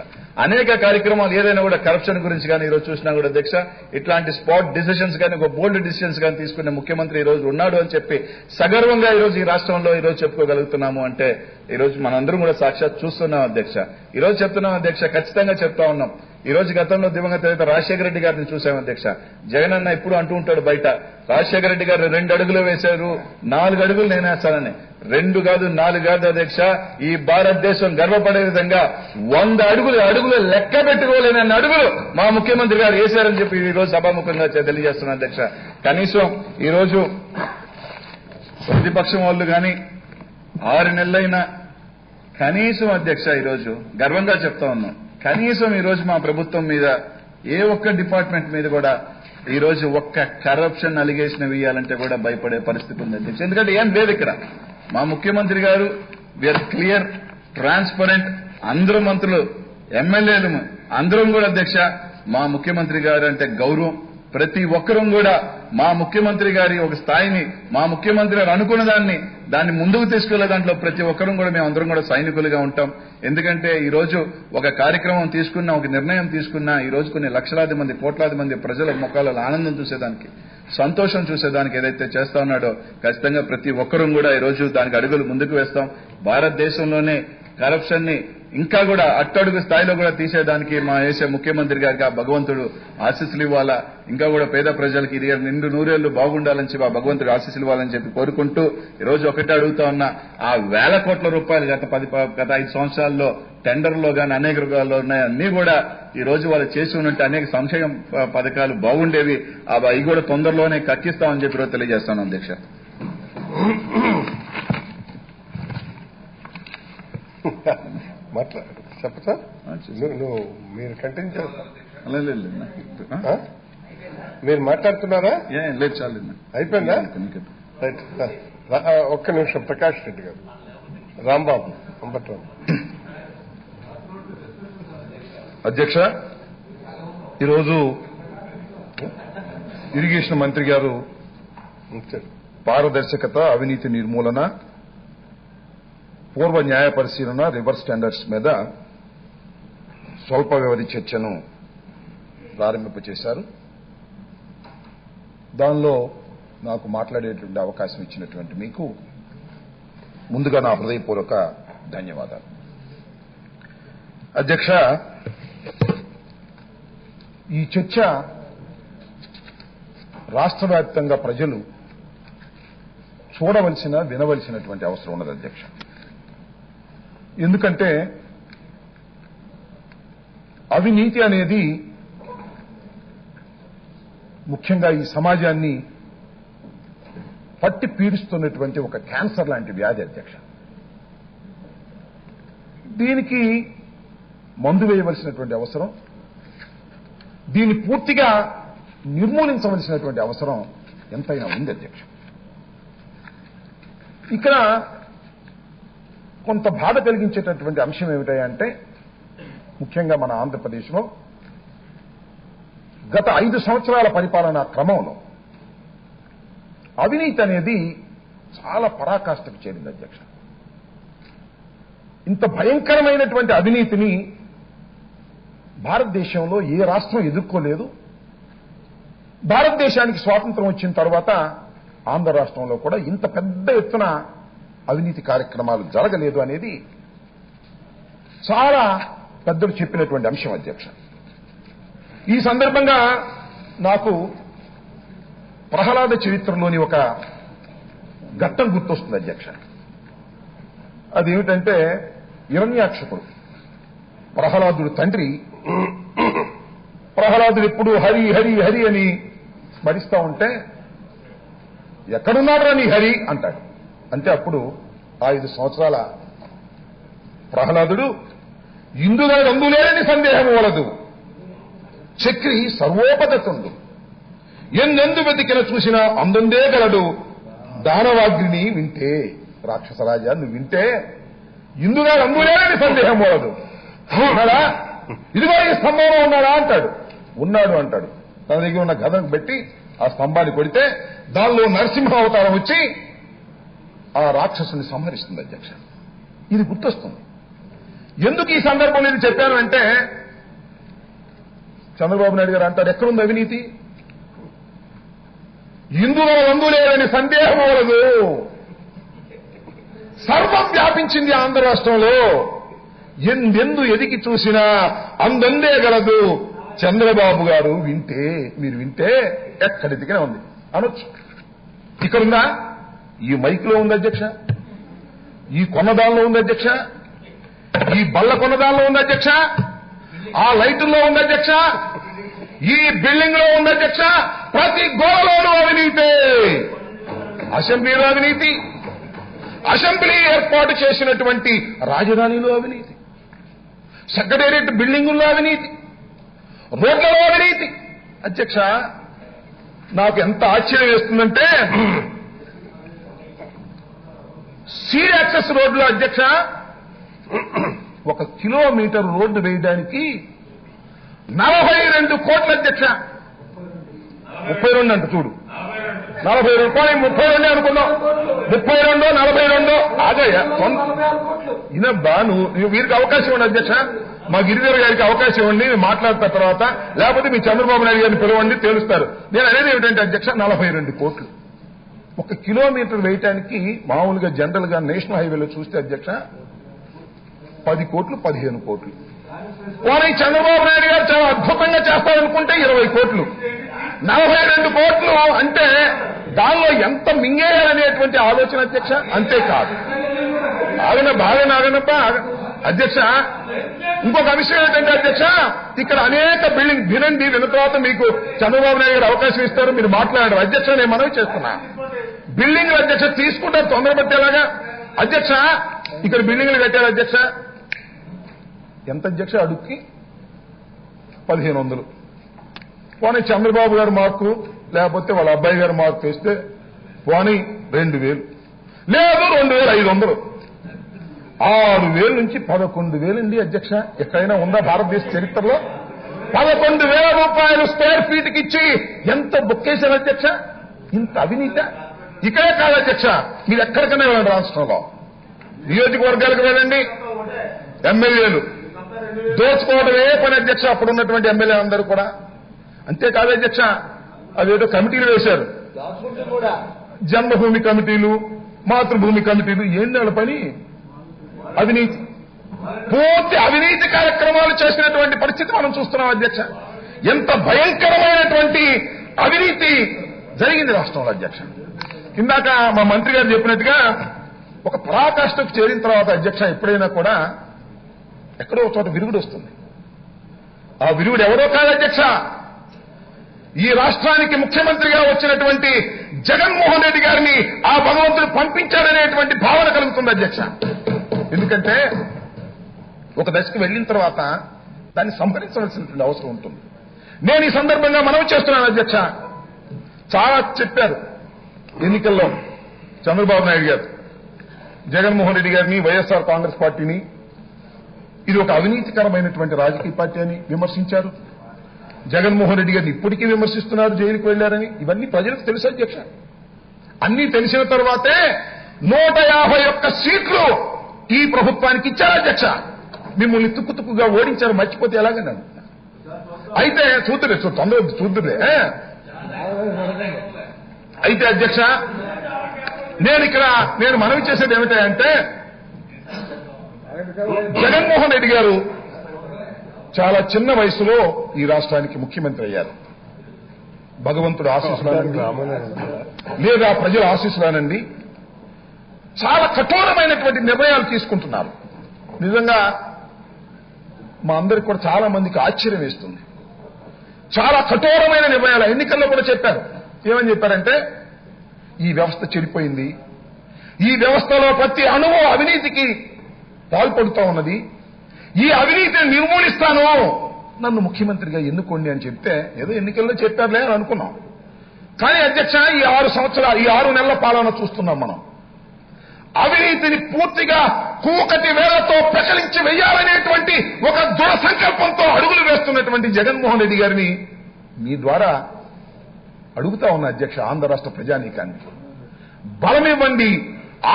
అనేక కార్యక్రమాలు ఏదైనా కూడా కరప్షన్ గురించి కానీ ఈరోజు చూసినా కూడా అధ్యక్ష ఇట్లాంటి స్పాట్ డిసిషన్స్ కానీ ఒక బోల్డ్ డిసిషన్స్ కానీ తీసుకునే ముఖ్యమంత్రి ఈ రోజు ఉన్నాడు అని చెప్పి సగర్వంగా ఈ రోజు ఈ రాష్ట్రంలో ఈ రోజు చెప్పుకోగలుగుతున్నాము అంటే ఈ రోజు మనందరం కూడా సాక్షాత్ చూస్తున్నాం అధ్యక్ష. ఈ రోజు చెప్తున్నాం అధ్యక్ష, ఖచ్చితంగా చెప్తా ఉన్నాం. ఈ రోజు గతంలో దివంగత నేత రాజశేఖర రెడ్డి గారిని చూసాం అధ్యక్ష. జగన్ అన్న ఇప్పుడు అంటూ ఉంటాడు బయట, రాజశేఖర రెడ్డి గారు 2 అడుగులు వేశారు, 4 అడుగులు నేనేస్తానని. 2 కాదు 4 కాదు అధ్యక్ష, ఈ భారతదేశం గర్వపడే విధంగా 100 అడుగులు లెక్క పెట్టుకోలేనన్ని అడుగులు మా ముఖ్యమంత్రి గారు వేశారని చెప్పి ఈ రోజు సభాముఖంగా తెలియజేస్తున్నా అధ్యక్ష. కనీసం ఈ రోజు ప్రతిపక్షం వాళ్ళు కానీ 6 నెలలైనా కనీసం అధ్యక్ష ఈ రోజు గర్వంగా చెప్తా ఉన్నాం, కనీసం ఈ రోజు మా ప్రభుత్వం మీద ఏ ఒక్క డిపార్ట్మెంట్ మీద కూడా ఈ రోజు ఒక్క కరప్షన్ అలిగేషన్ వేయాలంటే కూడా భయపడే పరిస్థితి ఉంది అధ్యక్ష. ఎందుకంటే ఏం లేదు ఇక్కడ. మా ముఖ్యమంత్రి గారు వీఆర్ క్లియర్, ట్రాన్స్పరెంట్, అందరూ మంత్రులు, ఎమ్మెల్యేలు అందరం కూడా అధ్యక్ష మా ముఖ్యమంత్రి గారు అంటే గౌరవం. ప్రతి ఒక్కరూ కూడా మా ముఖ్యమంత్రి గారి ఒక స్థాయిని, మా ముఖ్యమంత్రి గారు అనుకున్న దాన్ని ముందుకు తీసుకెళ్లే దాంట్లో ప్రతి ఒక్కరూ కూడా మేము అందరం కూడా సైనికులుగా ఉంటాం. ఎందుకంటే ఈ రోజు ఒక కార్యక్రమం తీసుకున్నా, ఒక నిర్ణయం తీసుకున్నా, ఈ రోజు కొన్ని లక్షలాది మంది, కోట్లాది మంది ప్రజల ముఖాలలో ఆనందం చూసేదానికి, సంతోషం చూసేదానికి ఏదైతే చేస్తా ఉన్నాడో ఖచ్చితంగా ప్రతి ఒక్కరూ కూడా ఈ రోజు దానికి అడుగులు ముందుకు వేస్తాం. భారతదేశంలోనే కరప్షన్ ని ఇంకా కూడా అట్టడుగు స్థాయిలో కూడా తీసేదానికి మా వేసే ముఖ్యమంత్రి గారికి ఆ భగవంతుడు ఆశీస్సులు ఇవ్వాలా, ఇంకా కూడా పేద ప్రజలకి ఇది నిండు నూరేళ్లు బాగుండాలని చెప్పి ఆ భగవంతుడు ఆశీస్సులు ఇవ్వాలని చెప్పి కోరుకుంటూ ఈ రోజు ఒకటే అడుగుతా ఉన్నా, ఆ వేల కోట్ల రూపాయలు గత 5 సంవత్సరాల్లో టెండర్లో గాని అనేక రకాల్లో ఉన్నాయి, అన్ని కూడా ఈ రోజు వాళ్ళు చేసి ఉన్నట్టు అనేక సంక్షేమ పథకాలు బాగుండేవి, అవి కూడా తొందరలోనే కక్కిస్తామని చెప్పి తెలియజేస్తాను అధ్యక్ష. చెప్తా నువ్వు మీరు కంటిన్యూ చేస్తా. మీరు మాట్లాడుతున్నారా? లేదు, చాలు, అయిపోయిందా? రైట్. ఒక్క నిమిషం. ప్రకాష్ రెడ్డి గారు, రాంబాబు అంబట్రావు. అధ్యక్ష, ఈరోజు ఇరిగేషన్ మంత్రి గారు పారదర్శకత, అవినీతి నిర్మూలన, పూర్వ న్యాయ పరిశీలన, రివర్స్ స్టాండర్డ్స్ మీద స్వల్ప వ్యవధి చర్చను ప్రారంభింపచేశారు. దానిలో నాకు మాట్లాడేటువంటి అవకాశం ఇచ్చినటువంటి మీకు ముందుగా నా హృదయపూర్వక ధన్యవాదాలు. అధ్యక్ష, ఈ చర్చ రాష్ట్ర వ్యాప్తంగా ప్రజలు చూడవలసిన, వినవలసినటువంటి అవసరం ఉన్నది అధ్యక్ష. ఎందుకంటే అవినీతి అనేది ముఖ్యంగా ఈ సమాజాన్ని పట్టి పీడిస్తున్నటువంటి ఒక క్యాన్సర్ లాంటి వ్యాధి అధ్యక్ష. దీనికి మందు వేయవలసినటువంటి అవసరం, దీన్ని పూర్తిగా నిర్మూలించవలసినటువంటి అవసరం ఎంతైనా ఉంది అధ్యక్ష. ఇక్కడ కొంత బాధ కలిగించేటటువంటి అంశం ఏమిటంటే, ముఖ్యంగా మన ఆంధ్రప్రదేశ్లో గత 5 సంవత్సరాల పరిపాలనా క్రమంలో అవినీతి అనేది చాలా పరాకాష్ఠకు చేరింది అధ్యక్ష. ఇంత భయంకరమైనటువంటి అవినీతిని భారతదేశంలో ఏ రాష్ట్రం ఎదుర్కోలేదు. భారతదేశానికి స్వాతంత్రం వచ్చిన తర్వాత ఆంధ్ర రాష్ట్రంలో కూడా ఇంత పెద్ద ఎత్తున అవినీతి కార్యక్రమాలు జరగలేదు అనేది చాలా పెద్దలు చెప్పినటువంటి అంశం అధ్యక్ష. ఈ సందర్భంగా నాకు ప్రహ్లాద చరిత్రలోని ఒక ఘట్టం గుర్తొస్తుంది అధ్యక్ష. అదేమిటంటే, హిరణ్యాక్షకుడు ప్రహ్లాదుడు తండ్రి. ప్రహ్లాదుడు ఎప్పుడు హరి హరి హరి అని స్మరిస్తా ఉంటే, ఎక్కడున్నాడు నీ హరి అంటాడు. అంటే అప్పుడు 5 సంవత్సరాల ప్రహ్లాదుడు, ఇందులో రంగులేని సందేహం వలదు, చక్రి సర్వోపదతుండు, ఎందెందు వెతికిన చూసినా అందందే గలడు, దానవాగ్ని వింటే. రాక్షసరాజా, నువ్వు వింటే ఇందులో రంగులేని సందేహం వలదు. ఉన్నాడా? ఇదిగో ఈ స్తంభంలో ఉన్నాడా అంటాడు. ఉన్నాడు అంటాడు. తన దగ్గర ఉన్న గదకు పెట్టి ఆ స్తంభాన్ని కొడితే దానిలో నరసింహ అవతారం వచ్చి ఆ రాక్షసుని సంహరిస్తుంది అధ్యక్ష. ఇది గుర్తొస్తుంది. ఎందుకు ఈ సందర్భంలో ఇది చెప్పాను అంటే, చంద్రబాబు నాయుడు గారు అంటారు, ఎక్కడుంది అవినీతి? ఇందులో రంగులేని సందేహం వలదు, సర్వం వ్యాపించింది ఆంధ్ర రాష్ట్రంలో, ఎందెందు ఎదికి చూసినా అందందే గలదు, చంద్రబాబు గారు వింటే, మీరు వింటే ఎక్కడిదిగానే ఉంది అనొచ్చు. ఇక్కడుందా? ఈ మైక్లో ఉంది అధ్యక్ష, ఈ కొన్నదానిలో ఉంది అధ్యక్ష, ఈ బల్ల కొన్నదానిలో ఉంది అధ్యక్ష, ఆ లైటుల్లో ఉంది అధ్యక్ష, ఈ బిల్డింగ్ లో ఉంది అధ్యక్ష. ప్రతి గోడలోనూ అవినీతే. అసెంబ్లీలో అవినీతి, అసెంబ్లీ ఏర్పాటు చేసినటువంటి రాజధానిలో అవినీతి, సెక్రటేరియట్ బిల్డింగుల్లో అవినీతి, రోడ్లలో అవినీతి. అధ్యక్ష, నాకు ఎంత ఆశ్చర్యం వేస్తుందంటే, సీడ్ యాక్సెస్ రోడ్లో అధ్యక్ష 1 కిలోమీటర్ రోడ్డు వేయడానికి 42 కోట్ల అధ్యక్ష. 32 అంట చూడు, 42 రూపాయలు 32 అనుకుందాం, 32 42 ఆగయ్యా. ఇనబ్బా నువ్వు వీరికి అవకాశం ఇవ్వండి అధ్యక్ష, మా గిరిధర్ గారికి అవకాశం ఇవ్వండి, మేము మాట్లాడుతున్న తర్వాత, లేకపోతే మీ చంద్రబాబు నాయుడు గారిని పిలవండి, తేలుస్తారు. నేను అనేది ఏమిటంటే అధ్యక్ష 42 కోట్లు 1 కిలోమీటర్ వేయటానికి. మామూలుగా జనరల్ గా నేషనల్ హైవేలో చూస్తే అధ్యక్ష 10 కోట్లు 15 కోట్లు. కానీ చంద్రబాబు నాయుడు గారు చాలా అద్భుతంగా చేస్తారనుకుంటే 20 కోట్లు, 42 కోట్లు అంటే దానిలో ఎంత మింగేయాలనేటువంటి ఆలోచన అధ్యక్ష. అంతేకాదు ఆగనప్ప అధ్యక్ష, ఇంకొక విషయం ఏంటంటే అధ్యక్ష, ఇక్కడ అనేక బిల్డింగ్ వినండి, విన్న తర్వాత మీకు చంద్రబాబు నాయుడు గారు అవకాశం ఇస్తారు, మీరు మాట్లాడారు అధ్యక్ష. నేను మనవి చేస్తున్నా, బిల్డింగ్లు అధ్యక్ష తీసుకుంటారు తొందరపట్టేలాగా. అధ్యక్ష ఇక్కడ బిల్డింగ్లు కట్టారు అధ్యక్ష, ఎంత అధ్యక్ష అడుగుకి 1500. పోనీ చంద్రబాబు గారు మార్కు లేకపోతే వాళ్ళ అబ్బాయి గారు మార్కు వేస్తే పోనీ 2000, లేదు 2500. 6000 నుంచి 11,000 అండి అధ్యక్ష. ఎక్కడైనా ఉందా భారతదేశ చరిత్రలో? 11,000 రూపాయలు స్క్వేర్ ఫీట్కి ఇచ్చి ఎంత బుక్కేశారు అధ్యక్ష. ఇంత అవినీత ఇక్కడే కాదు అధ్యక్ష, మీరు ఎక్కడికైనా వెళ్ళండి రాష్ట్రంలో, నియోజకవర్గాలకు వెళ్ళండి, ఎమ్మెల్యేలు దోచుకోవడమే పని అధ్యక్ష. అప్పుడున్నటువంటి ఎమ్మెల్యే అందరూ కూడా. అంతేకాదు అధ్యక్ష, అదేదో కమిటీలు వేశారు, జన్మభూమి కమిటీలు, మాతృభూమి కమిటీలు. ఏంటి వాళ్ళ పని? అవినీతి, పూర్తి అవినీతి కార్యక్రమాలు చేసినటువంటి పరిస్థితి మనం చూస్తున్నాం అధ్యక్ష. ఎంత భయంకరమైనటువంటి అవినీతి జరిగింది రాష్ట్రంలో అధ్యక్ష. ఇందాక మా మంత్రి గారు చెప్పినట్టుగా ఒక పరాకాష్ఠకు చేరిన తర్వాత అధ్యక్ష ఎప్పుడైనా కూడా ఎక్కడో ఒక చోట విరుగుడు వస్తుంది. ఆ విరుగుడు ఎవరో కాదు అధ్యక్ష, ఈ రాష్ట్రానికి ముఖ్యమంత్రిగా వచ్చినటువంటి జగన్మోహన్ రెడ్డి గారిని ఆ భగవంతుడు పంపించాడనేటువంటి భావన కలుగుతుంది అధ్యక్ష. ఎందుకంటే ఒక దశకు వెళ్లిన తర్వాత దాన్ని సంహరించవలసినటువంటి అవసరం ఉంటుంది. నేను ఈ సందర్భంగా మనవి చేస్తున్నాను అధ్యక్ష, చాలా చెప్పారు ఎన్నికల్లో చంద్రబాబు నాయుడు గారు జగన్మోహన్ రెడ్డి గారిని, వైఎస్ఆర్ కాంగ్రెస్ పార్టీని ఇది ఒక అవినీతికరమైనటువంటి రాజకీయ పార్టీ అని విమర్శించారు. జగన్మోహన్ రెడ్డి గారిని ఇప్పటికీ విమర్శిస్తున్నారు, జైలుకు వెళ్లారని. ఇవన్నీ ప్రజలకు తెలుసు అధ్యక్ష. అన్ని తెలిసిన తర్వాతే 151 సీట్లు ఈ ప్రభుత్వానికి ఇచ్చారు అధ్యక్ష. మిమ్మల్ని తుక్కుతుక్కుగా ఓడించారు, మర్చిపోతే ఎలాగన్నా. అయితే చూద్దులే. అయితే అధ్యక్ష నేను మనవి చేసేది ఏమిటంటే, జగన్మోహన్ రెడ్డి గారు చాలా చిన్న వయసులో ఈ రాష్ట్రానికి ముఖ్యమంత్రి అయ్యారు. భగవంతుడు ఆశీస్సులానండి లేదా ప్రజల ఆశీస్సులానండి చాలా కఠోరమైనటువంటి నిర్ణయాలు తీసుకుంటున్నారు. నిజంగా మా అందరికి కూడా చాలా మందికి ఆశ్చర్యం వేస్తుంది. చాలా కఠోరమైన నిర్ణయాలు ఎన్నికల్లో కూడా చెప్పారు. ఏమని చెప్పారంటే, ఈ వ్యవస్థ చెడిపోయింది, ఈ వ్యవస్థలో ప్రతి అణువు అవినీతికి పాల్పడుతూ ఉన్నది, ఈ అవినీతిని నిర్మూలిస్తాను, నన్ను ముఖ్యమంత్రిగా ఎన్నుకోండి అని చెప్తే ఏదో ఎన్నికల్లో చెప్పారులే అని అనుకున్నాం. కానీ అధ్యక్ష ఈ 6 నెలల పాలన చూస్తున్నాం మనం. అవినీతిని పూర్తిగా కూకటి వేలతో పెకలించి వెయ్యాలనేటువంటి ఒక దృఢ సంకల్పంతో అడుగులు వేస్తున్నటువంటి జగన్మోహన్ రెడ్డి గారిని మీ ద్వారా అడుగుతా ఉన్న అధ్యక్ష, ఆంధ్ర రాష్ట్ర ప్రజానీకానికి బలమివ్వండి,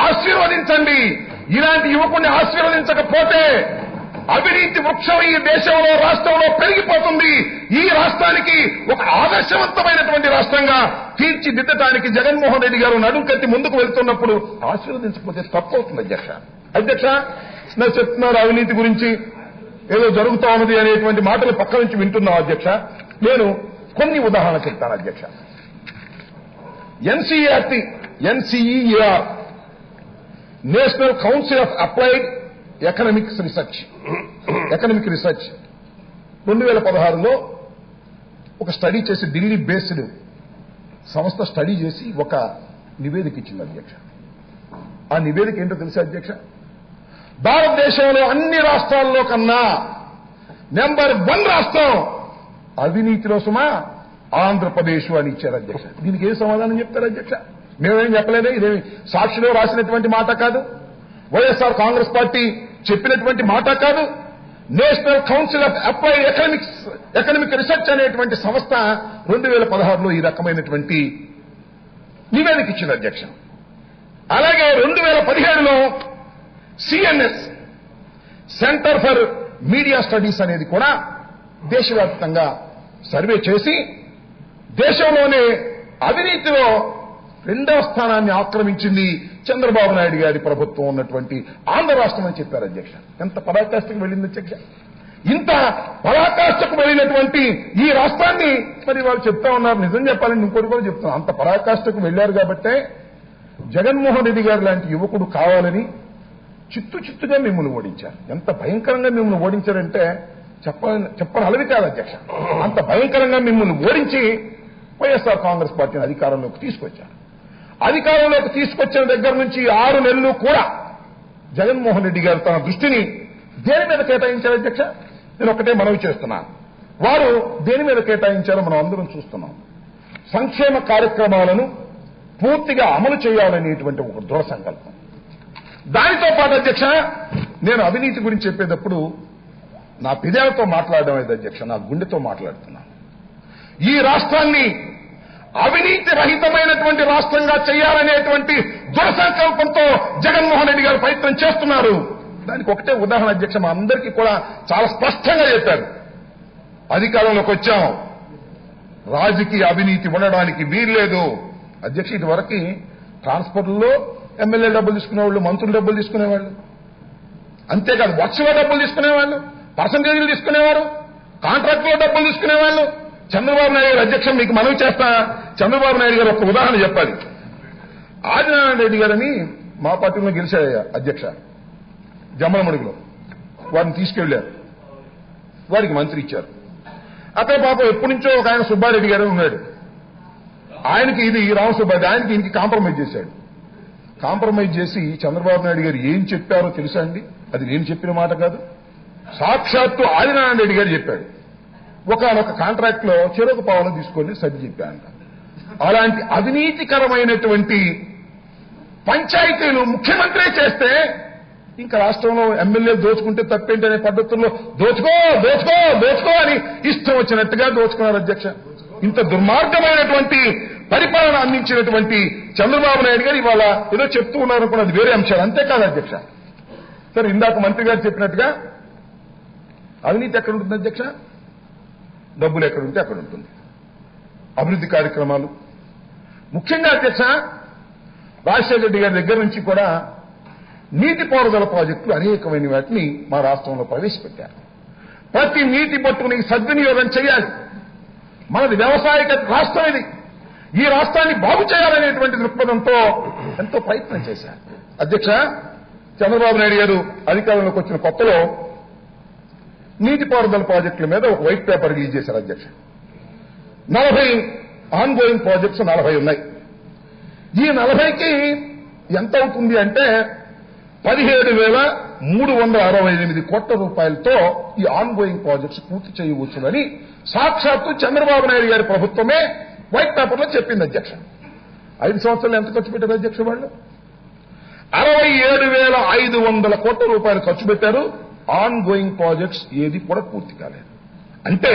ఆశీర్వదించండి. ఇలాంటి యువకుడిని ఆశీర్వదించకపోతే అవినీతి వృక్షం ఈ దేశంలో, రాష్ట్రంలో పెరిగిపోతుంది. ఈ రాష్ట్రానికి ఒక ఆదర్శవంతమైనటువంటి రాష్ట్రంగా తీర్చిదిద్దటానికి జగన్మోహన్ రెడ్డి గారు నడుంకట్టి ముందుకు వెళ్తున్నప్పుడు ఆశీర్వదించకపోతే తప్పవుతుంది అధ్యక్ష. నేను చెప్తున్నారు అవినీతి గురించి ఏదో జరుగుతా ఉన్నది అనేటువంటి మాటలు పక్క నుంచి వింటున్నాం అధ్యక్ష. నేను కొన్ని ఉదాహరణలు చెప్తాను అధ్యక్ష. NCER national council of applied economic research 2016లో ఒక స్టడీ చేసి, ఢిల్లీ బేస్డ్ సంస్థ స్టడీ చేసి ఒక నివేదిక ఇచ్చింది అధ్యక్ష. ఆ నివేదిక ఏంటో తెలుసా అధ్యక్ష? భారతదేశంలో అన్ని రాష్ట్రాల్లో కన్నా నెంబర్ 1 రాష్ట్రం అవినీతిలో సుమా ఆంధ్రప్రదేశ్ అని ఇచ్చారు అధ్యక్ష. దీనికి ఏం సమాధానం చెప్తారు అధ్యక్ష? మేమేం చెప్పలేదే, ఇదేమి సాక్షిలో రాసినటువంటి మాట కాదు, వైఎస్ఆర్ కాంగ్రెస్ పార్టీ చెప్పినటువంటి మాట కాదు. National council of applied economic research అనేటువంటి సంస్థ 2016లో ఈ రకమైనటువంటి నివేదిక ఇచ్చింది అధ్యక్ష. అలాగే 2017లో CNS centre for media studies అనేది కూడా దేశవ్యాప్తంగా సర్వే చేసి దేశంలోనే అవినీతిలో 2వ స్థానాన్ని ఆక్రమించింది చంద్రబాబు నాయుడు గారి ప్రభుత్వం ఉన్నటువంటి ఆంధ్ర రాష్ట్రం అని చెప్పారు అధ్యక్ష. ఎంత పరాకాష్ఠకు వెళ్ళింది అధ్యక్ష. ఇంత పరాకాష్ఠకు వెళ్ళినటువంటి ఈ రాష్ట్రాన్ని మరి వాళ్ళు చెప్తా ఉన్నారు. నిజం చెప్పాలని ఇంకోటి కూడా చెప్తున్నాను. అంత పరాకాష్ఠకు వెళ్లారు కాబట్టే జగన్మోహన్ రెడ్డి గారు లాంటి యువకుడు కావాలని చిత్తుగా మిమ్మల్ని ఓడించారు. ఎంత భయంకరంగా మిమ్మల్ని ఓడించారంటే చెప్పని అలవి కాదు అధ్యక్ష. అంత భయంకరంగా మిమ్మల్ని ఓడించి వైఎస్ఆర్ కాంగ్రెస్ పార్టీని అధికారంలోకి తీసుకొచ్చారు. అధికారంలోకి తీసుకొచ్చిన దగ్గర నుంచి 6 నెలలు కూడా జగన్మోహన్ రెడ్డి గారు తన దృష్టిని దేని మీద కేటాయించారు అధ్యక్ష? నేను ఒకటే మనవి చేస్తున్నాను. వారు దేని మీద కేటాయించారో మనం అందరం చూస్తున్నాం. సంక్షేమ కార్యక్రమాలను పూర్తిగా అమలు చేయాలనేటువంటి ఒక దృఢ సంకల్పం. దానితో పాటు అధ్యక్ష, నేను అవినీతి గురించి చెప్పేటప్పుడు నా పెదాలతో మాట్లాడడం లేదు అధ్యక్ష, నా గుండెతో మాట్లాడుతున్నాను. ఈ రాష్ట్రాన్ని అవినీతి రహితమైనటువంటి రాష్ట్రంగా చేయాలనేటువంటి దృఢ సంకల్పంతో జగన్మోహన్ రెడ్డి గారు ప్రయత్నం చేస్తున్నారు. దానికి ఒకటే ఉదాహరణ అధ్యక్ష, మా అందరికీ కూడా చాలా స్పష్టంగా చెప్పారు. అధికారంలోకి వచ్చాం, రాజకీయ అవినీతి ఉండడానికి వీల్లేదు అధ్యక్ష. ఇదివరకు ట్రాన్స్పోర్ట్లో ఎమ్మెల్యే డబ్బులు తీసుకునేవాళ్ళు, మంత్రులు డబ్బులు తీసుకునేవాళ్ళు, అంతేకాదు వర్షంలో డబ్బులు తీసుకునేవాళ్ళు, పర్సంటేజీలు తీసుకునేవారు, కాంట్రాక్టులో డబ్బులు తీసుకునేవాళ్ళు. చంద్రబాబు నాయుడు గారు అధ్యక్ష మీకు మనవి చేస్తా, చంద్రబాబు నాయుడు గారు ఒక ఉదాహరణ చెప్పాలి. ఆదినారాయణ రెడ్డి గారని మా పార్టీలో గెలిచాడు అధ్యక్ష, జమ్మలమడుగులో. వారిని తీసుకెళ్లారు, వారికి మంత్రి ఇచ్చారు. అతని పాపం ఎప్పటి నుంచో ఒక ఆయన సుబ్బారెడ్డి గారు ఉన్నాడు. ఆయనకి ఇది రామసుబ్బారెడ్డి, ఆయనకి ఇంటికి కాంప్రమైజ్ చేశాడు. కాంప్రమైజ్ చేసి చంద్రబాబు నాయుడు గారు ఏం చెప్పారో తెలుసా అండి? అది నేను చెప్పిన మాట కాదు, సాక్షాత్తు ఆదినారాయణ రెడ్డి గారు చెప్పాడు. ఒకనొక కాంట్రాక్ట్ లో చెరొక పావులు తీసుకొని సర్ది చెప్పారంట. అలాంటి అవినీతికరమైనటువంటి పంచాయతీలు ముఖ్యమంత్రి చేస్తే ఇంకా రాష్ట్రంలో ఎమ్మెల్యే దోచుకుంటే తప్పేంటనే పద్ధతుల్లో దోచుకో అని ఇష్టం వచ్చినట్టుగా దోచుకున్నారు అధ్యక్ష. ఇంత దుర్మార్గమైనటువంటి పరిపాలన అందించినటువంటి చంద్రబాబు నాయుడు గారు ఇవాళ ఏదో చెప్తూ ఉన్నారనుకున్న అది వేరే అంశాలు, అంతేకాదు అధ్యక్ష. సరే, ఇందాక మంత్రి గారు చెప్పినట్టుగా అవినీతి ఎక్కడ ఉంటుంది అధ్యక్ష? డబ్బులు ఎక్కడుంటే అక్కడ ఉంటుంది. అభివృద్ధి కార్యక్రమాలు ముఖ్యంగా అధ్యక్ష, రాజశేఖర రెడ్డి గారి దగ్గర నుంచి కూడా నీటిపారుదల ప్రాజెక్టులు అనేకమైన వాటిని మా రాష్ట్రంలో ప్రవేశపెట్టారు. ప్రతి నీటి పట్టుని సద్వినియోగం చేయాలి. మనది వ్యవసాయక రాష్ట్రం ఇది. ఈ రాష్ట్రాన్ని బాగు చేయాలనేటువంటి దృక్పథంతో ఎంతో ప్రయత్నం చేశారు అధ్యక్ష. చంద్రబాబు నాయుడు గారు అధికారంలోకి వచ్చిన కొత్తలో నీటిపారుదల ప్రాజెక్టుల మీద ఒక వైట్ పేపర్ రిలీజ్ చేశారు అధ్యక్ష. 40 ఆన్ గోయింగ్ ప్రాజెక్ట్స్ 40 ఉన్నాయి. ఈ 40కి ఎంత అవుతుంది అంటే 17,368 కోట్ల రూపాయలతో ఈ ఆన్ గోయింగ్ ప్రాజెక్ట్స్ పూర్తి చేయవచ్చునని సాక్షాత్తు చంద్రబాబు నాయుడు గారి ప్రభుత్వమే వైట్ పేపర్లో చెప్పింది అధ్యక్ష. 5 సంవత్సరాలు ఎంత ఖర్చు పెట్టారు అధ్యక్ష? వాళ్ళు 67,500 కోట్ల రూపాయలు ఖర్చు పెట్టారు. ఆన్ గోయింగ్ ప్రాజెక్ట్స్ ఏది కూడా పూర్తి కాలేదు. అంటే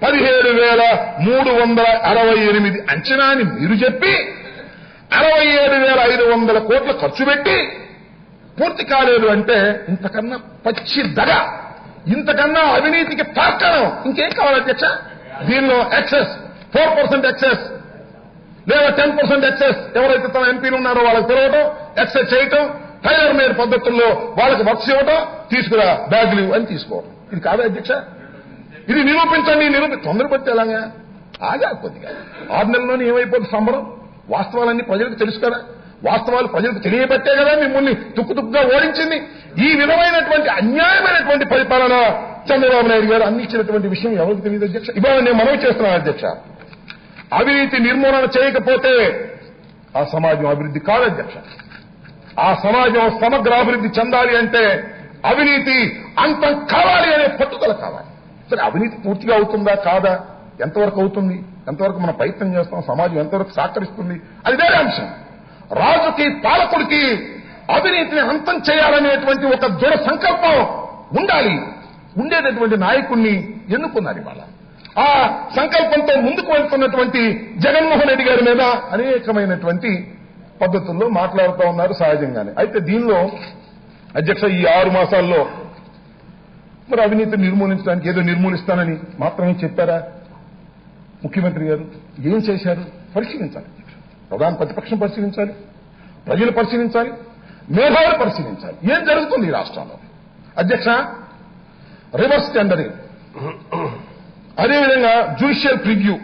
17,368 అంచనాని మీరు చెప్పి 67,500 కోట్ల ఖర్చు పెట్టి పూర్తి కాలేదు అంటే ఇంతకన్నా పచ్చి దగ, ఇంతకన్నా అవినీతికి తార్కాణం ఇంకేం కావాలి అధ్యక్ష? దీనిలో ఎక్సెస్ 4% ఎక్సెస్ లేదా 10% ఎక్సెస్ ఎవరైతే తన ఎంపీలు ఉన్నారో వాళ్ళకి తిరగటం, ఎక్సెస్ చేయటం, టైలర్ మేడ్ పద్ధతుల్లో వాళ్ళకి వర్క్స్ ఇవ్వటం, తీసుకురా బ్యాగులు అని తీసుకోవడం. ఇది కాదా అధ్యక్ష? ఇది నిరూపించండి. తొందరపడితే ఎలాగా? ఆగా కొద్దిగా 6 నెలల్లోనే ఏమైపోతుంది సంబరం. వాస్తవాలన్నీ ప్రజలకు తెలుసు కదా, వాస్తవాలు ప్రజలకు తెలియబట్టే కదా మిమ్మల్ని తుక్కుతుక్కుగా ఓడించింది. ఈ విధమైనటువంటి అన్యాయమైనటువంటి పరిపాలన చంద్రబాబు నాయుడు గారు అందించినటువంటి విషయం ఎవరికి తెలియదు అధ్యక్ష. ఇవాళ నేను మనవి చేస్తున్నాను అధ్యక్ష, అవినీతి నిర్మూలన చేయకపోతే ఆ సమాజం అభివృద్ధి కాదు అధ్యక్ష. ఆ సమాజం సమగ్ర అభివృద్ధి చెందాలి అంటే అవినీతి అంతం కావాలి అనే పట్టుదల కావాలి. సరే, అవినీతి పూర్తిగా అవుతుందా కాదా, ఎంతవరకు అవుతుంది, ఎంతవరకు మనం ప్రయత్నం చేస్తాం, సమాజం ఎంతవరకు సహకరిస్తుంది, అది వేరే అంశం. రాజుకి పాలకుడికి అవినీతిని అంతం చేయాలనేటువంటి ఒక దృఢ సంకల్పం ఉండాలి. ఉండేటటువంటి నాయకుణ్ణి ఎన్నుకున్నారు ఇవాళ. ఆ సంకల్పంతో ముందుకు వెళ్తున్నటువంటి జగన్మోహన్ రెడ్డి గారి మీద అనేకమైనటువంటి పద్ధతుల్లో మాట్లాడుతూ ఉన్నారు సహజంగానే. అయితే దీనిలో అధ్యక్ష ఈ 6 మాసాల్లో మరి అవినీతిని నిర్మూలించడానికి ఏదో నిర్మూలిస్తానని మాత్రమే చెప్పారా ముఖ్యమంత్రి గారు? ఏం చేశారు పరిశీలించాలి. ప్రధాన ప్రతిపక్షం పరిశీలించాలి, ప్రజలు పరిశీలించాలి, మేధావులు పరిశీలించాలి. ఏం జరుగుతుంది ఈ రాష్ట్రంలో? అధ్యక్ష, రివర్స్ టెండరింగ్, అదేవిధంగా జ్యుడిషియల్ ప్రివ్యూ,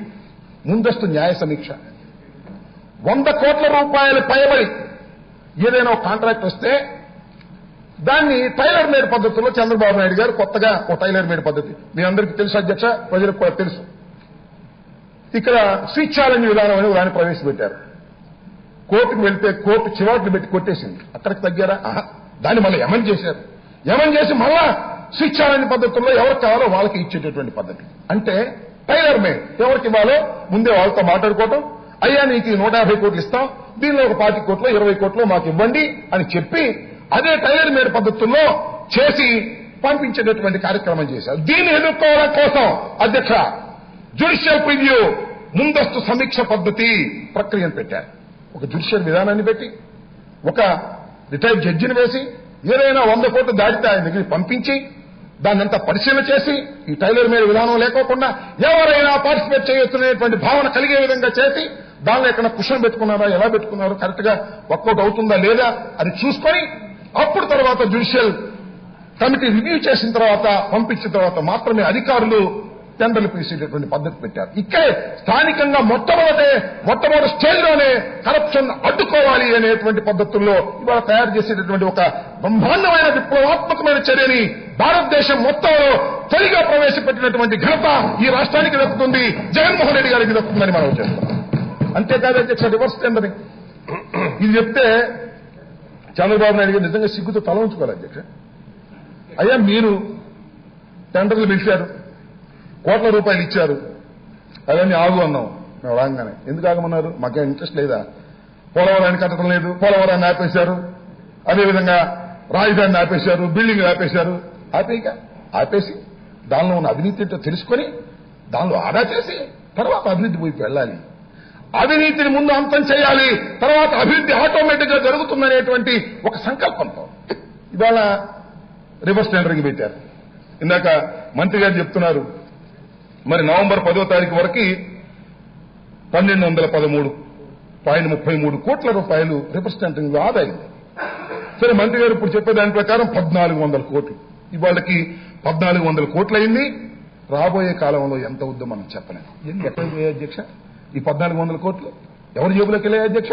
ముందస్తు న్యాయ సమీక్ష, 100 కోట్ల రూపాయలు పైబడి ఏదైనా ఒక కాంట్రాక్ట్ వస్తే దాన్ని టైలర్ మేడ్ పద్ధతిలో చంద్రబాబు నాయుడు గారు కొత్తగా ఒక టైలర్ మేడ్ పద్ధతి మీ అందరికీ తెలుసు అధ్యక్ష, ప్రజలకు కూడా తెలుసు. ఇక్కడ స్విచ్ ఛాలెంజ్ విధానం అని దాన్ని ప్రవేశపెట్టారు. కోర్టుకు వెళ్తే కోర్టు చివాట్లు పెట్టి కొట్టేసింది. అక్కడికి తగ్గారా? దాన్ని మళ్ళీ ఎమన్ చేశారు. ఎమన్ చేసి మళ్ళా స్విచ్ ఛాలెంజ్ పద్ధతుల్లో ఎవరికి కావాలో వాళ్ళకి ఇచ్చేటటువంటి పద్ధతి. అంటే టైలర్ మేడ్, ఎవరికి ఇవ్వాలో ముందే వాళ్ళతో మాట్లాడుకోవటం, అయ్యా నీకు 150 కోట్లు ఇస్తాం, దీనిలో ఒక 40 కోట్లు 20 కోట్లు మాకు ఇవ్వండి అని చెప్పి అదే టైలర్ మేడ్ పద్ధతుల్లో చేసి పంపించేటటువంటి కార్యక్రమం చేశారు. దీన్ని ఎదుర్కోవడం కోసం అధ్యక్ష జ్యుడిషియల్ ప్రివ్యూ, ముందస్తు సమీక్ష పద్ధతి ప్రక్రియను పెట్టారు. ఒక జ్యుడిషియల్ విధానాన్ని పెట్టి ఒక రిటైర్డ్ జడ్జిని వేసి ఏదైనా 100 కోట్లు దాటితే ఆయన దగ్గరికి పంపించి దాన్నంతా పరిశీలన చేసి ఈ టైలర్ మేడ్ విధానం లేకోకుండా ఎవరైనా పార్టిసిపేట్ చేయొచ్చునేటువంటి భావన కలిగే విధంగా చేసి దానిలో ఎక్కడ కుషన్ పెట్టుకున్నారా, ఎలా పెట్టుకున్నారో, కరెక్ట్ గా వర్కౌట్ అవుతుందా లేదా అని చూసుకొని అప్పుడు తర్వాత జ్యుడిషియల్ కమిటీ రివ్యూ చేసిన తర్వాత పంపించిన తర్వాత మాత్రమే అధికారులు టెండర్లు పిలిచేటటువంటి పద్ధతి పెట్టారు. ఇక్కడే స్థానికంగా మొట్టమొదటి స్టేజ్లోనే కరప్షన్ అడ్డుకోవాలి అనేటువంటి పద్ధతుల్లో ఇవాళ తయారు చేసేటటువంటి ఒక బ్రహ్మాండమైన విప్లవాత్మకమైన చర్యని భారతదేశం మొత్తంలో తొలిగా ప్రవేశపెట్టినటువంటి ఘనత ఈ రాష్ట్రానికి దక్కుతుంది, జగన్మోహన్ రెడ్డి గారికి దక్కుతుందని మనం చేస్తాం. అంతేకాదు అధ్యక్ష, రివర్స్ టెండరింగ్ ఇది చెప్తే చంద్రబాబు నాయుడు గారు నిజంగా సిగ్గుతో తల ఉంచుకోవాలి అధ్యక్ష. అయ్యా మీరు టెండర్లు పిలిచారు, కోట్ల రూపాయలు ఇచ్చారు, అవన్నీ ఆగు అన్నాం. మేము రాగానే ఎందుకు ఆగమన్నారు? మాకేం ఇంట్రెస్ట్ లేదా? పోలవరాన్ని కట్టడం లేదు, పోలవరాన్ని ఆపేశారు, అదేవిధంగా రాజధానిని ఆపేశారు, బిల్డింగ్లు ఆపేశారు. ఆపేసి దానిలో ఉన్న అవినీతి ఏంటో తెలుసుకొని దానిలో ఆదా చేసి తర్వాత అభివృద్ధి వైపు వెళ్ళాలి. అవినీతిని ముందు అంతం చేయాలి, తర్వాత అభివృద్ధి ఆటోమేటిక్ గా జరుగుతుందనేటువంటి ఒక సంకల్పంతో ఇవాళ రివర్స్ టెండరింగ్ పెట్టారు. ఇందాక మంత్రి గారు చెప్తున్నారు మరి నవంబర్ 10వ తారీఖు వరకు 1213.33 కోట్ల రూపాయలు రివర్స్ టెండరింగ్ లో ఆదాయం. సరే మంత్రి గారు ఇప్పుడు చెప్పే దాని ప్రకారం 1400 కోట్లు, ఇవాళకి 1400 కోట్లు అయింది. రాబోయే కాలంలో ఎంత అవుద్దో మనం చెప్పలేము. ఎక్కడికి పోయాయి అధ్యక్ష ఈ 1400 కోట్లు? ఎవరి జేబులోకి వెళ్ళాయి అధ్యక్ష?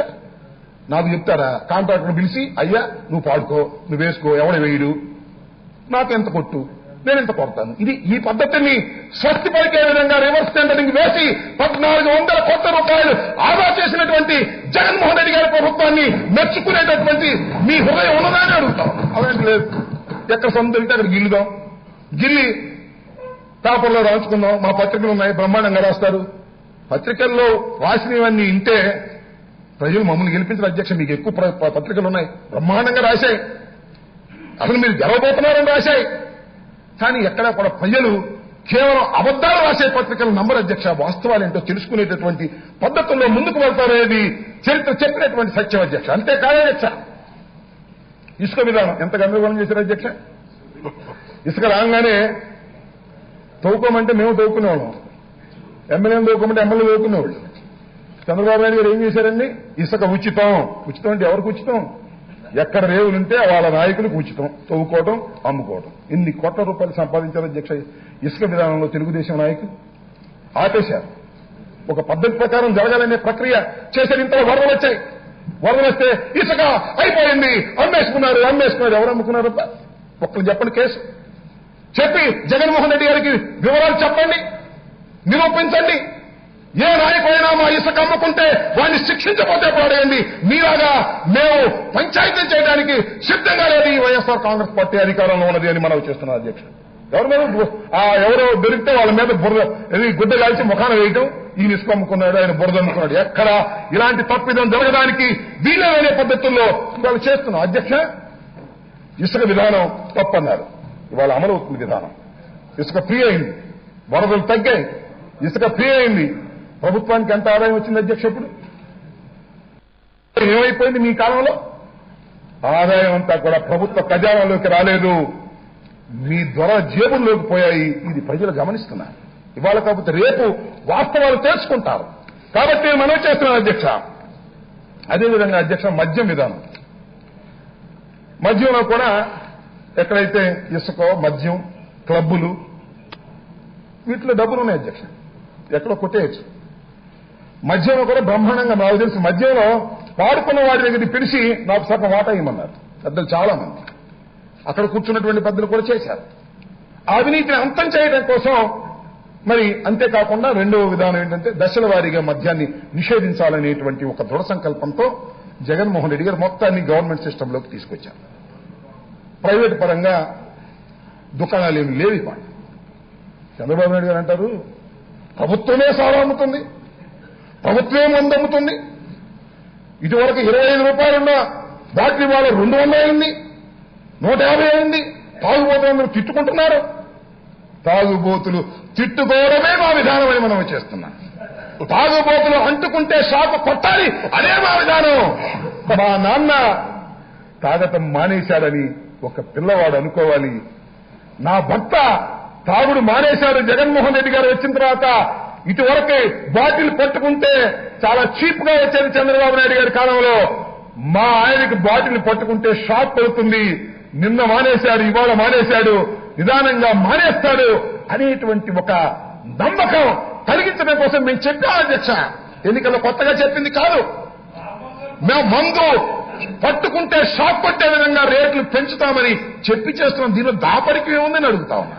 నాకు చెప్తారా? కాంట్రాక్టర్ పిలిచి అయ్యా నువ్వు పాడుకో, నువ్వు వేసుకో, ఎవడ వేయడు, నాకు ఎంత కొట్టు, నేను ఎంత కొడతాను. ఈ పద్ధతిని స్వస్తి పలికే విధంగా రివర్స్ టెండరింగ్ వేసి 1400 కోట్ల రూపాయలు ఆదా చేసినటువంటి జగన్మోహన్ రెడ్డి గారి ప్రభుత్వాన్ని మెచ్చుకునేటటువంటి మీ హృదయం ఉన్నదాన్ని అడుగుతాం. అలాంటి లేదు. ఎక్కడ సొంత వెళ్తే అక్కడ గిల్లుదాం, గిల్లి పేపర్లో రాసుకుందాం. మా పత్రికలు ఉన్నాయి, బ్రహ్మాండంగా రాస్తారు. పత్రికల్లో రాసినవన్నీ ఇంటే ప్రజలు మమ్మల్ని గెలిపించిన అధ్యక్ష. మీకు ఎక్కువ పత్రికలు ఉన్నాయి, బ్రహ్మాండంగా రాశాయి, అసలు మీరు గెలవబోతున్నారని రాశాయి. కానీ ఎక్కడా కూడా ప్రజలు కేవలం అబద్దాలు రాసే పత్రికలు నంబర్ అధ్యక్ష. వాస్తవాలు ఏంటో తెలుసుకునేటటువంటి పద్ధతుల్లో ముందుకు వెళ్తారనేది చరిత్ర చెప్పినటువంటి సత్యం అధ్యక్ష. అంతేకాదు అధ్యక్ష, ఇసుక విధానం ఎంత గందరగోళం చేశారు అధ్యక్ష. ఇసుక రాగానే తవ్వుకోమంటే మేము తవ్వుకునేవాళ్ళం, ఎమ్మెల్యేలు తవ్వుకోమంటే ఎమ్మెల్యే తవ్వుకునేవాళ్ళు. చంద్రబాబు నాయుడు గారు ఏం చేశారండి? ఇసుక ఉచితం. ఉచితం అంటే ఎవరికి ఉచితం? ఎక్కడ రేవులుంటే వాళ్ళ నాయకులకు ఉచితం, తవ్వుకోవడం, అమ్ముకోవడం. ఇన్ని కోట్ల రూపాయలు సంపాదించారు అధ్యక్ష ఇసుక విధానంలో తెలుగుదేశం నాయకులు. ఆపేశారు. ఒక పద్ధతి ప్రకారం జరగాలనే ప్రక్రియ చేసే ఇంతలో వరదలు వచ్చాయి. వరదలు వస్తే ఇసుక అయిపోయింది, అమ్మేసుకున్నారు. ఎవరు అమ్ముకున్నారు? ఒక్కరు చెప్పండి కేసు చెప్పి జగన్మోహన్ రెడ్డి గారికి వివరాలు చెప్పండి, నిరూపించండి. ఏ నాయకుడైనా మా ఇసుక అమ్ముకుంటే వాడిని శిక్షించకపోతే పడేయండి. మీలాగా మేము పంచాయతీ చేయడానికి సిద్ధంగా లేదు ఈ వైఎస్ఆర్ కాంగ్రెస్ పార్టీ అధికారంలో ఉన్నది అని మనం చేస్తున్నాం అధ్యక్ష. ఎవరో దొరికితే వాళ్ళ మీద గుడ్డ కాల్చి ముఖాన వేయటం, ఈయన ఇసుక అమ్ముకున్నాడు, ఆయన బురద అమ్ముకున్నాడు. ఎక్కడ ఇలాంటి తప్పిదం జరగడానికి వీలైన పద్ధతుల్లో ఇవాళ చేస్తున్నాం అధ్యక్ష. ఇసుక విధానం తప్పన్నారు, ఇవాళ అమలవుతుంది విధానం. ఇసుక ఫ్రీ అయింది, వరదలు తగ్గాయి, ఇసుక ఫ్రీ అయింది. ప్రభుత్వానికి ఎంత ఆదాయం వచ్చింది అధ్యక్ష? ఇప్పుడు ఏమైపోయింది మీ కాలంలో? ఆదాయం అంతా కూడా ప్రభుత్వ ఖజానాలోకి రాలేదు, మీ దొర జేబుల్లోకి పోయాయి. ఇది ప్రజలు గమనిస్తున్నారు. ఇవాళ కాకపోతే రేపు వాస్తవాలు తెలుసుకుంటారు. కాబట్టి మనం చేస్తున్నాం అధ్యక్ష. అదేవిధంగా అధ్యక్ష, మద్యం విధానం, మద్యంలో కూడా ఎక్కడైతే ఇసుకో, మద్యం, క్లబ్బులు, వీటిలో డబ్బులు ఉన్నాయి అధ్యక్ష, ఎక్కడో కొట్టేయచ్చు. మద్యంలో కూడా బ్రహ్మాండంగా, నాకు తెలిసి మద్యంలో పాడుకున్న వాడి దగ్గరికి పిలిచి నాకు సగం వాటా ఇవ్వమన్నారు పెద్దలు చాలా మంది. అక్కడ కూర్చున్నటువంటి పెద్దలు కూడా చేశారు. ఆ అవినీతిని అంతం చేయడం కోసం మరి అంతేకాకుండా రెండవ విధానం ఏంటంటే దశల వారీగా మద్యాన్ని నిషేధించాలనేటువంటి ఒక దృఢ సంకల్పంతో జగన్మోహన్ రెడ్డి గారు మొత్తాన్ని గవర్నమెంట్ సిస్టంలోకి తీసుకొచ్చారు. ప్రైవేట్ పరంగా దుకాణాలు ఏమి లేవు. ఇవాళ చంద్రబాబు నాయుడు గారు అంటారు ప్రభుత్వమే సారా అమ్ముతుంది, ప్రభుత్వమే మందు అమ్ముతుంది. ఇటువరకు 25 రూపాయలున్న బాటిల్ వాళ్ళ 200 అయింది, 150 అయింది. తాగుబోతులు తిట్టుకుంటున్నారు. తాగుబోతులు తిట్టుకోవడమే మా విధానం అని మనం చేస్తున్నాం. తాగుబోతులు అంటుకుంటే షాపు కొట్టాలి, అదే మా విధానం. మా నాన్న తాగటం మానేశాడని ఒక పిల్లవాడు అనుకోవాలి. నా భర్త తాగుడు మానేశాడు జగన్మోహన్ రెడ్డి గారు వచ్చిన తర్వాత. ఇటువరకే బాటిల్ పట్టుకుంటే చాలా చీప్ గా వచ్చేది చంద్రబాబు నాయుడు గారి కాలంలో. మా ఆయనకి బాటిల్ పట్టుకుంటే షాక్ పడుతుంది. నిన్న మానేశాడు, ఇవాళ మానేశాడు, నిదానంగా మానేస్తాడు అనేటువంటి ఒక నమ్మకం కలిగించడం కోసం మేము చెప్పాం అధ్యక్ష. ఎన్నికల్లో కొత్తగా చెప్పింది కాదు. మేము మందు పట్టుకుంటే షాక్ కొట్టే విధంగా రేట్లు పెంచుతామని చెప్పి చేస్తున్నాం. దీనిలో దాపరికి ఏముందని అడుగుతా ఉన్నా.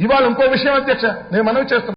ఇవాళ ఇంకో విషయం అధ్యక్ష, నేను మనవి చేస్తున్నాను.